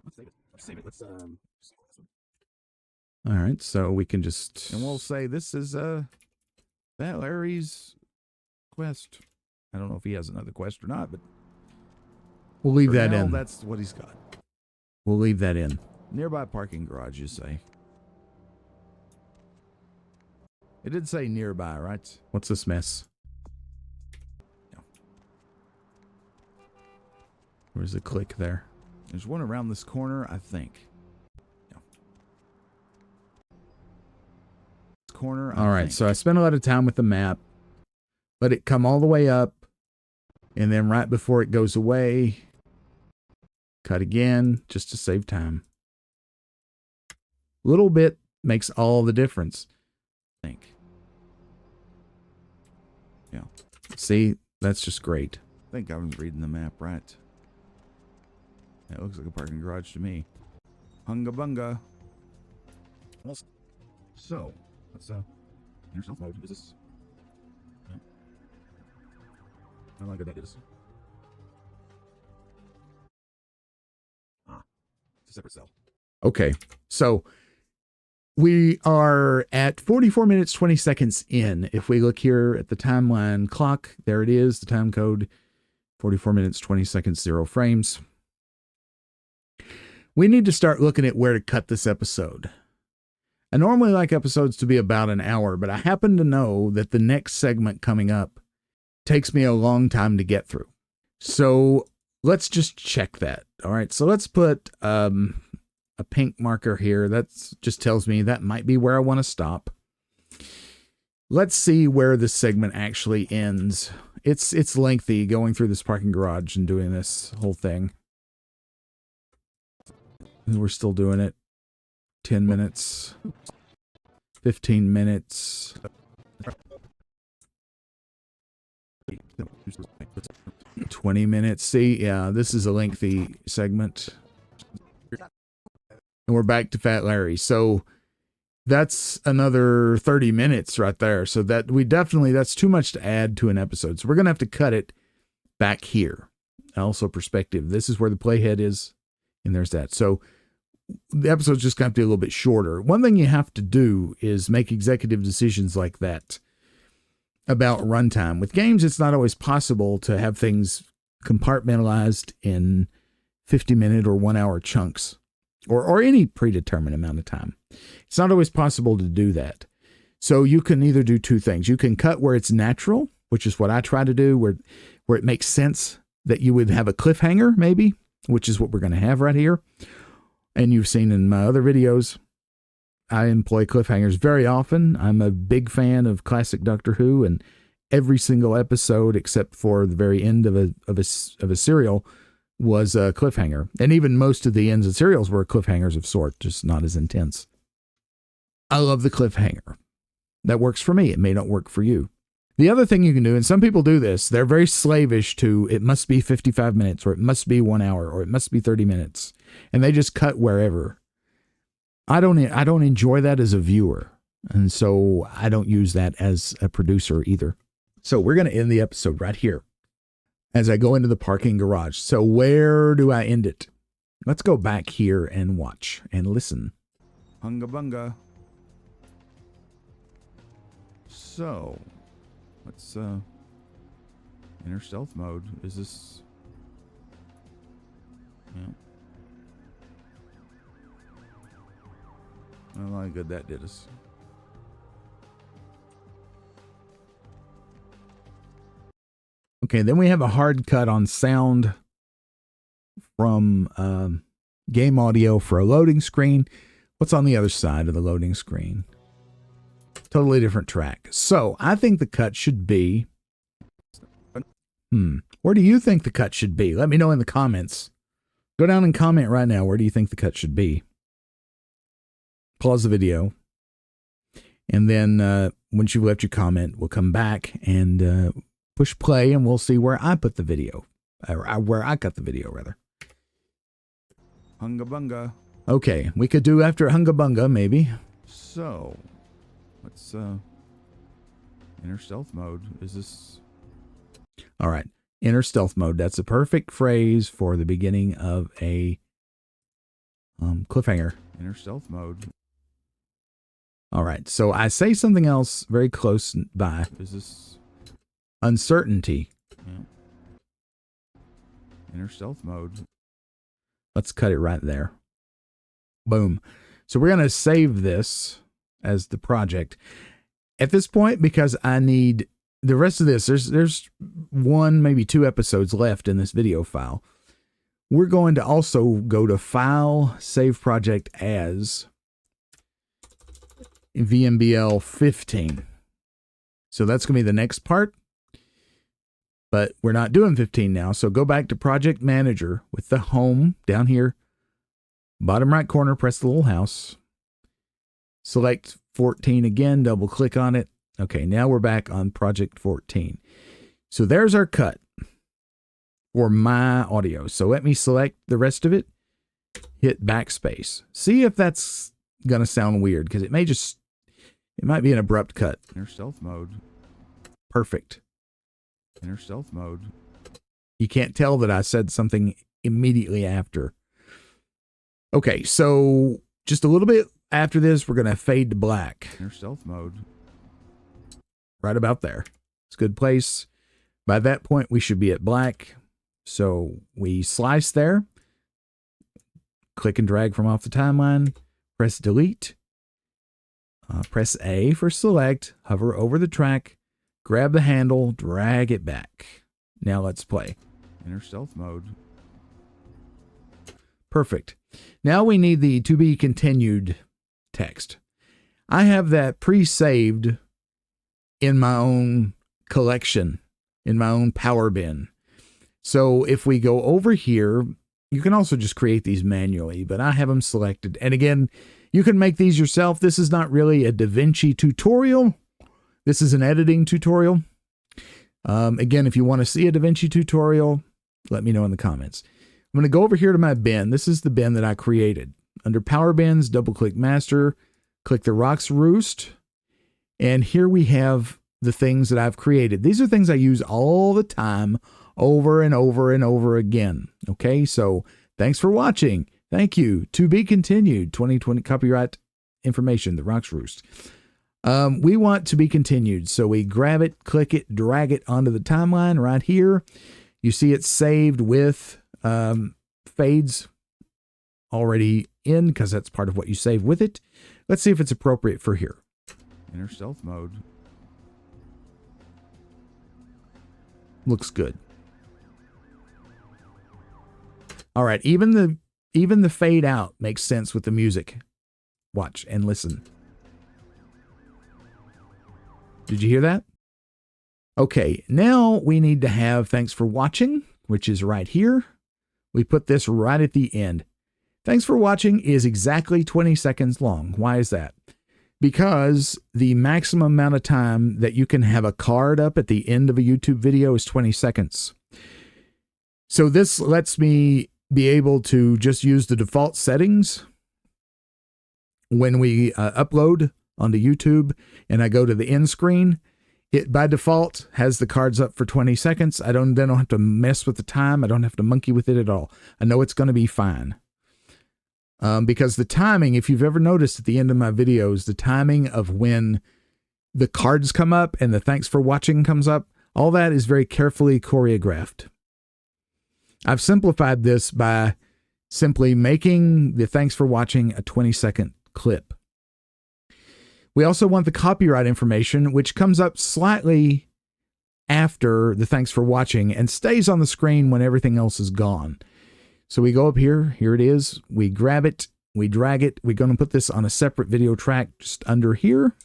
Let's save it. Let's save it. All right, so we can just... And we'll say this is Fat Larry's quest. I don't know if he has another quest or not, but we'll leave for that now, in. That's what he's got. We'll leave that in. Nearby parking garage, you say. It did say nearby, right? What's this mess? Yeah. Where's the click there? There's one around this corner, I think. Yeah. This corner, All right, so I spent a lot of time with the map. Let it come all the way up. And then right before it goes away, cut again, just to save time. Little bit makes all the difference, I think. Yeah. See, that's just great. I think I was reading the map right. It looks like a parking garage to me. Hunga bunga. So, let's inner stealth mode. Is this? Yeah. I don't know how good that is. It's a separate cell. Okay, so we are at 44 minutes, 20 seconds in. If we look here at the timeline clock, there it is, the time code, 44 minutes, 20 seconds, 0 frames. We need to start looking at where to cut this episode. I normally like episodes to be about an hour, but I happen to know that the next segment coming up takes me a long time to get through. So let's just check that. All right, so let's put a pink marker here. That just tells me that might be where I want to stop. Let's see where this segment actually ends. It's lengthy going through this parking garage and doing this whole thing. And we're still doing it. 10 minutes. 15 minutes. 20 minutes. See, yeah, this is a lengthy segment. And we're back to Fat Larry. So that's another 30 minutes right there. So that that's too much to add to an episode. So we're going to have to cut it back here. Also perspective. This is where the playhead is. And there's that. So the episode's just going to have to be a little bit shorter. One thing you have to do is make executive decisions like that about runtime. With games, it's not always possible to have things compartmentalized in 50-minute or 1-hour chunks or any predetermined amount of time. It's not always possible to do that. So you can either do two things. You can cut where it's natural, which is what I try to do, where it makes sense that you would have a cliffhanger, maybe, which is what we're going to have right here. And you've seen in my other videos, I employ cliffhangers very often. I'm a big fan of classic Doctor Who, and every single episode, except for the very end of a serial, was a cliffhanger. And even most of the ends of serials were cliffhangers of sort, just not as intense. I love the cliffhanger. That works for me. It may not work for you. The other thing you can do, and some people do this, they're very slavish to it must be 55 minutes, or it must be 1 hour, or it must be 30 minutes. And they just cut wherever. I don't enjoy that as a viewer. And so I don't use that as a producer either. So we're going to end the episode right here as I go into the parking garage. So where do I end it? Let's go back here and watch and listen. Hunga bunga. So, let's enter stealth mode. Is this? Yeah. I don't know how good that did us. Okay, then we have a hard cut on sound from game audio for a loading screen. What's on the other side of the loading screen? Totally different track. So I think the cut should be... Where do you think the cut should be? Let me know in the comments Go down and comment right now. Where do you think the cut should be? Pause the video. And then once you've left your comment, we'll come back and push play, and we'll see where I put the video. Or where I cut the video, rather. Hunga bunga. Okay, we could do after Hunga Bunga, maybe. So, let's enter stealth mode. Is this? All right, enter stealth mode. That's a perfect phrase for the beginning of a cliffhanger. Enter stealth mode. All right, so I say something else very close by. Is this? Uncertainty. Yeah. Enter stealth mode. Let's cut it right there. Boom. So we're going to save this as the project. At this point, because I need the rest of this, there's one, maybe 2 episodes left in this video file. We're going to also go to File, Save Project As VMBL 15. So that's going to be the next part. But we're not doing 15 now. So go back to Project Manager with the home down here. Bottom right corner, press the little house. Select 14 again, double click on it. Okay, now we're back on Project 14. So there's our cut for my audio. So let me select the rest of it. Hit backspace. See if that's going to sound weird, because it might be an abrupt cut. Enter stealth mode. Perfect. Enter stealth mode. You can't tell that I said something immediately after. Okay, so just a little bit after this, we're going to fade to black. Enter stealth mode. Right about there. It's a good place. By that point, we should be at black. So we slice there. Click and drag from off the timeline. Press delete. Press A for select. Hover over the track. Grab the handle. Drag it back. Now let's play. Enter stealth mode. Perfect. Now we need the to be continued text. I have that pre-saved in my own collection, in my own power bin. So if we go over here, you can also just create these manually, but I have them selected. And again, you can make these yourself. This is not really a DaVinci tutorial. This is an editing tutorial. Again, if you want to see a DaVinci tutorial, let me know in the comments. I'm going to go over here to my bin. This is the bin that I created. Under Power Bins, double-click Master, click the Rocks Roost, and here we have the things that I've created. These are things I use all the time, over and over and over again. Okay, so thanks for watching. Thank you. To be continued. 2020 copyright information, the Rocks Roost. We want to be continued, so we grab it, click it, drag it onto the timeline right here. You see it's saved with fades already in, because that's part of what you save with it. Let's see if it's appropriate for here. Enter stealth mode. Looks good. All right, even the fade out makes sense with the music. Watch and listen. Did you hear that? Okay, now we need to have thanks for watching, which is right here. We put this right at the end. Thanks for watching is exactly 20 seconds long. Why is that? Because the maximum amount of time that you can have a card up at the end of a YouTube video is 20 seconds. So this lets me be able to just use the default settings when we upload onto YouTube and I go to the end screen. It by default has the cards up for 20 seconds. I don't have to mess with the time. I don't have to monkey with it at all. I know it's going to be fine. Because the timing, if you've ever noticed at the end of my videos, the timing of when the cards come up and the thanks for watching comes up, all that is very carefully choreographed. I've simplified this by simply making the thanks for watching a 20-second clip. We also want the copyright information, which comes up slightly after the thanks for watching and stays on the screen when everything else is gone. So we go up here, here it is, we grab it, we drag it, we're going to put this on a separate video track just under here,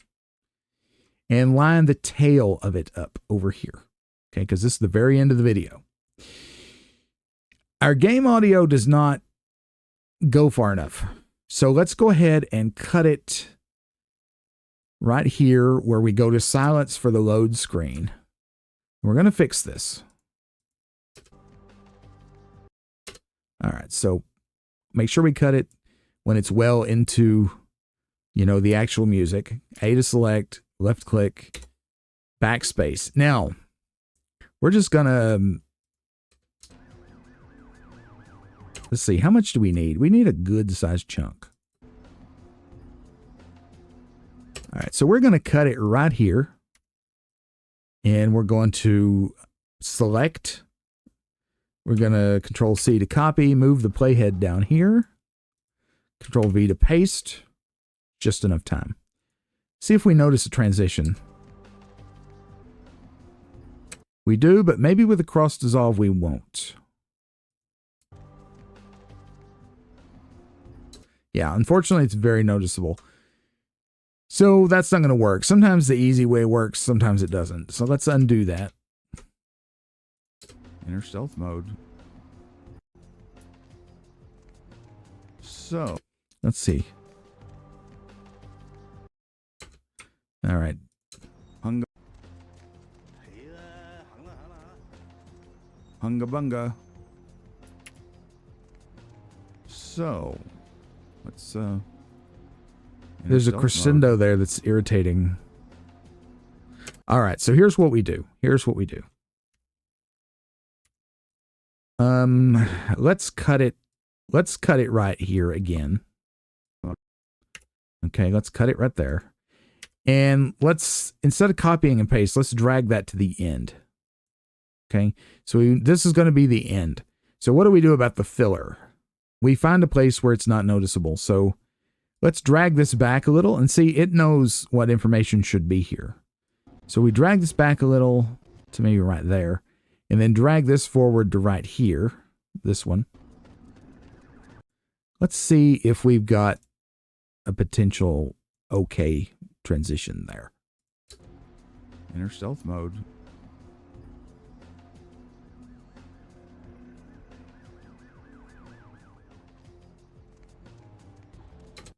and line the tail of it up over here, okay, because this is the very end of the video. Our game audio does not go far enough. So let's go ahead and cut it right here where we go to silence for the load screen. We're going to fix this. All right, so make sure we cut it when it's well into, you know, the actual music. A to select, left click, backspace. Now, we're just going to, let's see, how much do we need? We need a good sized chunk. All right, so we're going to cut it right here. And we're going to select. We're going to Control C to copy, move the playhead down here. Control V to paste. Just enough time. See if we notice a transition. We do, but maybe with a cross dissolve we won't. Yeah, unfortunately it's very noticeable. So that's not going to work. Sometimes the easy way works, sometimes it doesn't. So let's undo that. Enter stealth mode. So, let's see. All right. Hunga bunga. So, let's there's a crescendo there that's irritating. All right, so here's what we do. Here's what we do. Let's cut it. Let's cut it right here again. Okay, let's cut it right there. And let's, instead of copying and paste, let's drag that to the end. Okay, so this is going to be the end. So what do we do about the filler? We find a place where it's not noticeable. So let's drag this back a little and see, it knows what information should be here. So we drag this back a little to maybe right there, and then drag this forward to right here, this one. Let's see if we've got a potential okay transition there. Enter stealth mode.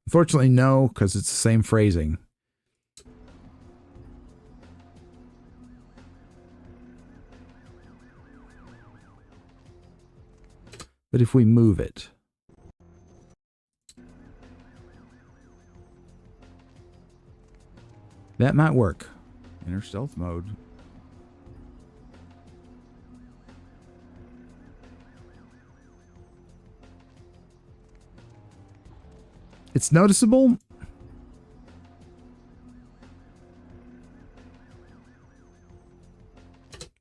Unfortunately, no, because it's the same phrasing. But if we move it, that might work. Enter stealth mode. It's noticeable.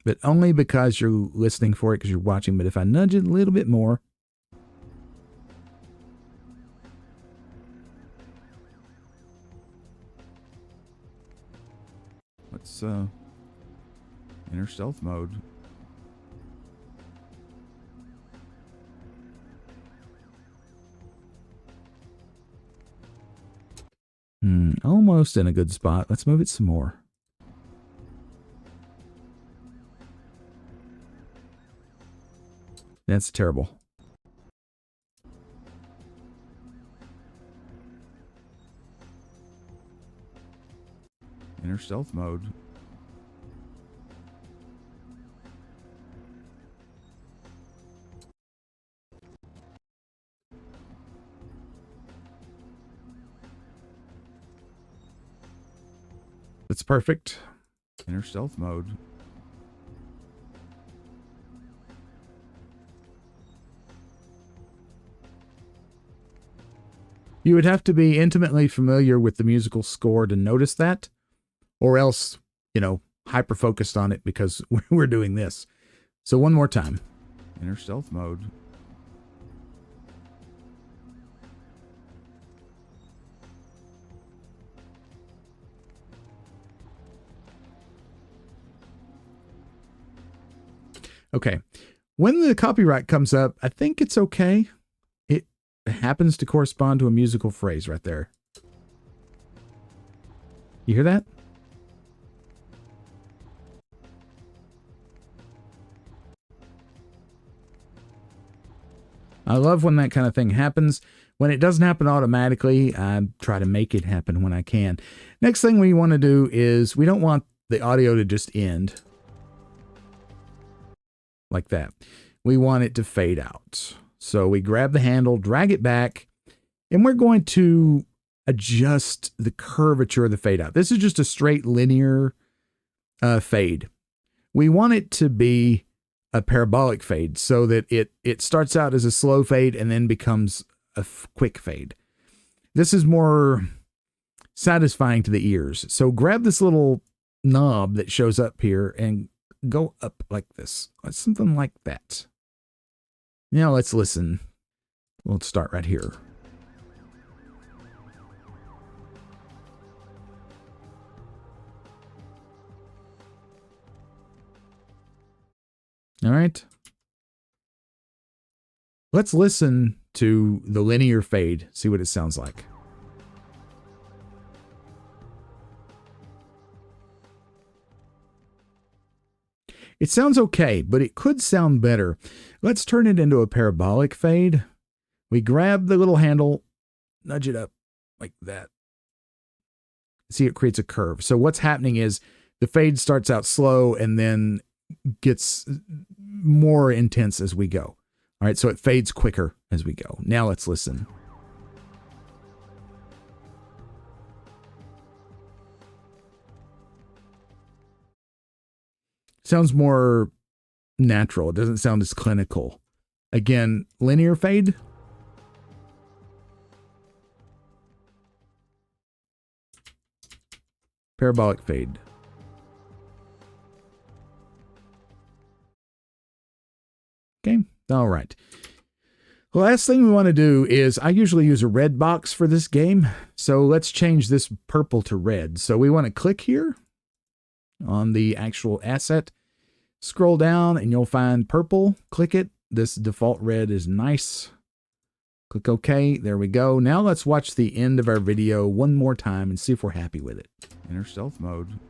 But only because you're listening for it, because you're watching. But if I nudge it a little bit more, let's enter stealth mode. Almost in a good spot. Let's move it some more. That's terrible. Enter stealth mode. That's perfect. Enter stealth mode. You would have to be intimately familiar with the musical score to notice that, or else, you know, hyper focused on it because we're doing this. So one more time. Enter stealth mode. Okay. When the copyright comes up, I think it's okay. It happens to correspond to a musical phrase right there. You hear that? I love when that kind of thing happens. When it doesn't happen automatically, I try to make it happen when I can. Next thing we want to do is we don't want the audio to just end like that. We want it to fade out. So we grab the handle, drag it back, and we're going to adjust the curvature of the fade out. This is just a straight linear fade. We want it to be a parabolic fade so that it starts out as a slow fade and then becomes a quick fade. This is more satisfying to the ears. So grab this little knob that shows up here and go up like this. Something like that. Now let's listen. We'll start right here. All right. Let's listen to the linear fade, see what it sounds like. It sounds okay, but it could sound better. Let's turn it into a parabolic fade. We grab the little handle, nudge it up like that. See, it creates a curve. So what's happening is the fade starts out slow and then gets more intense as we go. All right, so it fades quicker as we go. Now let's listen. Sounds more natural. It doesn't sound as clinical. Again, linear fade. Parabolic fade. Okay, all right. The last thing we want to do is, I usually use a red box for this game, so let's change this purple to red. So we want to click here on the actual asset, scroll down, and you'll find purple. Click it. This default red is nice. Click OK. There we go. Now let's watch the end of our video one more time and see if we're happy with it. Enter stealth mode.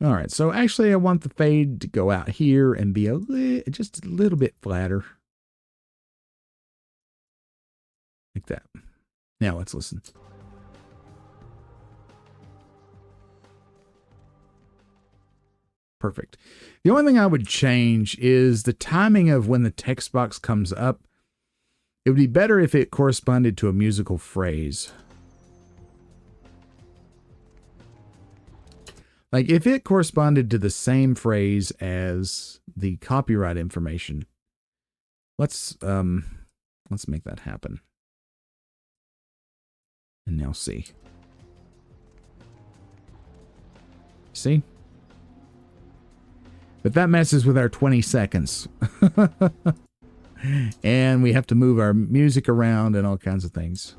All right, so actually I want the fade to go out here and be just a little bit flatter. Like that. Now let's listen. Perfect. The only thing I would change is the timing of when the text box comes up. It would be better if it corresponded to a musical phrase. Like if it corresponded to the same phrase as the copyright information. Let's make that happen. And now see. See? But that messes with our 20 seconds. And we have to move our music around and all kinds of things.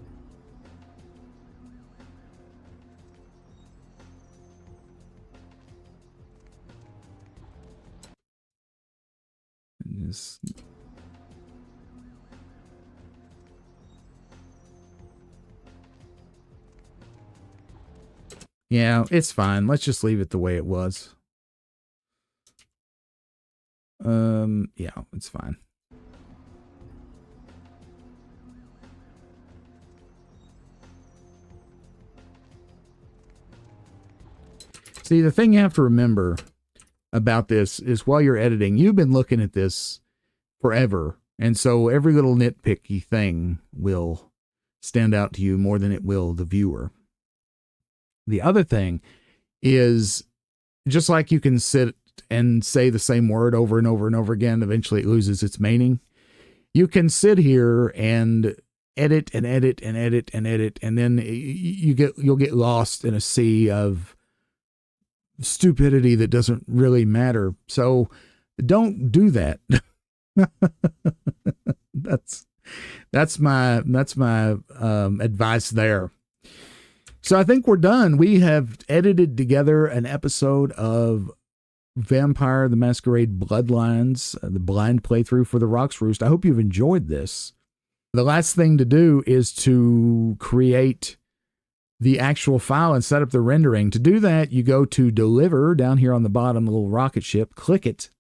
Yeah, it's fine. Let's just leave it the way it was. Yeah, it's fine. See, the thing you have to remember about this is while you're editing, you've been looking at this forever. And so every little nitpicky thing will stand out to you more than it will the viewer. The other thing is, just like you can sit and say the same word over and over and over again, eventually it loses its meaning. You can sit here and edit and edit and edit and edit, and then you'll get lost in a sea of stupidity that doesn't really matter. So don't do that. That's my advice there. So I think we're done. We have edited together an episode of Vampire the Masquerade Bloodlines, the blind playthrough for the Rocks Roost. I hope you've enjoyed this. The last thing to do is to create the actual file and set up the rendering. To do that, you go to Deliver down here on the bottom, the little rocket ship, click it.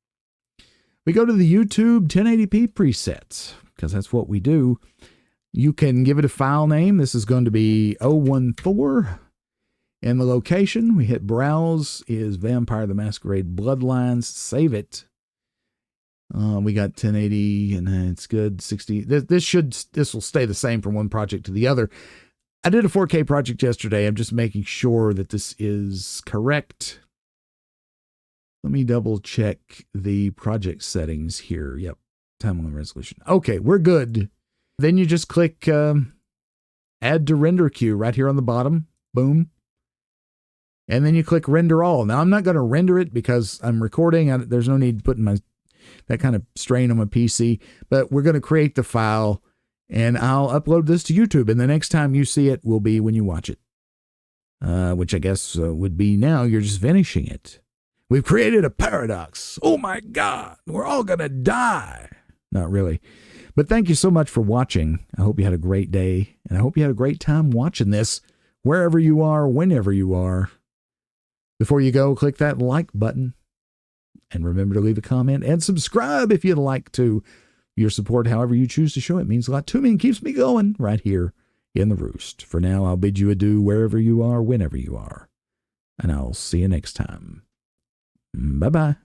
We go to the YouTube 1080p presets, because that's what we do. You can give it a file name. This is going to be 014. And the location, we hit Browse, is Vampire the Masquerade Bloodlines. Save it. We got 1080, and it's good. 60. This will stay the same from one project to the other. I did a 4K project yesterday. I'm just making sure that this is correct. Let me double check the project settings here. Yep. Timeline resolution. Okay, we're good. Then you just click Add to Render Queue right here on the bottom. Boom. And then you click Render All. Now, I'm not going to render it because I'm recording. There's no need putting that kind of strain on my PC. But we're going to create the file, and I'll upload this to YouTube. And the next time you see it will be when you watch it, which I guess would be now. You're just finishing it. We've created a paradox. Oh, my God. We're all going to die. Not really. But thank you so much for watching. I hope you had a great day, and I hope you had a great time watching this, wherever you are, whenever you are. Before you go, click that like button, and remember to leave a comment and subscribe if you'd like to. Your support, however you choose to show it, means a lot to me and keeps me going right here in the Roost. For now, I'll bid you adieu wherever you are, whenever you are, and I'll see you next time. Bye-bye.